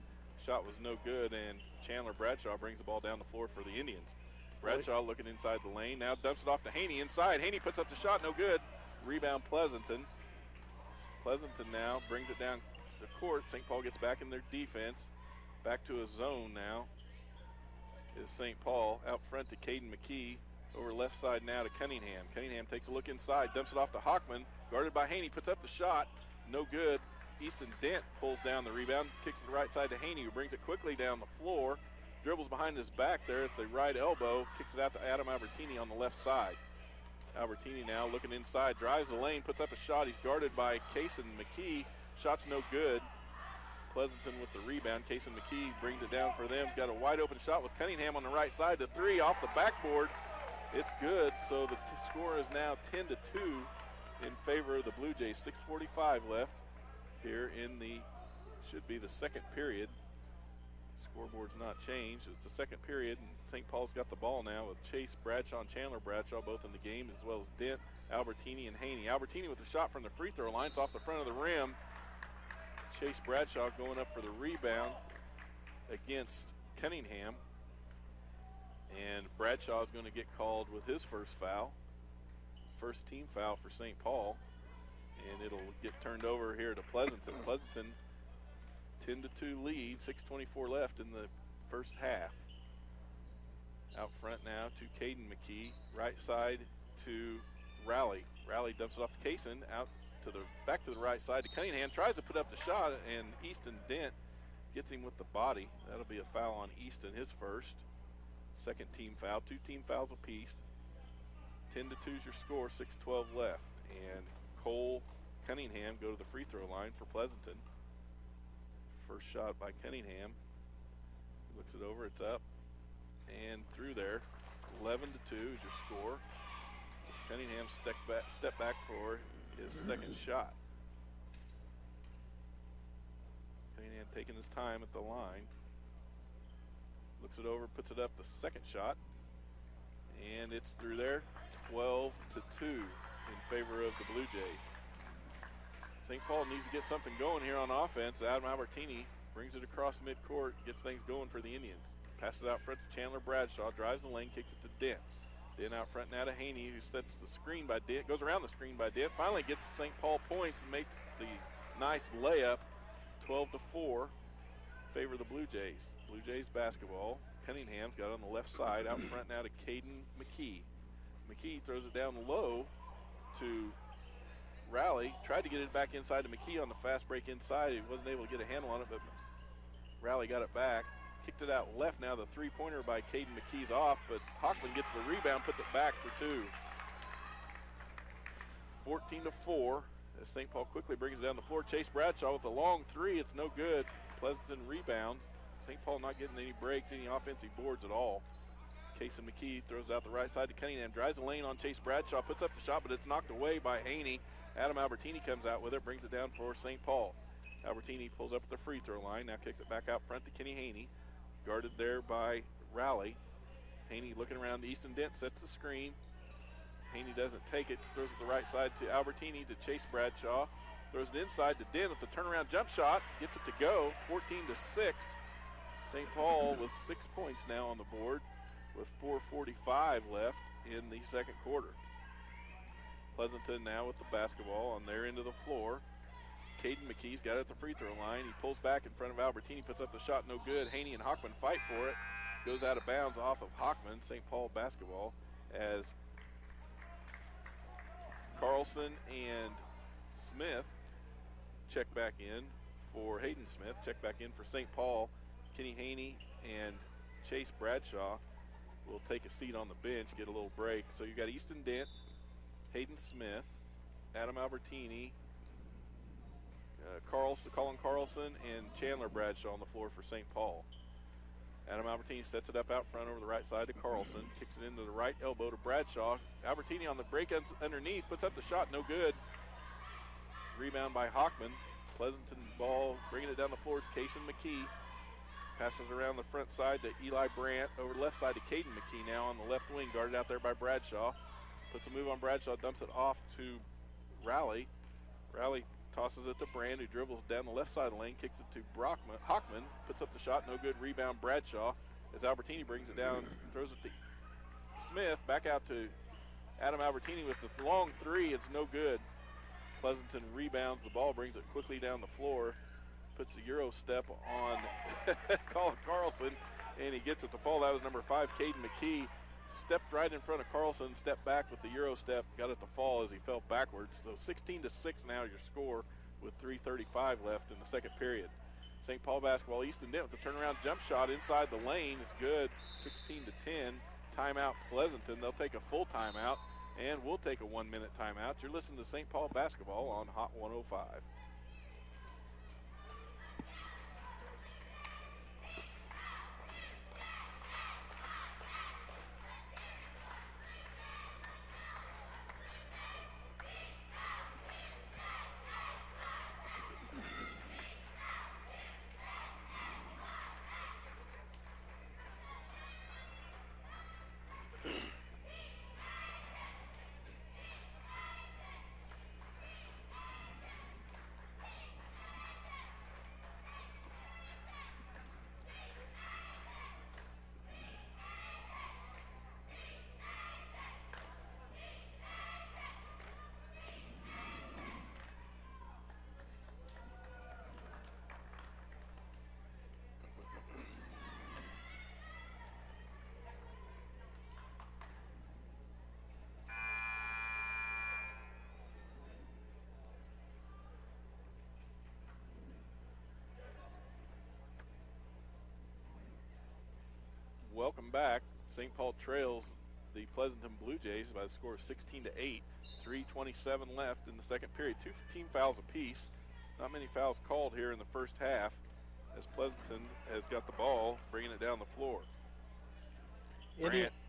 Shot was no good, and Chandler Bradshaw brings the ball down the floor for the Indians. Bradshaw looking inside the lane, now dumps it off to Haney inside. Haney puts up the shot, no good. Rebound Pleasanton. Pleasanton now brings it down the court. St. Paul gets back in their defense. Back to a zone now is St. Paul. Out front to Caden McKee. Over left side now to Cunningham. Cunningham takes a look inside, dumps it off to Hockman. Guarded by Haney, puts up the shot. No good. Easton Dent pulls down the rebound, kicks it to the right side to Haney, who brings it quickly down the floor. Dribbles behind his back there at the right elbow. Kicks it out to Adam Albertini on the left side. Albertini now looking inside, drives the lane, puts up a shot. He's guarded by Cason McKee. Shot's no good. Pleasanton with the rebound. Cason McKee brings it down for them. Got a wide open shot with Cunningham on the right side. The three off the backboard. It's good. So the score is now 10-2 in favor of the Blue Jays. 6:45 left here in the, should be the second period. Scoreboard's not changed. It's the second period, and St. Paul's got the ball now with Chase Bradshaw and Chandler Bradshaw both in the game, as well as Dent, Albertini, and Haney. Albertini with a shot from the free throw line. It's off the front of the rim. Chase Bradshaw going up for the rebound against Cunningham. And Bradshaw is going to get called with his first foul. First team foul for St. Paul. And it'll get turned over here to Pleasanton. Pleasanton 10-2 lead, 6:24 left in the first half. Out front now to Caden McKee, right side to Rowley. Rowley dumps it off to Cason, out to the back to the right side to Cunningham, tries to put up the shot, and Easton Dent gets him with the body. That'll be a foul on Easton, his first. Second team foul, 2 team fouls apiece. 10-2 is your score, 6:12 left. And Cole Cunningham go to the free throw line for Pleasanton. First shot by Cunningham. Looks it over, it's up and through there. 11-2 is your score. As Cunningham step back for his second shot. Cunningham taking his time at the line. Looks it over, puts it up, the second shot. And it's through there. 12-2 in favor of the Blue Jays. St. Paul needs to get something going here on offense. Adam Albertini brings it across midcourt, gets things going for the Indians. Passes it out front to Chandler Bradshaw, drives the lane, kicks it to Dent. Dent out front now to Haney, who sets the screen by Dent, goes around the screen by Dent, finally gets St. Paul points and makes the nice layup, 12-4, favor the Blue Jays. Blue Jays basketball. Cunningham's got it on the left side, out front now to Caden McKee. McKee throws it down low to Raleigh, tried to get it back inside to McKee on the fast break inside. He wasn't able to get a handle on it, but Raleigh got it back. Kicked it out left now. The three-pointer by Caden McKee's off, but Hockman gets the rebound, puts it back for two. 14-4 as St. Paul quickly brings it down the floor. Chase Bradshaw with a long three. It's no good. Pleasanton rebounds. St. Paul not getting any breaks, any offensive boards at all. Casey McKee throws it out the right side to Cunningham. Drives the lane on Chase Bradshaw. Puts up the shot, but it's knocked away by Haney. Adam Albertini comes out with it. Brings it down for St. Paul. Albertini pulls up at the free throw line. Now kicks it back out front to Kenny Haney. Guarded there by Raleigh. Haney looking around. Easton Dent sets the screen. Haney doesn't take it. Throws it the right side to Albertini to Chase Bradshaw. Throws it inside to Dent with the turnaround jump shot. Gets it to go. 14-6. St. Paul with 6 points now on the board with 4:45 left in the second quarter. Pleasanton now with the basketball on their end of the floor. Caden McKee's got it at the free throw line. He pulls back in front of Albertini, puts up the shot, no good. Haney and Hockman fight for it. Goes out of bounds off of Hockman. St. Paul basketball as Carlson and Smith check back in for Hayden Smith. Check back in for St. Paul. Kenny Haney and Chase Bradshaw will take a seat on the bench, get a little break. So you got Easton Dent, Hayden Smith, Adam Albertini, Colin Carlson, and Chandler Bradshaw on the floor for St. Paul. Adam Albertini sets it up out front over the right side to Carlson, kicks it into the right elbow to Bradshaw. Albertini on the break underneath, puts up the shot, no good. Rebound by Hockman. Pleasanton ball, bringing it down the floor is Cason McKee. Passes around the front side to Eli Brandt. Over the left side to Caden McKee now on the left wing, guarded out there by Bradshaw. Puts a move on Bradshaw, dumps it off to Raleigh. Raleigh tosses it to Brand, who dribbles down the left side of the lane, kicks it to Hockman, puts up the shot, no good. Rebound Bradshaw as Albertini brings it down, throws it to Smith, back out to Adam Albertini with the long three. It's no good. Pleasanton rebounds the ball, brings it quickly down the floor, puts a Euro step on Colin Carlson, and he gets it to fall. That was number 5, Caden McKee. Stepped right in front of Carlson, stepped back with the Euro step, got it to fall as he fell backwards. So 16-6 now your score with 3:35 left in the second period. St. Paul basketball, Easton Dent with the turnaround jump shot inside the lane. It's good, 16-10. Timeout Pleasanton. They'll take a full timeout, and we'll take a 1-minute timeout. You're listening to St. Paul basketball on Hot 105. Welcome back. St. Paul trails the Pleasanton Blue Jays by the score of 16-8. 3:27 left in the second period. 2 team fouls apiece. Not many fouls called here in the first half as Pleasanton has got the ball, bringing it down the floor.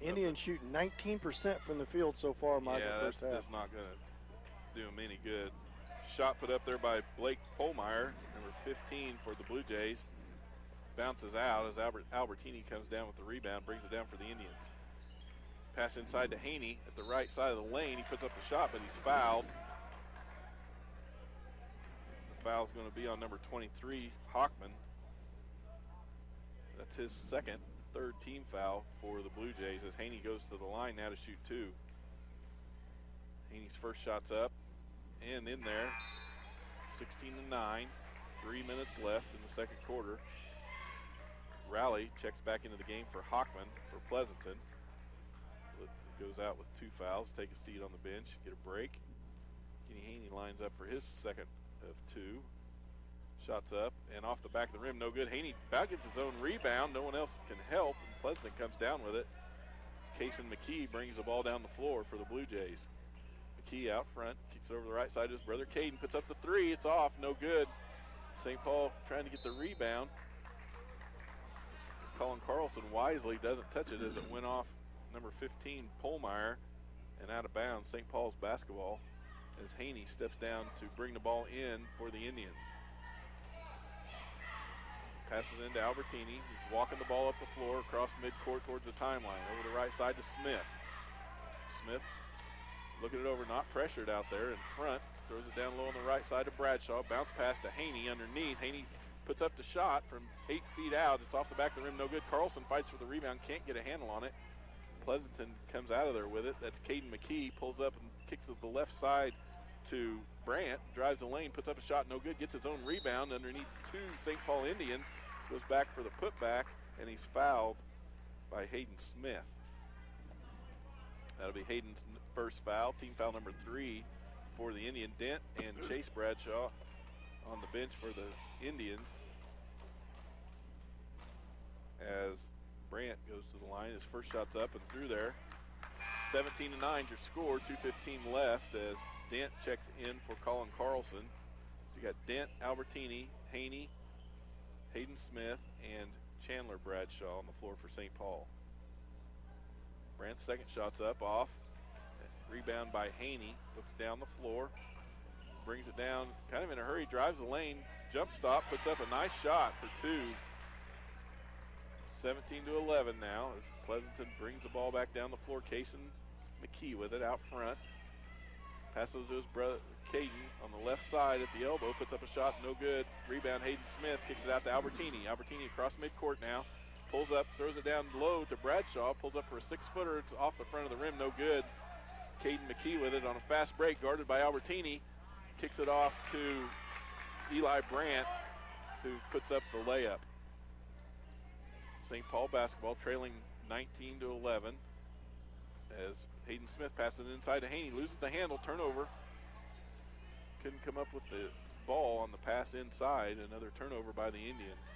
Indian shooting 19% from the field so far, Mike, in the first half. That's not going to do them any good. Shot put up there by Blake Polmeyer, number 15 for the Blue Jays. Bounces out as Albertini comes down with the rebound, brings it down for the Indians. Pass inside to Haney at the right side of the lane. He puts up the shot, but he's fouled. The foul is going to be on number 23, Hockman. That's his second. third team foul for the Blue Jays as Haney goes to the line now to shoot 2. Haney's first shot's up and in there. 16-9, 3 minutes left in the second quarter. Rowley checks back into the game for Hockman for Pleasanton. Goes out with 2 fouls, take a seat on the bench, get a break. Kenny Haney lines up for his second of 2. Shots up and off the back of the rim, no good. Haney about gets his own rebound, no one else can help, and Pleasanton comes down with it. Kason McKee brings the ball down the floor for the Blue Jays. McKee out front, kicks it over the right side to his brother Caden, puts up the 3, it's off, no good. St. Paul trying to get the rebound. Colin Carlson wisely doesn't touch it as it went off number 15, Polmeyer, and out of bounds. St. Paul's basketball as Haney steps down to bring the ball in for the Indians. Passes it into Albertini, who's walking the ball up the floor across midcourt towards the timeline. Over the right side to Smith. Smith looking it over, not pressured out there in front. Throws it down low on the right side to Bradshaw. Bounce pass to Haney underneath. Haney puts up the shot from 8 feet out. It's off the back of the rim, no good. Carlson fights for the rebound, can't get a handle on it. Pleasanton comes out of there with it. That's Caden McKee, pulls up and kicks it to the left side to Brandt, drives the lane, puts up a shot, no good, gets his own rebound underneath 2 St. Paul Indians, goes back for the putback, and he's fouled by Hayden Smith. That'll be Hayden's first foul, team foul number 3 for the Indian. Dent and Chase Bradshaw on the bench for the Indians as Brandt goes to the line. His first shot's up and through there. 17-9 your score, 2:15 left as Dent checks in for Colin Carlson. So you got Dent, Albertini, Haney, Hayden Smith, and Chandler Bradshaw on the floor for St. Paul. Brandt's second shot's up, off. Rebound by Haney, looks down the floor, brings it down kind of in a hurry, drives the lane, jump stop, puts up a nice shot for 2. 17-11 now as Pleasanton brings the ball back down the floor. Kason McKee with it out front. Passes to his brother Caden on the left side at the elbow, puts up a shot, no good. Rebound Hayden Smith, kicks it out to Albertini. Albertini across midcourt now, pulls up, throws it down low to Bradshaw, pulls up for a 6-footer, it's off the front of the rim, no good. Caden McKee with it on a fast break, guarded by Albertini, kicks it off to Eli Brandt, who puts up the layup. St. Paul basketball trailing 19-11 as Hayden Smith passes it inside to Haney, loses the handle, turnover. Couldn't come up with the ball on the pass inside, another turnover by the Indians.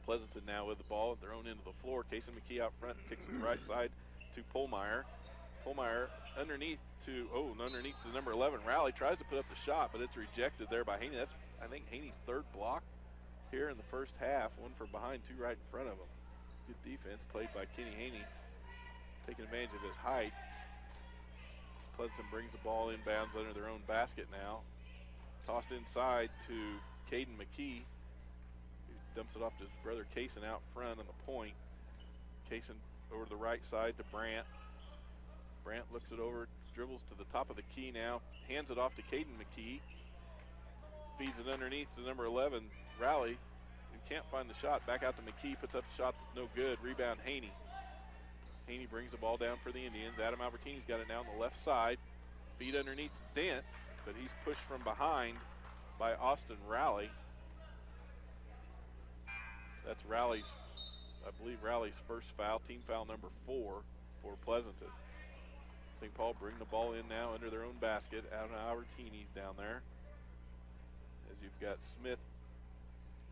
Pleasanton now with the ball at their own end of the floor. Kason McKee out front, kicks to the right side to Polmeyer. Polmeyer underneath to the number 11. Rowley tries to put up the shot, but it's rejected there by Haney. That's, I think, Haney's 3rd block here in the first half. One from behind, 2 right in front of him. Good defense played by Kenny Haney, taking advantage of his height. Pleasanton brings the ball inbounds under their own basket now. Toss inside to Caden McKee, who dumps it off to his brother Kason out front on the point. Kason over to the right side to Brandt. Brandt looks it over, dribbles to the top of the key now, hands it off to Caden McKee. Feeds it underneath to number 11, Rowley, who can't find the shot. Back out to McKee, puts up the shot, no good. Rebound Haney. Haney brings the ball down for the Indians. Adam Albertini's got it now on the left side. Feed underneath to Dent, but he's pushed from behind by Austin Rowley. That's Rowley's, I believe, Rowley's first foul, team foul number 4 for Pleasanton. St. Paul bring the ball in now under their own basket. Adam Albertini's down there. As you've got Smith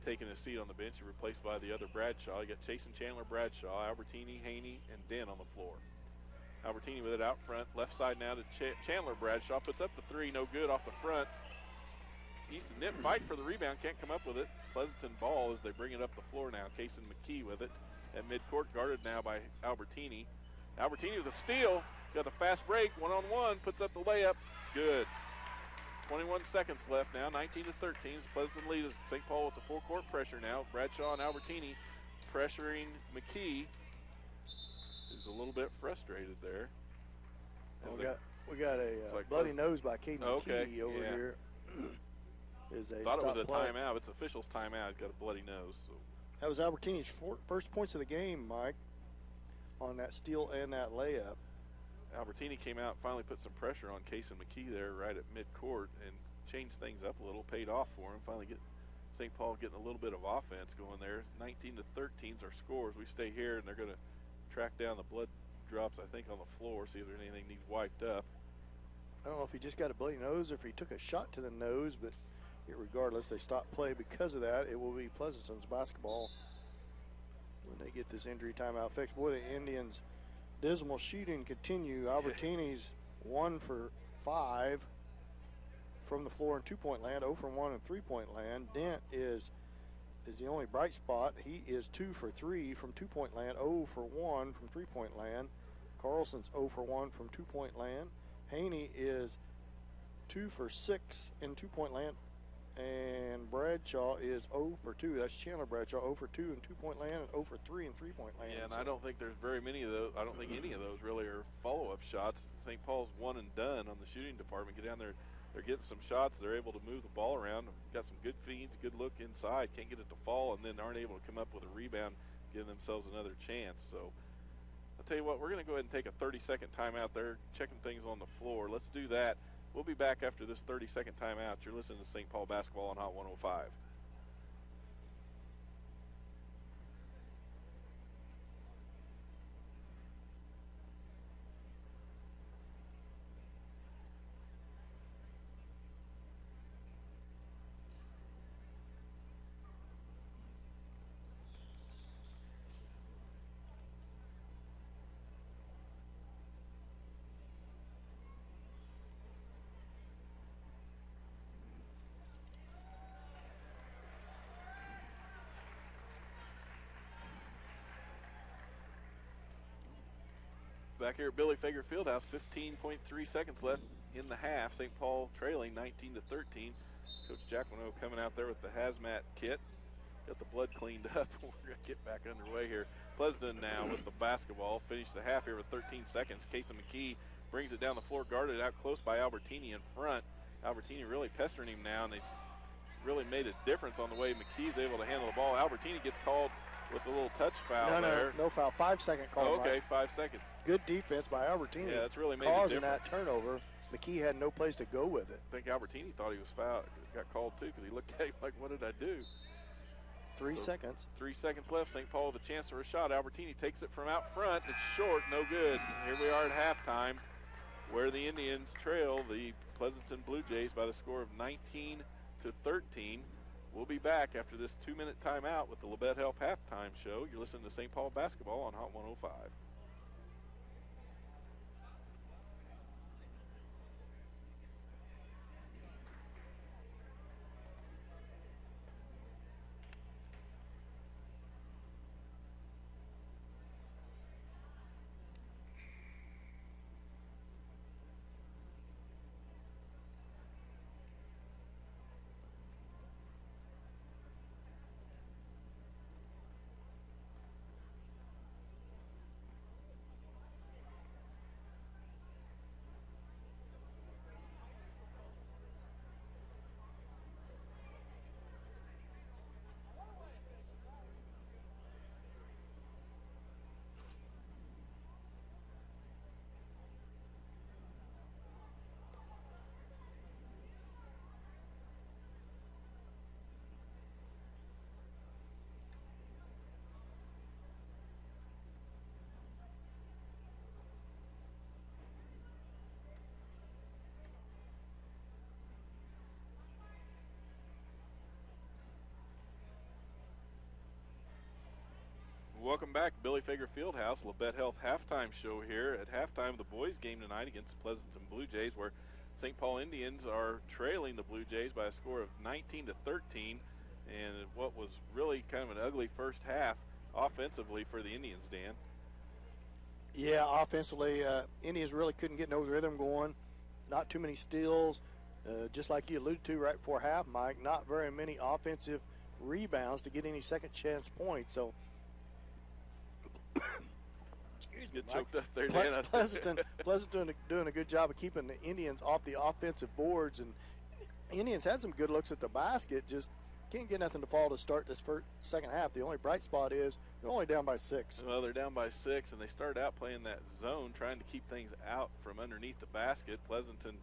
taking a seat on the bench, replaced by the other Bradshaw. You got Chase and Chandler Bradshaw, Albertini, Haney, and Dent on the floor. Albertini with it out front, left side now to Chandler Bradshaw, puts up the 3, no good off the front. Easton Dent fighting for the rebound, can't come up with it. Pleasanton ball as they bring it up the floor now. Kason McKee with it at midcourt, guarded now by Albertini. Albertini with a steal, got the fast break, 1-on-1, puts up the layup, good. 21 seconds left now, 19-13. Pleasanton lead is St. Paul with the full court pressure now. Bradshaw and Albertini pressuring McKee, who's a little bit frustrated there. We got a bloody nose by Caden McKee over here. Thought it was a timeout. It's official's timeout. He's got a bloody nose. So That was Albertini's first points of the game, Mike, on that steal and that layup. Albertini came out and finally put some pressure on Case and McKee there right at midcourt and changed things up a little, paid off for him. Finally get St. Paul getting a little bit of offense going there. 19-13 is our scores. We stay here, and they're going to track down the blood drops, I think, on the floor, see if there's anything needs wiped up. I don't know if he just got a bloody nose or if he took a shot to the nose, but regardless, they stopped play because of that. It will be Pleasanton's basketball when they get this injury timeout fixed. Boy, the Indians' dismal shooting continue. Albertini's 1 for 5 from the floor in two-point land, 0 for 1 in three-point land. Dent is the only bright spot. He is 2 for 3 from two-point land, 0 for 1 from three-point land. Carlson's 0 for 1 from two-point land. Haney is 2 for 6 in two-point land. And Bradshaw is 0 for 2. That's Chandler Bradshaw, 0 for 2 in two-point land and 0 for 3 in three-point land. Yeah, and I don't think there's very many of those. I don't think any of those really are follow-up shots. St. Paul's one and done on the shooting department. Get down there. They're getting some shots. They're able to move the ball around. Got some good feeds, good look inside. Can't get it to fall, and then aren't able to come up with a rebound, giving themselves another chance. So I'll tell you what, we're going to go ahead and take a 30-second timeout there, checking things on the floor. Let's do that. We'll be back after this 30-second timeout. You're listening to St. Paul basketball on Hot 105. Back here at Billy Fager Fieldhouse, 15.3 seconds left in the half. St. Paul trailing 19-13. Coach Jacquino coming out there with the hazmat kit. Got the blood cleaned up. We're going to get back underway here. Pleasanton now with the basketball. Finish the half here with 13 seconds. Casey McKee brings it down the floor, guarded out close by Albertini in front. Albertini really pestering him now, and it's really made a difference on the way McKee's able to handle the ball. Albertini gets called with a little touch foul there. No foul. 5-second call. Oh, okay, 5 seconds. Good defense by Albertini. Yeah, that's really made a difference. Causing that turnover. McKee had no place to go with it. I think Albertini thought he was fouled. Got called too because he looked at him like, what did I do? 3 seconds. 3 seconds left. St. Paul with a chance for a shot. Albertini takes it from out front. It's short, no good. Here we are at halftime where the Indians trail the Pleasanton Blue Jays by the score of 19-13. We'll be back after this 2-minute timeout with the Labette Health Halftime Show. You're listening to St. Paul basketball on Hot 105. Welcome back, Billy Fager Fieldhouse, Labette Health Halftime Show here. At halftime, the boys' game tonight against the Pleasanton Blue Jays, where St. Paul Indians are trailing the Blue Jays by a score of 19-13, and what was really kind of an ugly first half offensively for the Indians, Dan. Yeah, offensively, Indians really couldn't get no rhythm going. Not too many steals. Just like you alluded to right before half, Mike, not very many offensive rebounds to get any second chance points. So, Get choked up there, Dan. Pleasanton doing a good job of keeping the Indians off the offensive boards, and Indians had some good looks at the basket, just can't get nothing to fall to start this second half. The only bright spot is they're only down by 6. Well, they're down by 6, and they started out playing that zone, trying to keep things out from underneath the basket. Pleasanton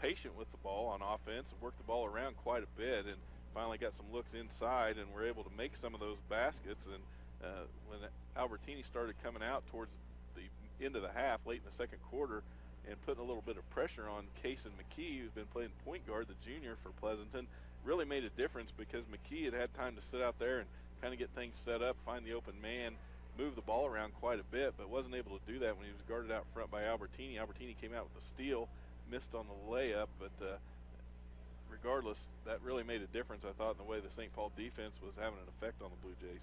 patient with the ball on offense and worked the ball around quite a bit, and finally got some looks inside and were able to make some of those baskets. And when Albertini started coming out towards the end of the half, late in the second quarter, and putting a little bit of pressure on Cason McKee, who's been playing point guard, the junior for Pleasanton, really made a difference because McKee had time to sit out there and kind of get things set up, find the open man, move the ball around quite a bit, but wasn't able to do that when he was guarded out front by Albertini. Albertini came out with a steal, missed on the layup, but regardless, that really made a difference, I thought, in the way the St. Paul defense was having an effect on the Blue Jays.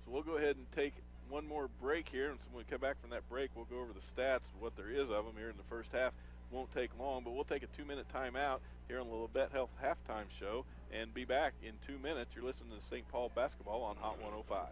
So we'll go ahead and take one more break here, and so when we come back from that break, we'll go over the stats, what there is of them here in the first half. Won't take long, but we'll take a 2-minute timeout here on the Labette Health Halftime Show and be back in 2 minutes. You're listening to St. Paul basketball on Hot 105.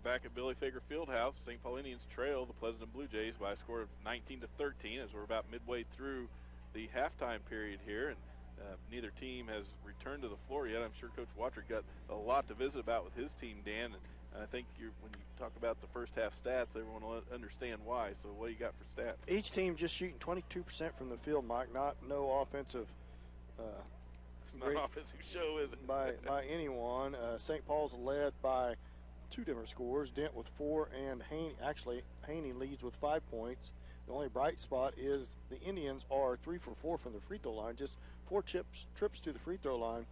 Back at Billy Fager Fieldhouse, St. Paul Indians trail the Pleasanton Blue Jays by a score of 19-13 as we're about midway through the halftime period here, and neither team has returned to the floor yet. I'm sure Coach Wattrick got a lot to visit about with his team, Dan, and I think when you talk about the first half stats, everyone will understand why. So what do you got for stats? Each team just shooting 22% from the field, Mike. No offensive. It's not an offensive show, is it? By anyone. St. Paul's led by 2 different scores, Dent with 4, and Haney leads with 5 points. The only bright spot is the Indians are 3 for 4 from the free throw line, just 4 trips to the free throw line.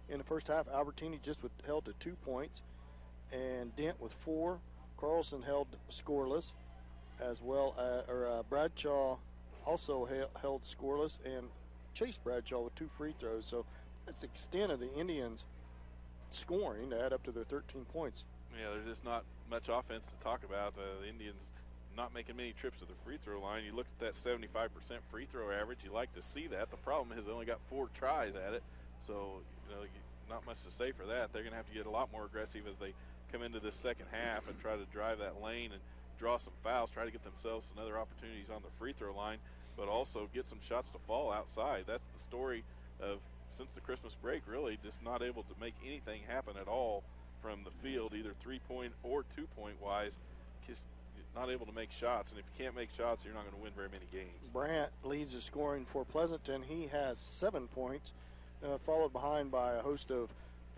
In the first half, Albertini just held to 2 points, and Dent with 4. Carlson held scoreless, as well Bradshaw also held scoreless, and Chase Bradshaw with 2 free throws. So that's the extent of the Indians' scoring to add up to their 13 points. Yeah, there's just not much offense to talk about. The Indians not making many trips to the free throw line. You look at that 75% free throw average, you like to see that. The problem is they only got 4 tries at it, so not much to say for that. They're going to have to get a lot more aggressive as they come into this second half and try to drive that lane and draw some fouls, try to get themselves some other opportunities on the free throw line, but also get some shots to fall outside. That's the story of since the Christmas break, really, just not able to make anything happen at all from the field, either 3-point or 2-point wise. Just not able to make shots, and if you can't make shots, you're not going to win very many games. Brandt leads the scoring for Pleasanton. He has 7 points, followed behind by a host of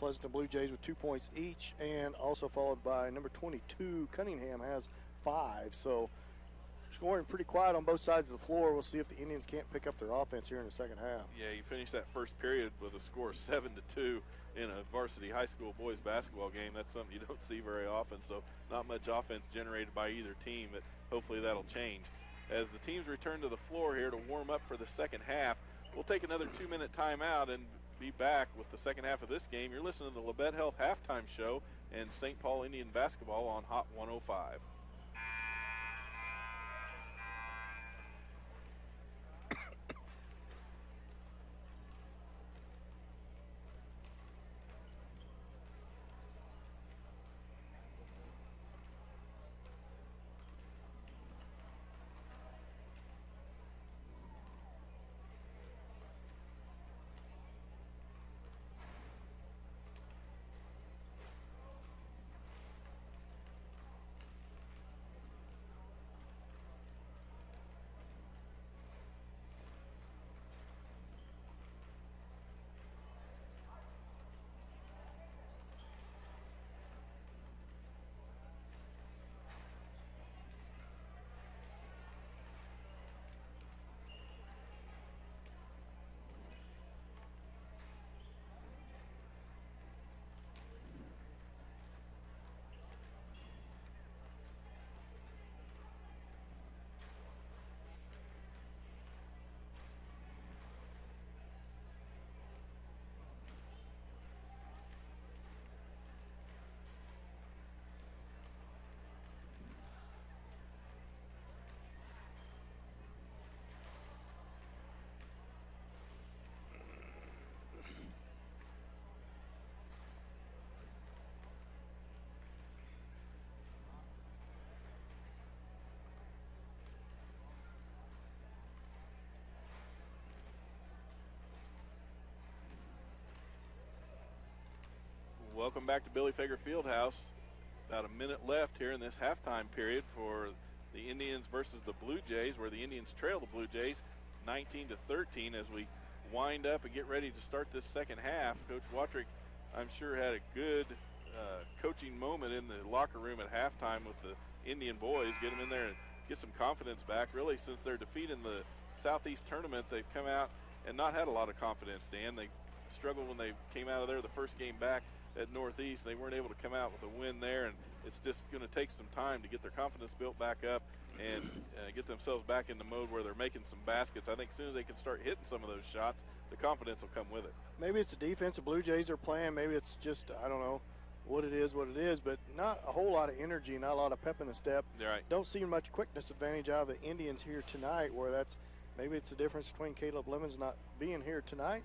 Pleasanton Blue Jays with 2 points each, and also followed by number 22, Cunningham, has 5. So scoring pretty quiet on both sides of the floor. We'll see if the Indians can't pick up their offense here in the second half. Yeah, you finished that first period with a score of 7-2 in a varsity high school boys basketball game. That's something you don't see very often, so not much offense generated by either team, but hopefully that'll change. As the teams return to the floor here to warm up for the second half, we'll take another 2-minute timeout and be back with the second half of this game. You're listening to the Labette Health Halftime Show and St. Paul Indian Basketball on Hot 105. Welcome back to Billy Fager Fieldhouse. About a minute left here in this halftime period for the Indians versus the Blue Jays, where the Indians trail the Blue Jays 19-13 as we wind up and get ready to start this second half. Coach Watrick, I'm sure, had a good coaching moment in the locker room at halftime with the Indian boys, get them in there and get some confidence back. Really, since their defeat in the Southeast tournament, they've come out and not had a lot of confidence, Dan. They struggled when they came out of there the first game back at Northeast. They weren't able to come out with a win there, and it's just going to take some time to get their confidence built back up and get themselves back in the mode where they're making some baskets. I think as soon as they can start hitting some of those shots, the confidence will come with it. Maybe it's the defense the Blue Jays are playing. Maybe it's just, I don't know what it is, but not a whole lot of energy, not a lot of pep in the step. Right. Don't see much quickness advantage out of the Indians here tonight, where maybe it's the difference between Caleb Lemons not being here tonight,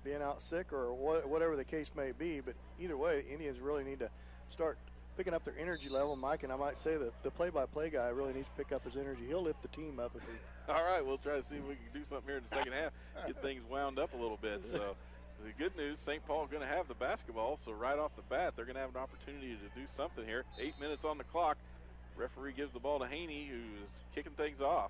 being out sick, or whatever the case may be. But either way, Indians really need to start picking up their energy level, Mike, and I might say that the play-by-play guy really needs to pick up his energy. He'll lift the team up if he. All right, we'll try to see if we can do something here in the second half, get things wound up a little bit. So the good news, St. Paul going to have the basketball, so right off the bat, they're going to have an opportunity to do something here. 8 minutes on the clock. Referee gives the ball to Haney, who's kicking things off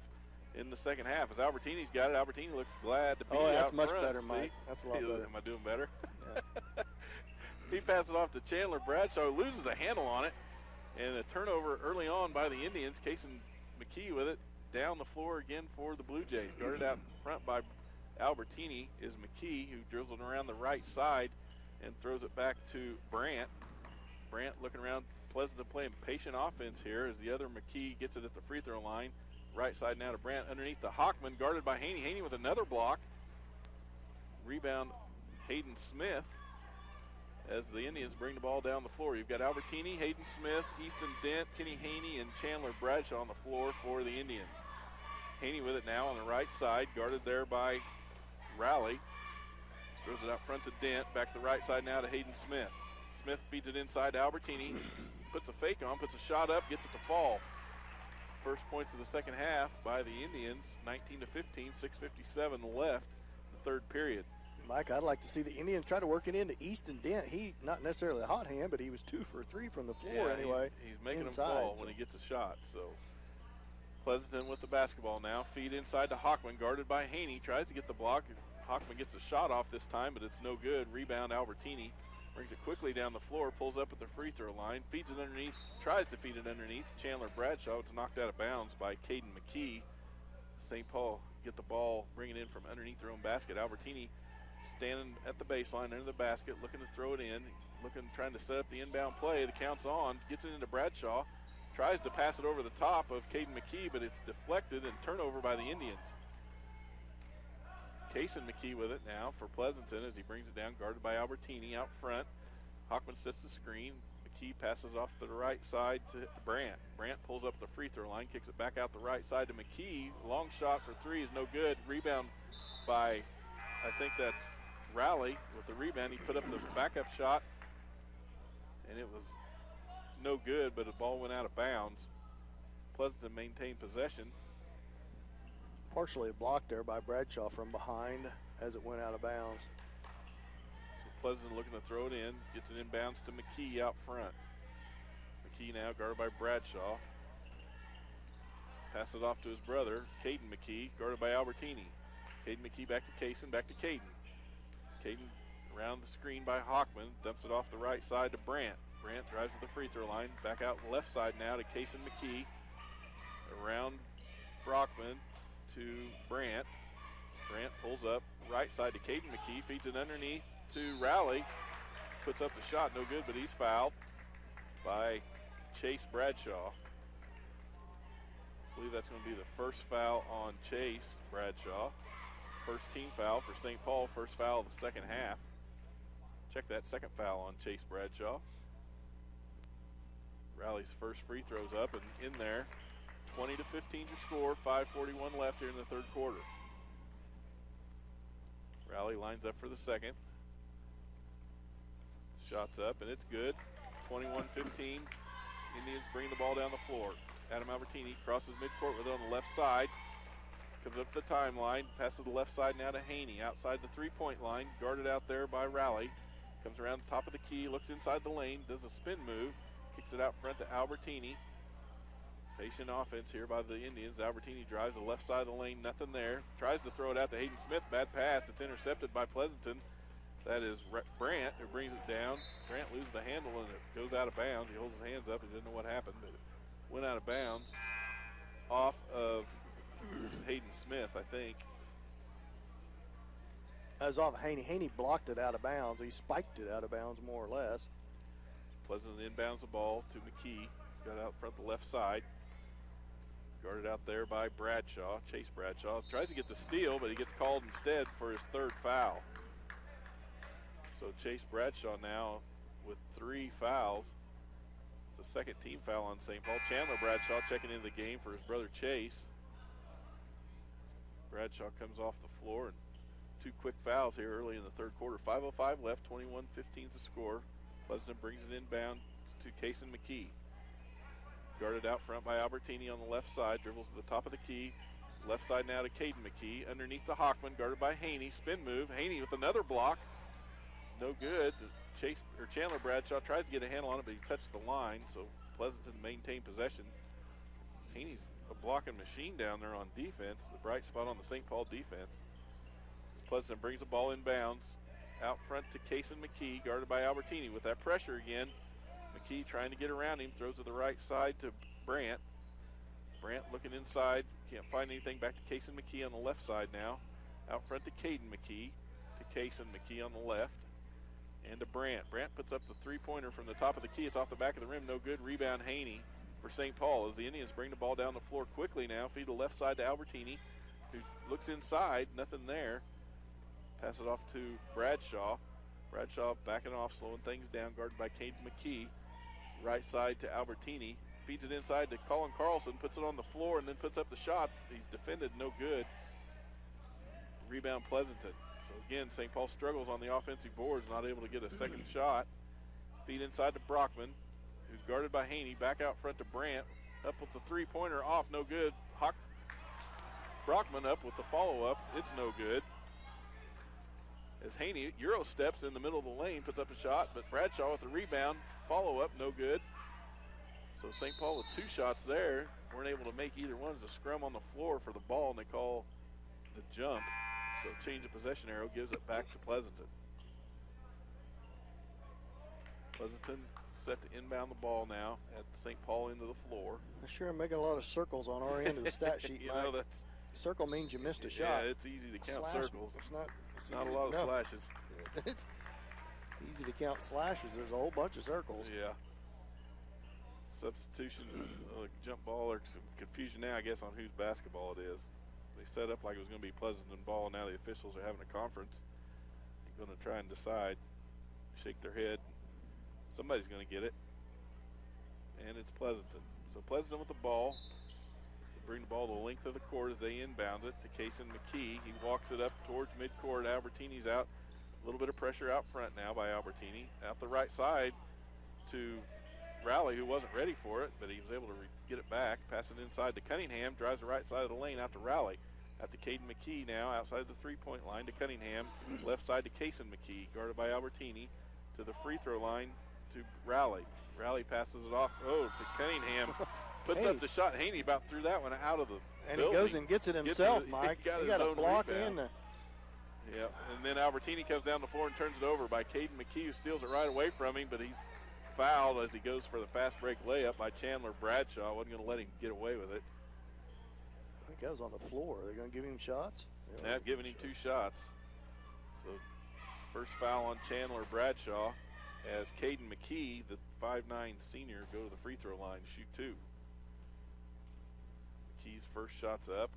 in the second half. As Albertini's got it, Albertini looks glad to be out front. Oh, that's much better, Mike. That's a lot better. Am I doing better? Yeah. He passes it off to Chandler Bradshaw, loses a handle on it, and a turnover early on by the Indians. Kason McKee with it down the floor again for the Blue Jays. Guarded out in front by Albertini is McKee, who drills it around the right side and throws it back to Brandt. Brandt looking around, Pleasanton playing patient offense here as the other McKee gets it at the free throw line. Right side now to Brandt underneath the Hockman, guarded by Haney. Haney with another block. Rebound Hayden Smith as the Indians bring the ball down the floor. You've got Albertini, Hayden Smith, Easton Dent, Kenny Haney, and Chandler Bradshaw on the floor for the Indians. Haney with it now on the right side, guarded there by Rowley. Throws it out front to Dent, back to the right side now to Hayden Smith. Smith feeds it inside to Albertini, puts a fake on, puts a shot up, gets it to fall. First points of the second half by the Indians, 19-15, 6:57 left, the third period. Mike, I'd like to see the Indians try to work it into Easton Dent. He, not necessarily a hot hand, but he was 2 for 3 from the floor anyway. He's making him fall when he gets a shot. So Pleasanton with the basketball now. Feed inside to Hockman, guarded by Haney. Tries to get the block. Hockman gets a shot off this time, but it's no good. Rebound Albertini. Brings it quickly down the floor, pulls up at the free throw line, feeds it underneath, tries to feed it underneath. Chandler Bradshaw. It's knocked out of bounds by Caden McKee. St. Paul get the ball, bring it in from underneath their own basket. Albertini standing at the baseline under the basket, looking to throw it in. He's trying to set up the inbound play. The count's on, gets it into Bradshaw, tries to pass it over the top of Caden McKee, but it's deflected and turnover by the Indians. Kaysen McKee with it now for Pleasanton as he brings it down, guarded by Albertini out front. Hockman sets the screen. McKee passes off to the right side to Brandt. Brandt pulls up the free throw line, kicks it back out the right side to McKee. Long shot for three is no good. Rebound by, I think that's Rowley with the rebound. He put up the backup shot, and it was no good, but the ball went out of bounds. Pleasanton maintained possession. Partially blocked there by Bradshaw from behind as it went out of bounds. So Pleasanton looking to throw it in, gets an inbounds to McKee out front. McKee now guarded by Bradshaw. Passes it off to his brother, Caden McKee, guarded by Albertini. Caden McKee back to Kaysen, back to Caden. Caden around the screen by Hockman, dumps it off the right side to Brandt. Brandt drives to the free throw line, back out left side now to Kaysen McKee. Around Brockman to Brandt. Brandt pulls up right side to Caden McKee, feeds it underneath to Rowley. Puts up the shot, no good, but he's fouled by Chase Bradshaw. I believe that's going to be the first foul on Chase Bradshaw. First team foul for St. Paul, first foul of the second half. Check that second foul on Chase Bradshaw. Rowley's first free throws up and in there. 20-15 your score, 5:41 left here in the third quarter. Rowley lines up for the second. Shots up and it's good. 21-15. Indians bring the ball down the floor. Adam Albertini crosses midcourt with it on the left side. Comes up to the timeline, passes to the left side now to Haney. Outside the three-point line, guarded out there by Rowley. Comes around the top of the key, looks inside the lane, does a spin move, kicks it out front to Albertini. Patient offense here by the Indians. Albertini drives the left side of the lane, nothing there. Tries to throw it out to Hayden Smith, bad pass. It's intercepted by Pleasanton. That is Brandt who brings it down. Brandt loses the handle and it goes out of bounds. He holds his hands up. He didn't know what happened, but it went out of bounds off of Hayden Smith, I think. That was off Haney. Haney blocked it out of bounds. He spiked it out of bounds more or less. Pleasanton inbounds the ball to McKee. He's got it out front the left side. Guarded out there by Bradshaw, Chase Bradshaw. Tries to get the steal, but he gets called instead for his third foul. So Chase Bradshaw now with 3 fouls. It's the second team foul on St. Paul. Chandler Bradshaw checking into the game for his brother Chase. Bradshaw comes off the floor and 2 quick fouls here early in the third quarter. 5:05 left, 21-15 is the score. Pleasanton brings it inbound to Kaysen McKee. Guarded out front by Albertini on the left side, dribbles to the top of the key. Left side now to Caden McKee. Underneath the Hockman, guarded by Haney. Spin move. Haney with another block. No good. Chandler Bradshaw tried to get a handle on it, but he touched the line, so Pleasanton maintained possession. Haney's a blocking machine down there on defense, the bright spot on the St. Paul defense. Pleasanton brings the ball inbounds out front to Kaysen McKee, guarded by Albertini with that pressure again. McKee trying to get around him, throws to the right side to Brandt. Brandt looking inside, can't find anything. Back to Kaysen McKee on the left side now. Out front to Caden McKee, to Kaysen McKee on the left, and to Brandt. Brandt puts up the three-pointer from the top of the key. It's off the back of the rim, no good. Rebound Haney for St. Paul as the Indians bring the ball down the floor quickly now. Feed the left side to Albertini, who looks inside, nothing there. Pass it off to Bradshaw. Bradshaw backing off, slowing things down, guarded by Caden McKee. Right side to Albertini. Feeds it inside to Colin Carlson, puts it on the floor, and then puts up the shot. He's defended, no good. Rebound Pleasanton. So again, St. Paul struggles on the offensive boards, not able to get a second shot. Feed inside to Brockman, who's guarded by Haney. Back out front to Brandt. Up with the three-pointer, off, no good. Brockman up with the follow-up. It's no good. As Haney Euro steps in the middle of the lane, puts up a shot, but Bradshaw with the rebound. Follow-up, no good. So St. Paul with 2 shots there. Weren't able to make either one. It's a scrum on the floor for the ball, and they call the jump. So change of possession arrow gives it back to Pleasanton. Pleasanton set to inbound the ball now at the St. Paul end of the floor. I sure am making a lot of circles on our end of the stat sheet, you Mike. know, that's circle means you missed a shot. Yeah, it's easy to count circles. It's not a lot of slashes. It's easy to count slashes. There's a whole bunch of circles. Yeah. Substitution, jump ball, or some confusion now, I guess, on whose basketball it is. They set up like it was going to be Pleasanton ball, and now the officials are having a conference. They're going to try and decide, shake their head. Somebody's going to get it, and it's Pleasanton. So Pleasanton with the ball. They bring the ball the length of the court as they inbound it to Kason McKee. He walks it up towards midcourt. Albertini's out. A little bit of pressure out front now by Albertini. Out the right side to Rowley, who wasn't ready for it, but he was able to get it back. Pass it inside to Cunningham. Drives the right side of the lane out to Rowley. Out to Caden McKee now, outside the three-point line to Cunningham. Left side to Kason McKee, guarded by Albertini. To the free throw line to Rowley. Rowley passes it off, to Cunningham. Puts up the shot. Haney about threw that one out of the building. He goes and gets it himself, Mike. He got a block in. Yeah, and then Albertini comes down the floor and turns it over by Caden McKee, who steals it right away from him, but he's fouled as he goes for the fast break layup by Chandler Bradshaw. Wasn't going to let him get away with it. I think that was on the floor. Are they going to give him shots? Yeah, giving him 2 shots. So first foul on Chandler Bradshaw as Caden McKee, the 5'9 senior, go to the free throw line to shoot 2. McKee's first shot's up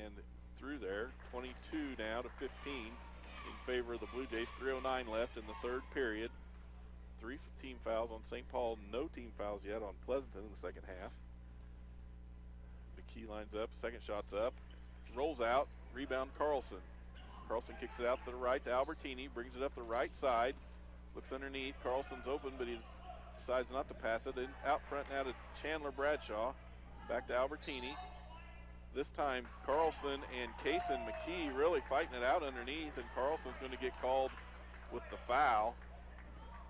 and through there, 22 now to 15 in favor of the Blue Jays. 3:09 left in the third period. 3 team fouls on St. Paul. No team fouls yet on Pleasanton in the second half. McKee lines up. Second shot's up. Rolls out. Rebound Carlson. Carlson kicks it out to the right to Albertini. Brings it up the right side. Looks underneath. Carlson's open, but he decides not to pass it. And out front now to Chandler Bradshaw. Back to Albertini. This time, Carlson and Kason McKee really fighting it out underneath, and Carlson's going to get called with the foul.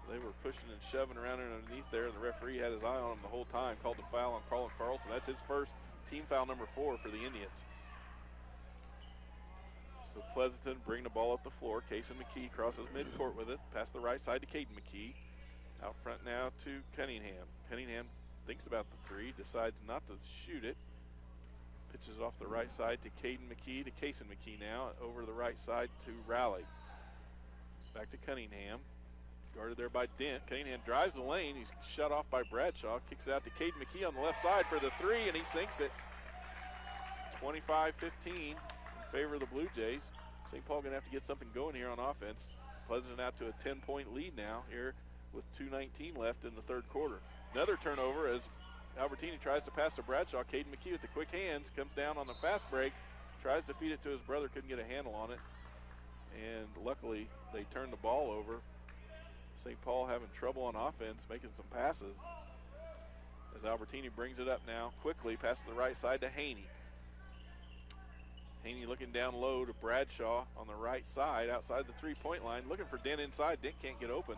They were pushing and shoving around underneath there, and the referee had his eye on him the whole time. Called the foul on Carlin Carlson. That's his first team foul number 4 for the Indians. So Pleasanton bring the ball up the floor. Kason McKee crosses midcourt with it. Past the right side to Caden McKee. Out front now to Cunningham. Cunningham thinks about the 3, decides not to shoot it. Pitches off the right side to Caden McKee to Kason McKee now. Over the right side to Rowley. Back to Cunningham. Guarded there by Dent. Cunningham drives the lane. He's shut off by Bradshaw. Kicks it out to Caden McKee on the left side for the 3, and he sinks it. 25-15 in favor of the Blue Jays. St. Paul going to have to get something going here on offense. Pleasanton out to a 10-point lead now here with 2:19 left in the third quarter. Another turnover as Albertini tries to pass to Bradshaw. Caden McKee with the quick hands comes down on the fast break, tries to feed it to his brother, couldn't get a handle on it, and luckily they turned the ball over. St. Paul having trouble on offense, making some passes as Albertini brings it up now quickly, passes the right side to Haney. Haney looking down low to Bradshaw on the right side outside the three-point line, looking for Dent inside. Dent can't get open.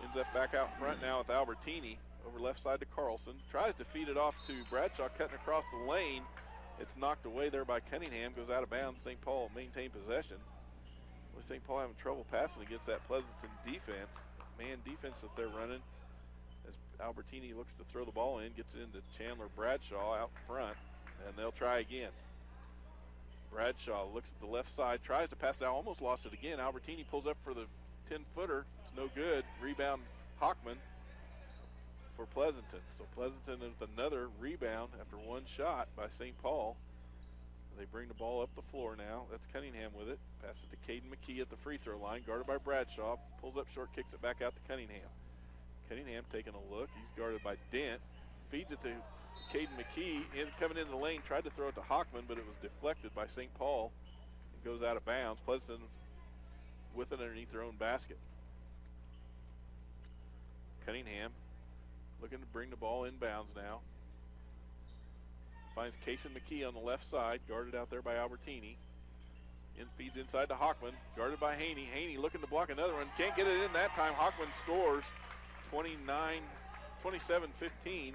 Ends up back out front now with Albertini. Over left side to Carlson. Tries to feed it off to Bradshaw, cutting across the lane. It's knocked away there by Cunningham. Goes out of bounds. St. Paul maintain possession. With St. Paul having trouble passing against that Pleasanton defense. Man defense that they're running. As Albertini looks to throw the ball in. Gets it into Chandler Bradshaw out front. And they'll try again. Bradshaw looks at the left side. Tries to pass it out. Almost lost it again. Albertini pulls up for the 10-footer. It's no good. Rebound Hockman for Pleasanton. So Pleasanton with another rebound after one shot by St. Paul. They bring the ball up the floor now. That's Cunningham with it. Pass it to Caden McKee at the free throw line, guarded by Bradshaw. Pulls up short, kicks it back out to Cunningham. Cunningham taking a look. He's guarded by Dent. Feeds it to Caden McKee. Coming into the lane, tried to throw it to Hockman, but it was deflected by St. Paul. It goes out of bounds. Pleasanton with it underneath their own basket. Cunningham looking to bring the ball inbounds now. Finds Kason McKee on the left side, guarded out there by Albertini. Feeds inside to Hockman, guarded by Haney. Haney looking to block another one. Can't get it in that time. Hockman scores 27-15 in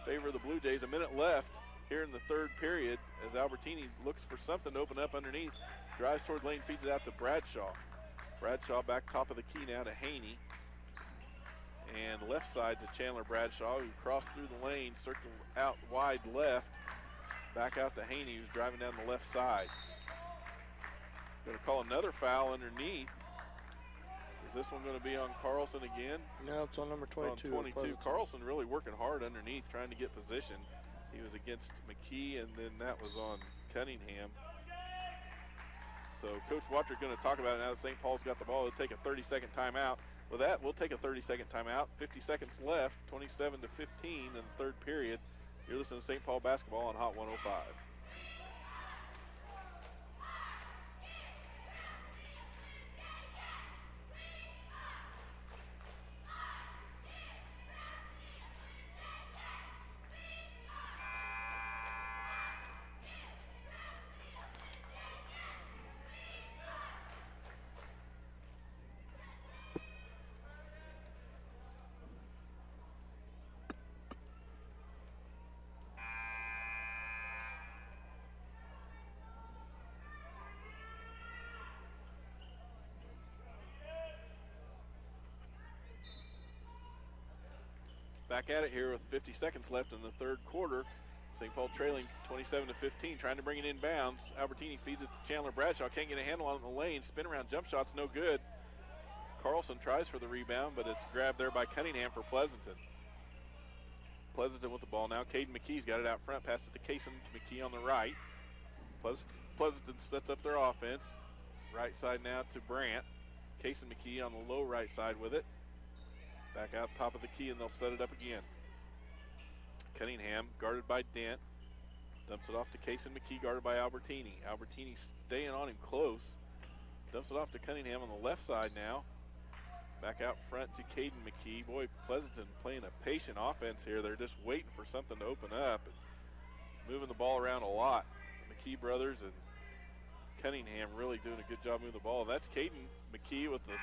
favor of the Blue Jays. A minute left here in the third period as Albertini looks for something to open up underneath. Drives toward lane, feeds it out to Bradshaw. Bradshaw back top of the key now to Haney. And left side to Chandler Bradshaw, who crossed through the lane, circled out wide left, back out to Haney, who's driving down the left side. Going to call another foul underneath. Is this one going to be on Carlson again? No, it's on number 22. It's on 22. Carlson really working hard underneath, trying to get position. He was against McKee, and then that was on Cunningham. So Coach Watcher going to talk about it now that St. Paul's got the ball. They'll take a 30-second timeout. With that, we'll take a 30-second timeout. 50 seconds left, 27-15 in the third period. You're listening to St. Paul basketball on Hot 105. Back at it here with 50 seconds left in the third quarter. St. Paul trailing 27-15, trying to bring it inbounds. Albertini feeds it to Chandler Bradshaw. Can't get a handle on it in the lane. Spin around jump shot's no good. Carlson tries for the rebound, but it's grabbed there by Cunningham for Pleasanton. Pleasanton with the ball now. Caden McKee's got it out front. Passes it to Kaysen McKee on the right. Pleasanton sets up their offense. Right side now to Brandt. Kaysen McKee on the low right side with it. Back out top of the key, and they'll set it up again. Cunningham guarded by Dent. Dumps it off to Kaysen McKee, guarded by Albertini. Albertini staying on him close. Dumps it off to Cunningham on the left side now. Back out front to Caden McKee. Boy, Pleasanton playing a patient offense here. They're just waiting for something to open up. And moving the ball around a lot. McKee brothers and Cunningham really doing a good job moving the ball. That's Caden McKee with the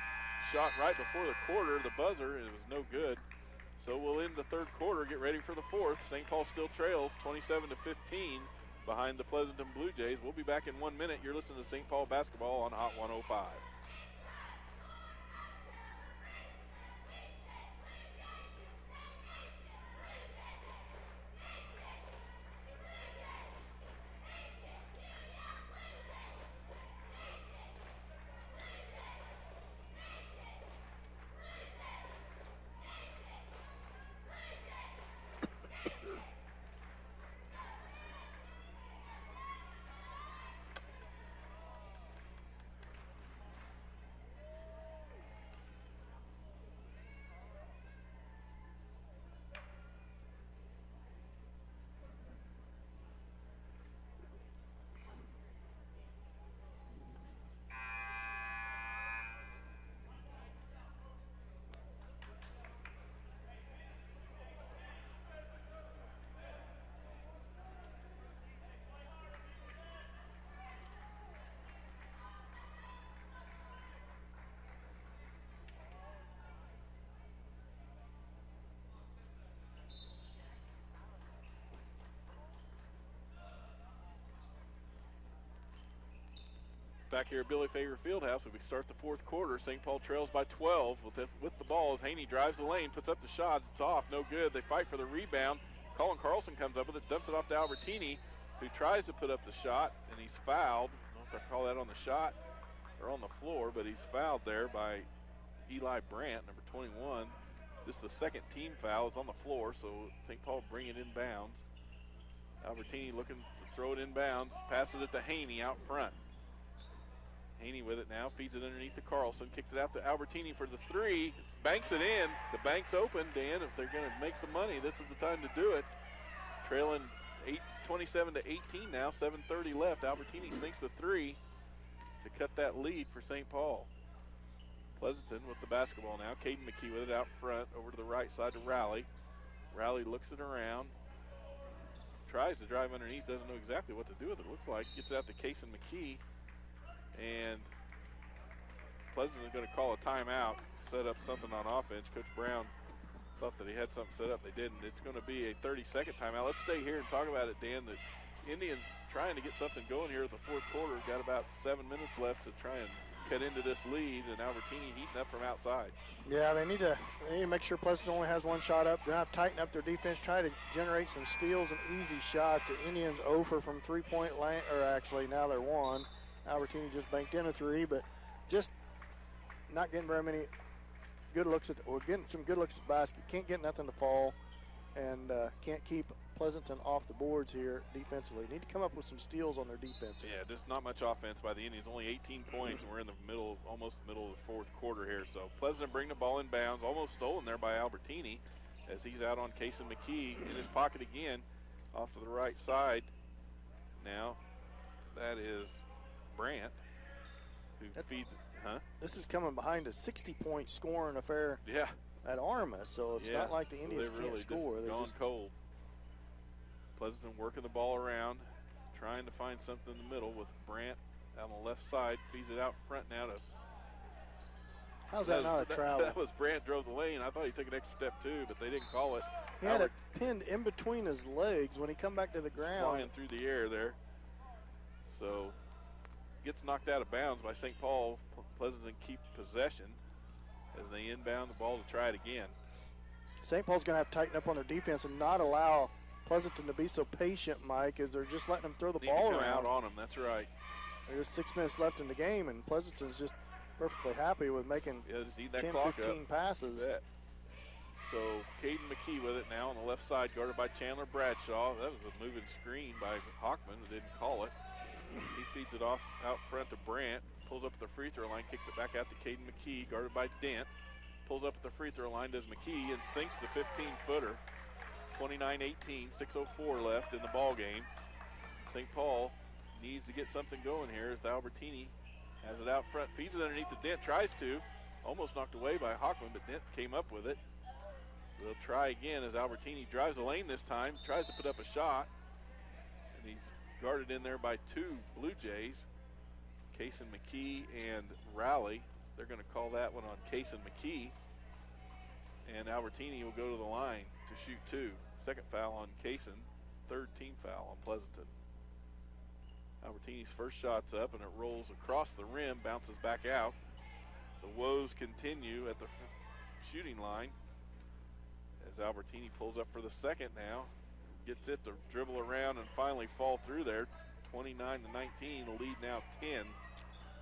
shot right before the quarter, the buzzer, and it was no good. So we'll end the third quarter, get ready for the fourth. St. Paul still trails 27-15 behind the Pleasanton Blue Jays. We'll be back in 1 minute. You're listening to St. Paul basketball on Hot 105. Back here at Billy Fager Fieldhouse, as we start the fourth quarter, St. Paul trails by 12 with the ball as Haney drives the lane, puts up the shot. It's off, no good. They fight for the rebound. Colin Carlson comes up with it, dumps it off to Albertini, who tries to put up the shot, and he's fouled. I don't know if they call that on the shot or on the floor, but he's fouled there by Eli Brandt, number 21. This is the second team foul. It's on the floor, so St. Paul bring it inbounds. Albertini looking to throw it inbounds, passes it to Haney out front. Haney with it now, feeds it underneath to Carlson, kicks it out to Albertini for the three, banks it in. The bank's open, Dan. If they're going to make some money, this is the time to do it. Trailing 27-18 now, 7:30 left. Albertini sinks the three to cut that lead for St. Paul. Pleasanton with the basketball now. Caden McKee with it out front, over to the right side to Rowley. Rowley looks it around, tries to drive underneath, doesn't know exactly what to do with it, looks like. Gets it out to Kaysen McKee. And Pleasanton going to call a timeout, set up something on offense. Coach Brown thought that he had something set up. They didn't. It's going to be a 30-second timeout. Let's stay here and talk about it, Dan. The Indians trying to get something going here at the fourth quarter. Got about 7 minutes left to try and cut into this lead, and Albertini heating up from outside. Yeah, they need to make sure Pleasanton only has one shot up. They have to tighten up their defense, try to generate some steals and easy shots. The Indians over from three-point line, or actually now they're one. Albertini just banked in a three, but just not getting very many good looks at, or getting some good looks at the basket. Can't get nothing to fall, and can't keep Pleasanton off the boards here defensively. Need to come up with some steals on their defense. Yeah, just not much offense by the Indians. Only 18 points, and we're in the middle, almost middle of the fourth quarter here. So Pleasanton bring the ball in bounds, almost stolen there by Albertini, as he's out on Kason McKee in his pocket again, off to the right side. Now, that is Brandt, who feeds. This is coming behind a 60-point scoring affair. Yeah. At Arma, so it's not like the Indians really can't score. They're just cold. Pleasanton working the ball around, trying to find something in the middle with Brandt on the left side. Feeds it out front now to. How's that not a travel? That was Brandt drove the lane. I thought he took an extra step too, but they didn't call it. He had it pinned in between his legs when he come back to the ground. Flying through the air there. So gets knocked out of bounds by St. Paul. Pleasanton keep possession as they inbound the ball to try it again. St. Paul's going to have to tighten up on their defense and not allow Pleasanton to be so patient, Mike, as they're just letting them throw the ball around. Out on them, that's right. There's 6 minutes left in the game, and Pleasanton's just perfectly happy with making 10, 15 passes. So Caden McKee with it now on the left side, guarded by Chandler Bradshaw. That was a moving screen by Hockman, who didn't call it. He feeds it off out front to Brandt. Pulls up at the free throw line, kicks it back out to Caden McKee, guarded by Dent. Pulls up at the free throw line, does McKee, and sinks the 15-footer. 29-18, 6:04 left in the ball game. St. Paul needs to get something going here as the Albertini has it out front, feeds it underneath the Dent, tries to. Almost knocked away by Hockman, but Dent came up with it. They'll try again as Albertini drives the lane this time, tries to put up a shot. And he's guarded in there by two Blue Jays. Kason McKee and Rowley. They're going to call that one on Kason McKee. And Albertini will go to the line to shoot two. Second foul on Kason. Third team foul on Pleasanton. Albertini's first shot's up and it rolls across the rim, bounces back out. The woes continue at the shooting line as Albertini pulls up for the second now. Gets it to dribble around and finally fall through there. 29-19, the lead now 10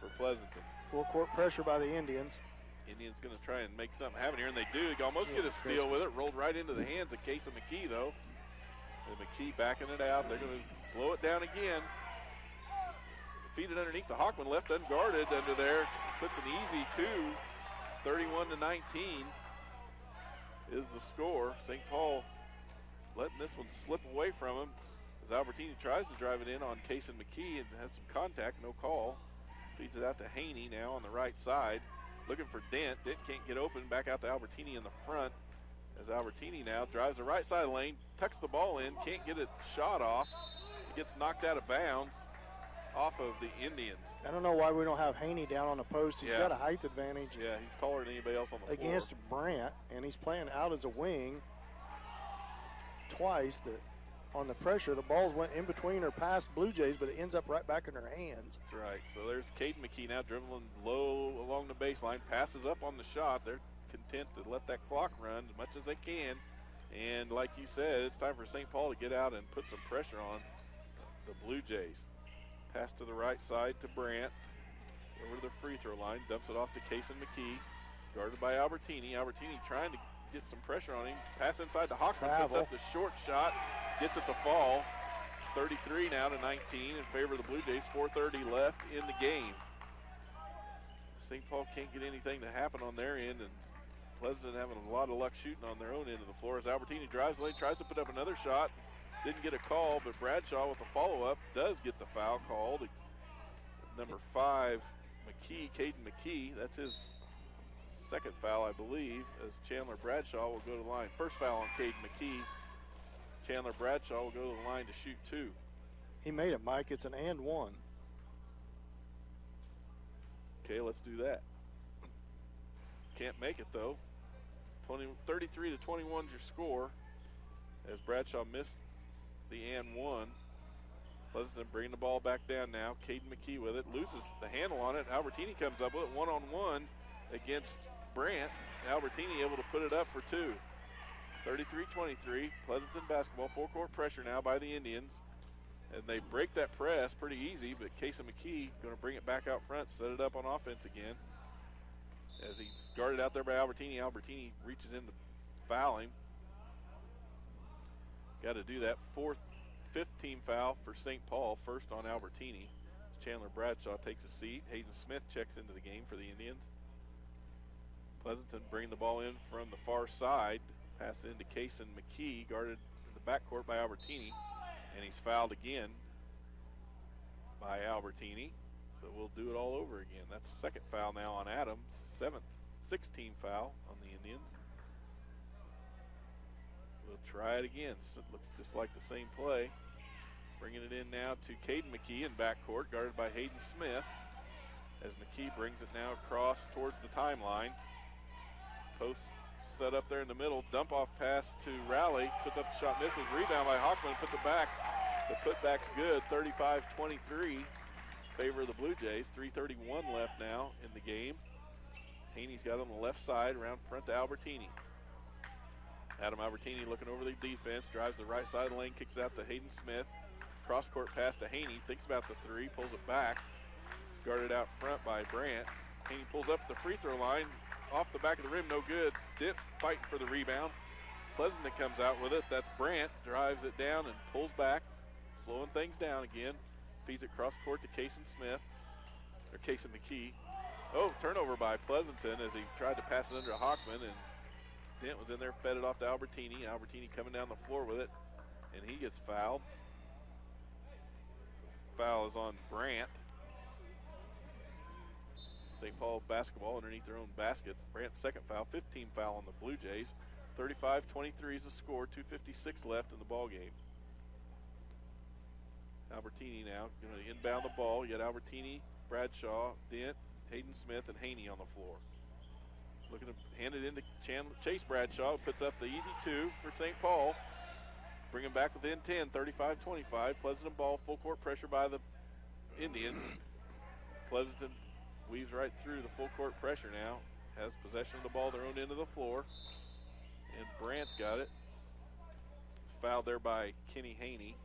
for Pleasanton. Full court pressure by the Indians. Indians going to try and make something happen here, and they do. They almost get a steal with it. Rolled right into the hands of Kason McKee, though. And McKee backing it out. They're going to slow it down again. Feed it underneath the Hockman, left unguarded under there. Puts an easy two. 31-19 is the score. St. Paul letting this one slip away from him as Albertini tries to drive it in on Kason McKee and has some contact, no call. Feeds it out to Haney now on the right side. Looking for Dent. Dent can't get open. Back out to Albertini in the front as Albertini now drives the right side lane, tucks the ball in, can't get it shot off. It gets knocked out of bounds off of the Indians. I don't know why we don't have Haney down on the post. He's got a height advantage. Yeah, he's taller than anybody else on the floor. Against Brandt, and he's playing out as a wing twice. On the pressure, the balls went in between or past Blue Jays, but it ends up right back in their hands. That's right. So there's Caden McKee now dribbling low along the baseline, passes up on the shot. They're content to let that clock run as much as they can. And like you said, it's time for St. Paul to get out and put some pressure on the Blue Jays. Pass to the right side to Brandt. Over to the free throw line, dumps it off to Kason McKee. Guarded by Albertini. Albertini trying to get some pressure on him. Pass inside to Hockman, puts up the short shot. Gets it to fall. 33 now to 19 in favor of the Blue Jays. 4:30 left in the game. St. Paul can't get anything to happen on their end, and Pleasanton having a lot of luck shooting on their own end of the floor as Albertini drives the lane, tries to put up another shot. Didn't get a call, but Bradshaw with the follow-up does get the foul called. Number 5, McKee, Caden McKee. That's his second foul, I believe, as Chandler Bradshaw will go to the line. First foul on Caden McKee. Chandler Bradshaw will go to the line to shoot two. He made it, Mike. It's an and one. Okay, let's do that. Can't make it, though. 33-21 is your score as Bradshaw missed the and one. Pleasanton bringing the ball back down now. Caden McKee with it. Loses the handle on it. Albertini comes up with it one-on-one against Brant. Albertini able to put it up for two. 33-23. Pleasanton basketball. Full court pressure now by the Indians. And they break that press pretty easy, but Casey McKee going to bring it back out front, set it up on offense again. As he's guarded out there by Albertini. Albertini reaches in to foul him. Got to do that. Fifth team foul for St. Paul, first on Albertini. Chandler Bradshaw takes a seat. Hayden Smith checks into the game for the Indians. Pleasanton bringing the ball in from the far side. Pass into Cason McKee, guarded in the backcourt by Albertini. And he's fouled again by Albertini. So we'll do it all over again. That's second foul now on Adams. Sixth team foul on the Indians. We'll try it again. So it looks just like the same play. Bringing it in now to Caden McKee in backcourt, guarded by Hayden Smith. As McKee brings it now across towards the timeline. Post set up there in the middle. Dump off pass to Rowley. Puts up the shot, misses. Rebound by Hockman, puts it back. The putback's good. 35-23. Favor of the Blue Jays. 3:31 left now in the game. Haney's got on the left side, around front to Albertini. Adam Albertini looking over the defense, drives the right side of the lane, kicks it out to Hayden Smith. Cross-court pass to Haney, thinks about the three, pulls it back. It's guarded out front by Brant. Haney pulls up the free throw line, off the back of the rim, no good. Dip fighting for the rebound. Pleasanton comes out with it. That's Brant, drives it down and pulls back, slowing things down again. Feeds it cross-court to Cason Smith, or Cason McKee. Oh, turnover by Pleasanton as he tried to pass it under to Hockman, and Dent was in there, fed it off to Albertini. Albertini coming down the floor with it, and he gets fouled. Foul is on Brant. St. Paul basketball underneath their own baskets. Brant's second foul, 15 foul on the Blue Jays. 35-23 is the score, 2:56 left in the ball game. Albertini now going to inbound the ball. You got Albertini, Bradshaw, Dent, Hayden Smith, and Haney on the floor. Looking to hand it into Chase Bradshaw, puts up the easy two for St. Paul. Bring him back within 10, 35-25. Pleasanton ball, full court pressure by the Indians. Pleasanton weaves right through the full court pressure now. Has possession of the ball, their own end of the floor. And Brant's got it. It's fouled there by Kenny Haney.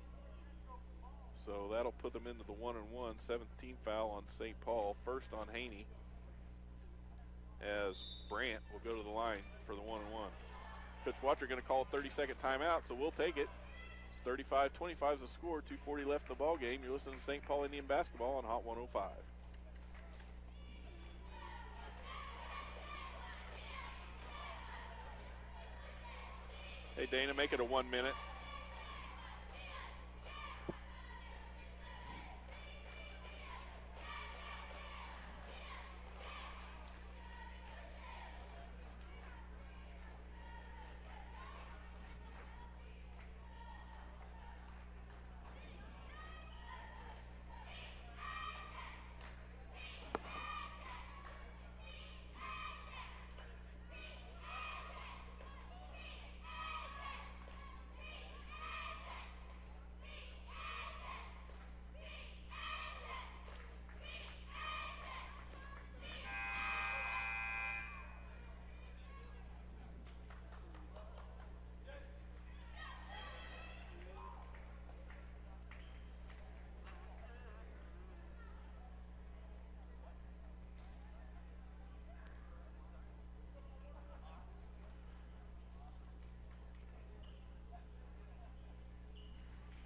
So that'll put them into the 1-and-1. 17th foul on St. Paul. First on Haney. As Brant will go to the line for the 1-and-1. Coach Watcher going to call a 30-second timeout, so we'll take it. 35-25 is the score. 2:40 left in the ball game. You're listening to St. Paul Indian basketball on Hot 105. Hey, Dana, make it a 1 minute.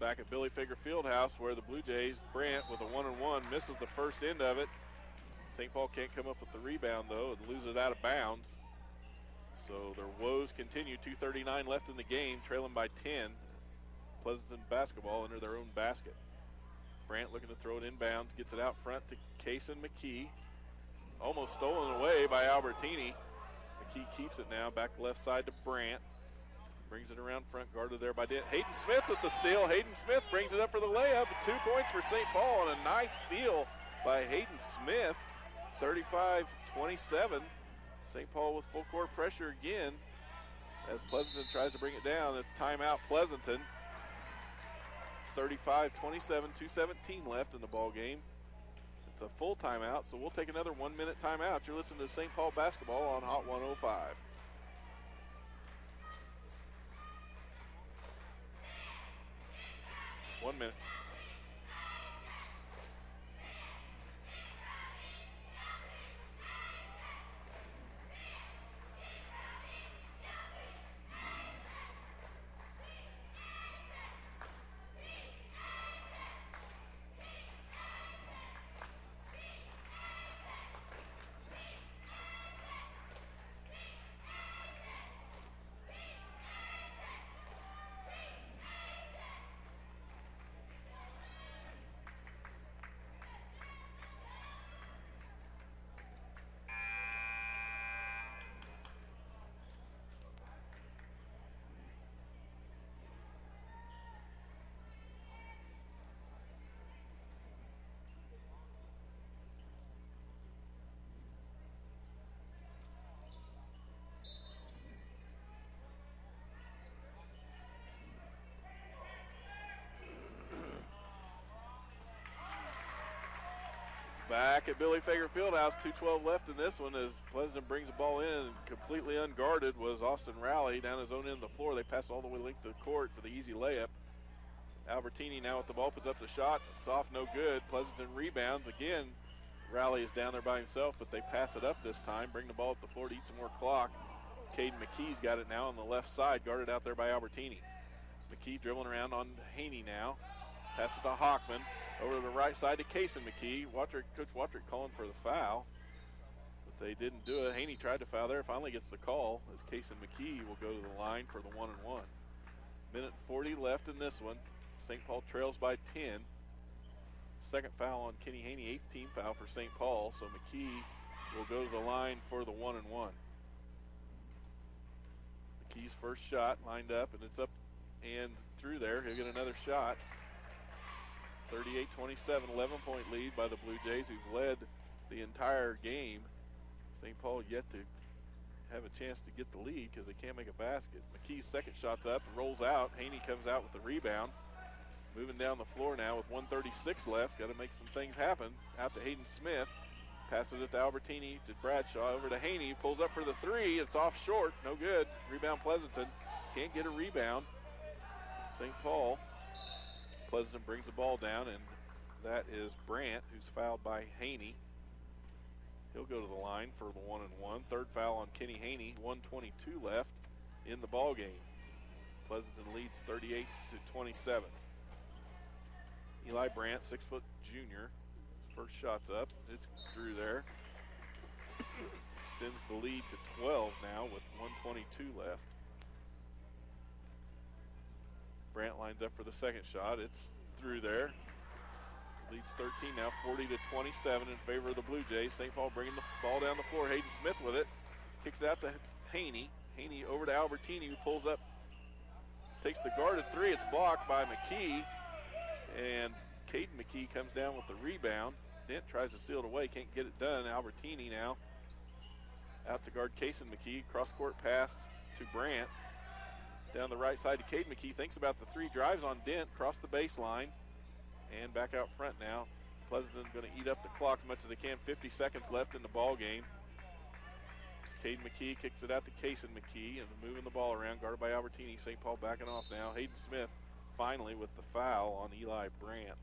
Back at Billy Figure Fieldhouse, where the Blue Jays, Brant with a 1-and-1 misses the first end of it. St. Paul can't come up with the rebound though and lose it out of bounds. So their woes continue. 2:39 left in the game, trailing by 10. Pleasanton basketball under their own basket. Brant looking to throw it inbounds, gets it out front to Cason McKee. Almost stolen away by Albertini. McKee keeps it now, back left side to Brant. Brings it around front, guarded there by Dent. Hayden Smith with the steal. Hayden Smith brings it up for the layup. 2 points for St. Paul, and a nice steal by Hayden Smith. 35-27. St. Paul with full court pressure again as Pleasanton tries to bring it down. It's timeout Pleasanton. 35-27, 2:17 left in the ball game. It's a full timeout, so we'll take another 1 minute timeout. You're listening to St. Paul basketball on Hot 105. One minute. Back at Billy Fager Fieldhouse, 2:12 left in this one as Pleasanton brings the ball in and completely unguarded was Austin Rowley down his own end of the floor. They pass all the way length of the court for the easy layup. Albertini now with the ball, puts up the shot. It's off, no good. Pleasanton rebounds again. Rowley is down there by himself, but they pass it up this time, bring the ball up the floor to eat some more clock. Caden McKee's got it now on the left side, guarded out there by Albertini. McKee dribbling around on Haney now. Pass it to Hockman. Over to the right side to Kason McKee. Coach Wattrick calling for the foul, but they didn't do it. Haney tried to foul there, finally gets the call as Kason McKee will go to the line for the 1-and-1. Minute 40 left in this one. St. Paul trails by 10. Second foul on Kenny Haney, 8th team foul for St. Paul, so McKee will go to the line for the 1-and-1. McKee's first shot lined up, and it's up and through there. He'll get another shot. 38-27, 11-point lead by the Blue Jays, who've led the entire game. St. Paul yet to have a chance to get the lead because they can't make a basket. McKee's second shot's up and rolls out. Haney comes out with the rebound. Moving down the floor now with 1:36 left. Got to make some things happen. Out to Hayden Smith. Passes it to Albertini, to Bradshaw, over to Haney. Pulls up for the three. It's off short. No good. Rebound Pleasanton. Can't get a rebound. St. Paul. Pleasanton brings the ball down, and that is Brandt, who's fouled by Haney. He'll go to the line for the 1-and-1. Third foul on Kenny Haney. 1:22 left in the ball game. Pleasanton leads 38-27. Eli Brandt, 6-foot junior. First shot's up. It's through there. Extends the lead to 12 now with 1:22 left. Brandt lines up for the second shot. It's through there. Leads 13 now, 40-27 in favor of the Blue Jays. St. Paul bringing the ball down the floor. Hayden Smith with it. Kicks it out to Haney. Haney over to Albertini, who pulls up, takes the guarded three. It's blocked by McKee. And Caden McKee comes down with the rebound. Dent tries to seal it away, can't get it done. Albertini now out to guard Kason McKee. Cross-court pass to Brandt. Down the right side to Caden McKee. Thinks about the three, drives on Dent, cross the baseline. And back out front now. Pleasanton going to eat up the clock as much as they can. 50 seconds left in the ball game. Caden McKee kicks it out to Kason McKee and moving the ball around, guarded by Albertini. St. Paul backing off now. Hayden Smith finally with the foul on Eli Brandt.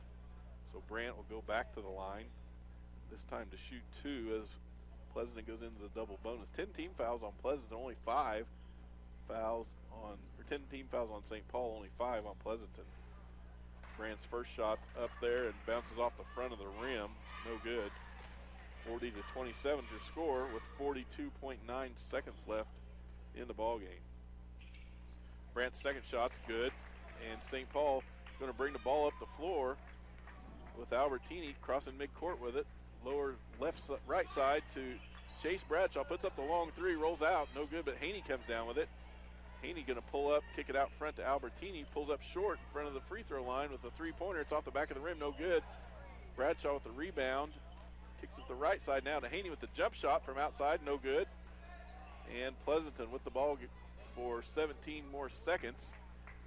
So Brandt will go back to the line, this time to shoot two as Pleasanton goes into the double bonus. 10 team fouls on Pleasanton, only 5 fouls on, or 10 team fouls on St. Paul, only 5 on Pleasanton. Brandt's first shot's up there and bounces off the front of the rim, no good. 40-27 is your score with 42.9 seconds left in the ball game. Brandt's second shot's good, and St. Paul going to bring the ball up the floor with Albertini crossing midcourt with it. Lower right side to Chase Bradshaw, puts up the long three, rolls out, no good, but Haney comes down with it. Haney going to pull up, kick it out front to Albertini, pulls up short in front of the free throw line with a three-pointer. It's off the back of the rim, no good. Bradshaw with the rebound, kicks it to the right side now to Haney with the jump shot from outside, no good. And Pleasanton with the ball for 17 more seconds.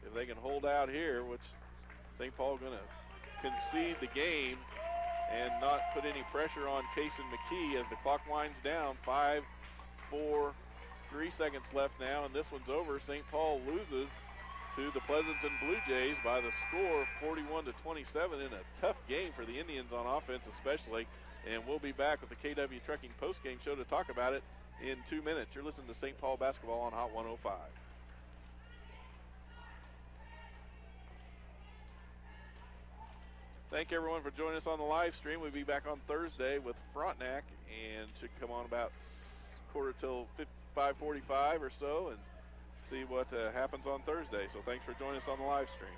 If they can hold out here, which St. Paul going to concede the game and not put any pressure on Case and McKee as the clock winds down. 5, 4, 3 seconds left now, and this one's over. St. Paul loses to the Pleasanton Blue Jays by the score of 41-27 in a tough game for the Indians on offense especially. And we'll be back with the KW Trucking postgame show to talk about it in 2 minutes. You're listening to St. Paul basketball on Hot 105. Thank everyone for joining us on the live stream. We'll be back on Thursday with Frontenac and should come on about quarter till 5:45 or so and see what happens on Thursday. So thanks for joining us on the live stream.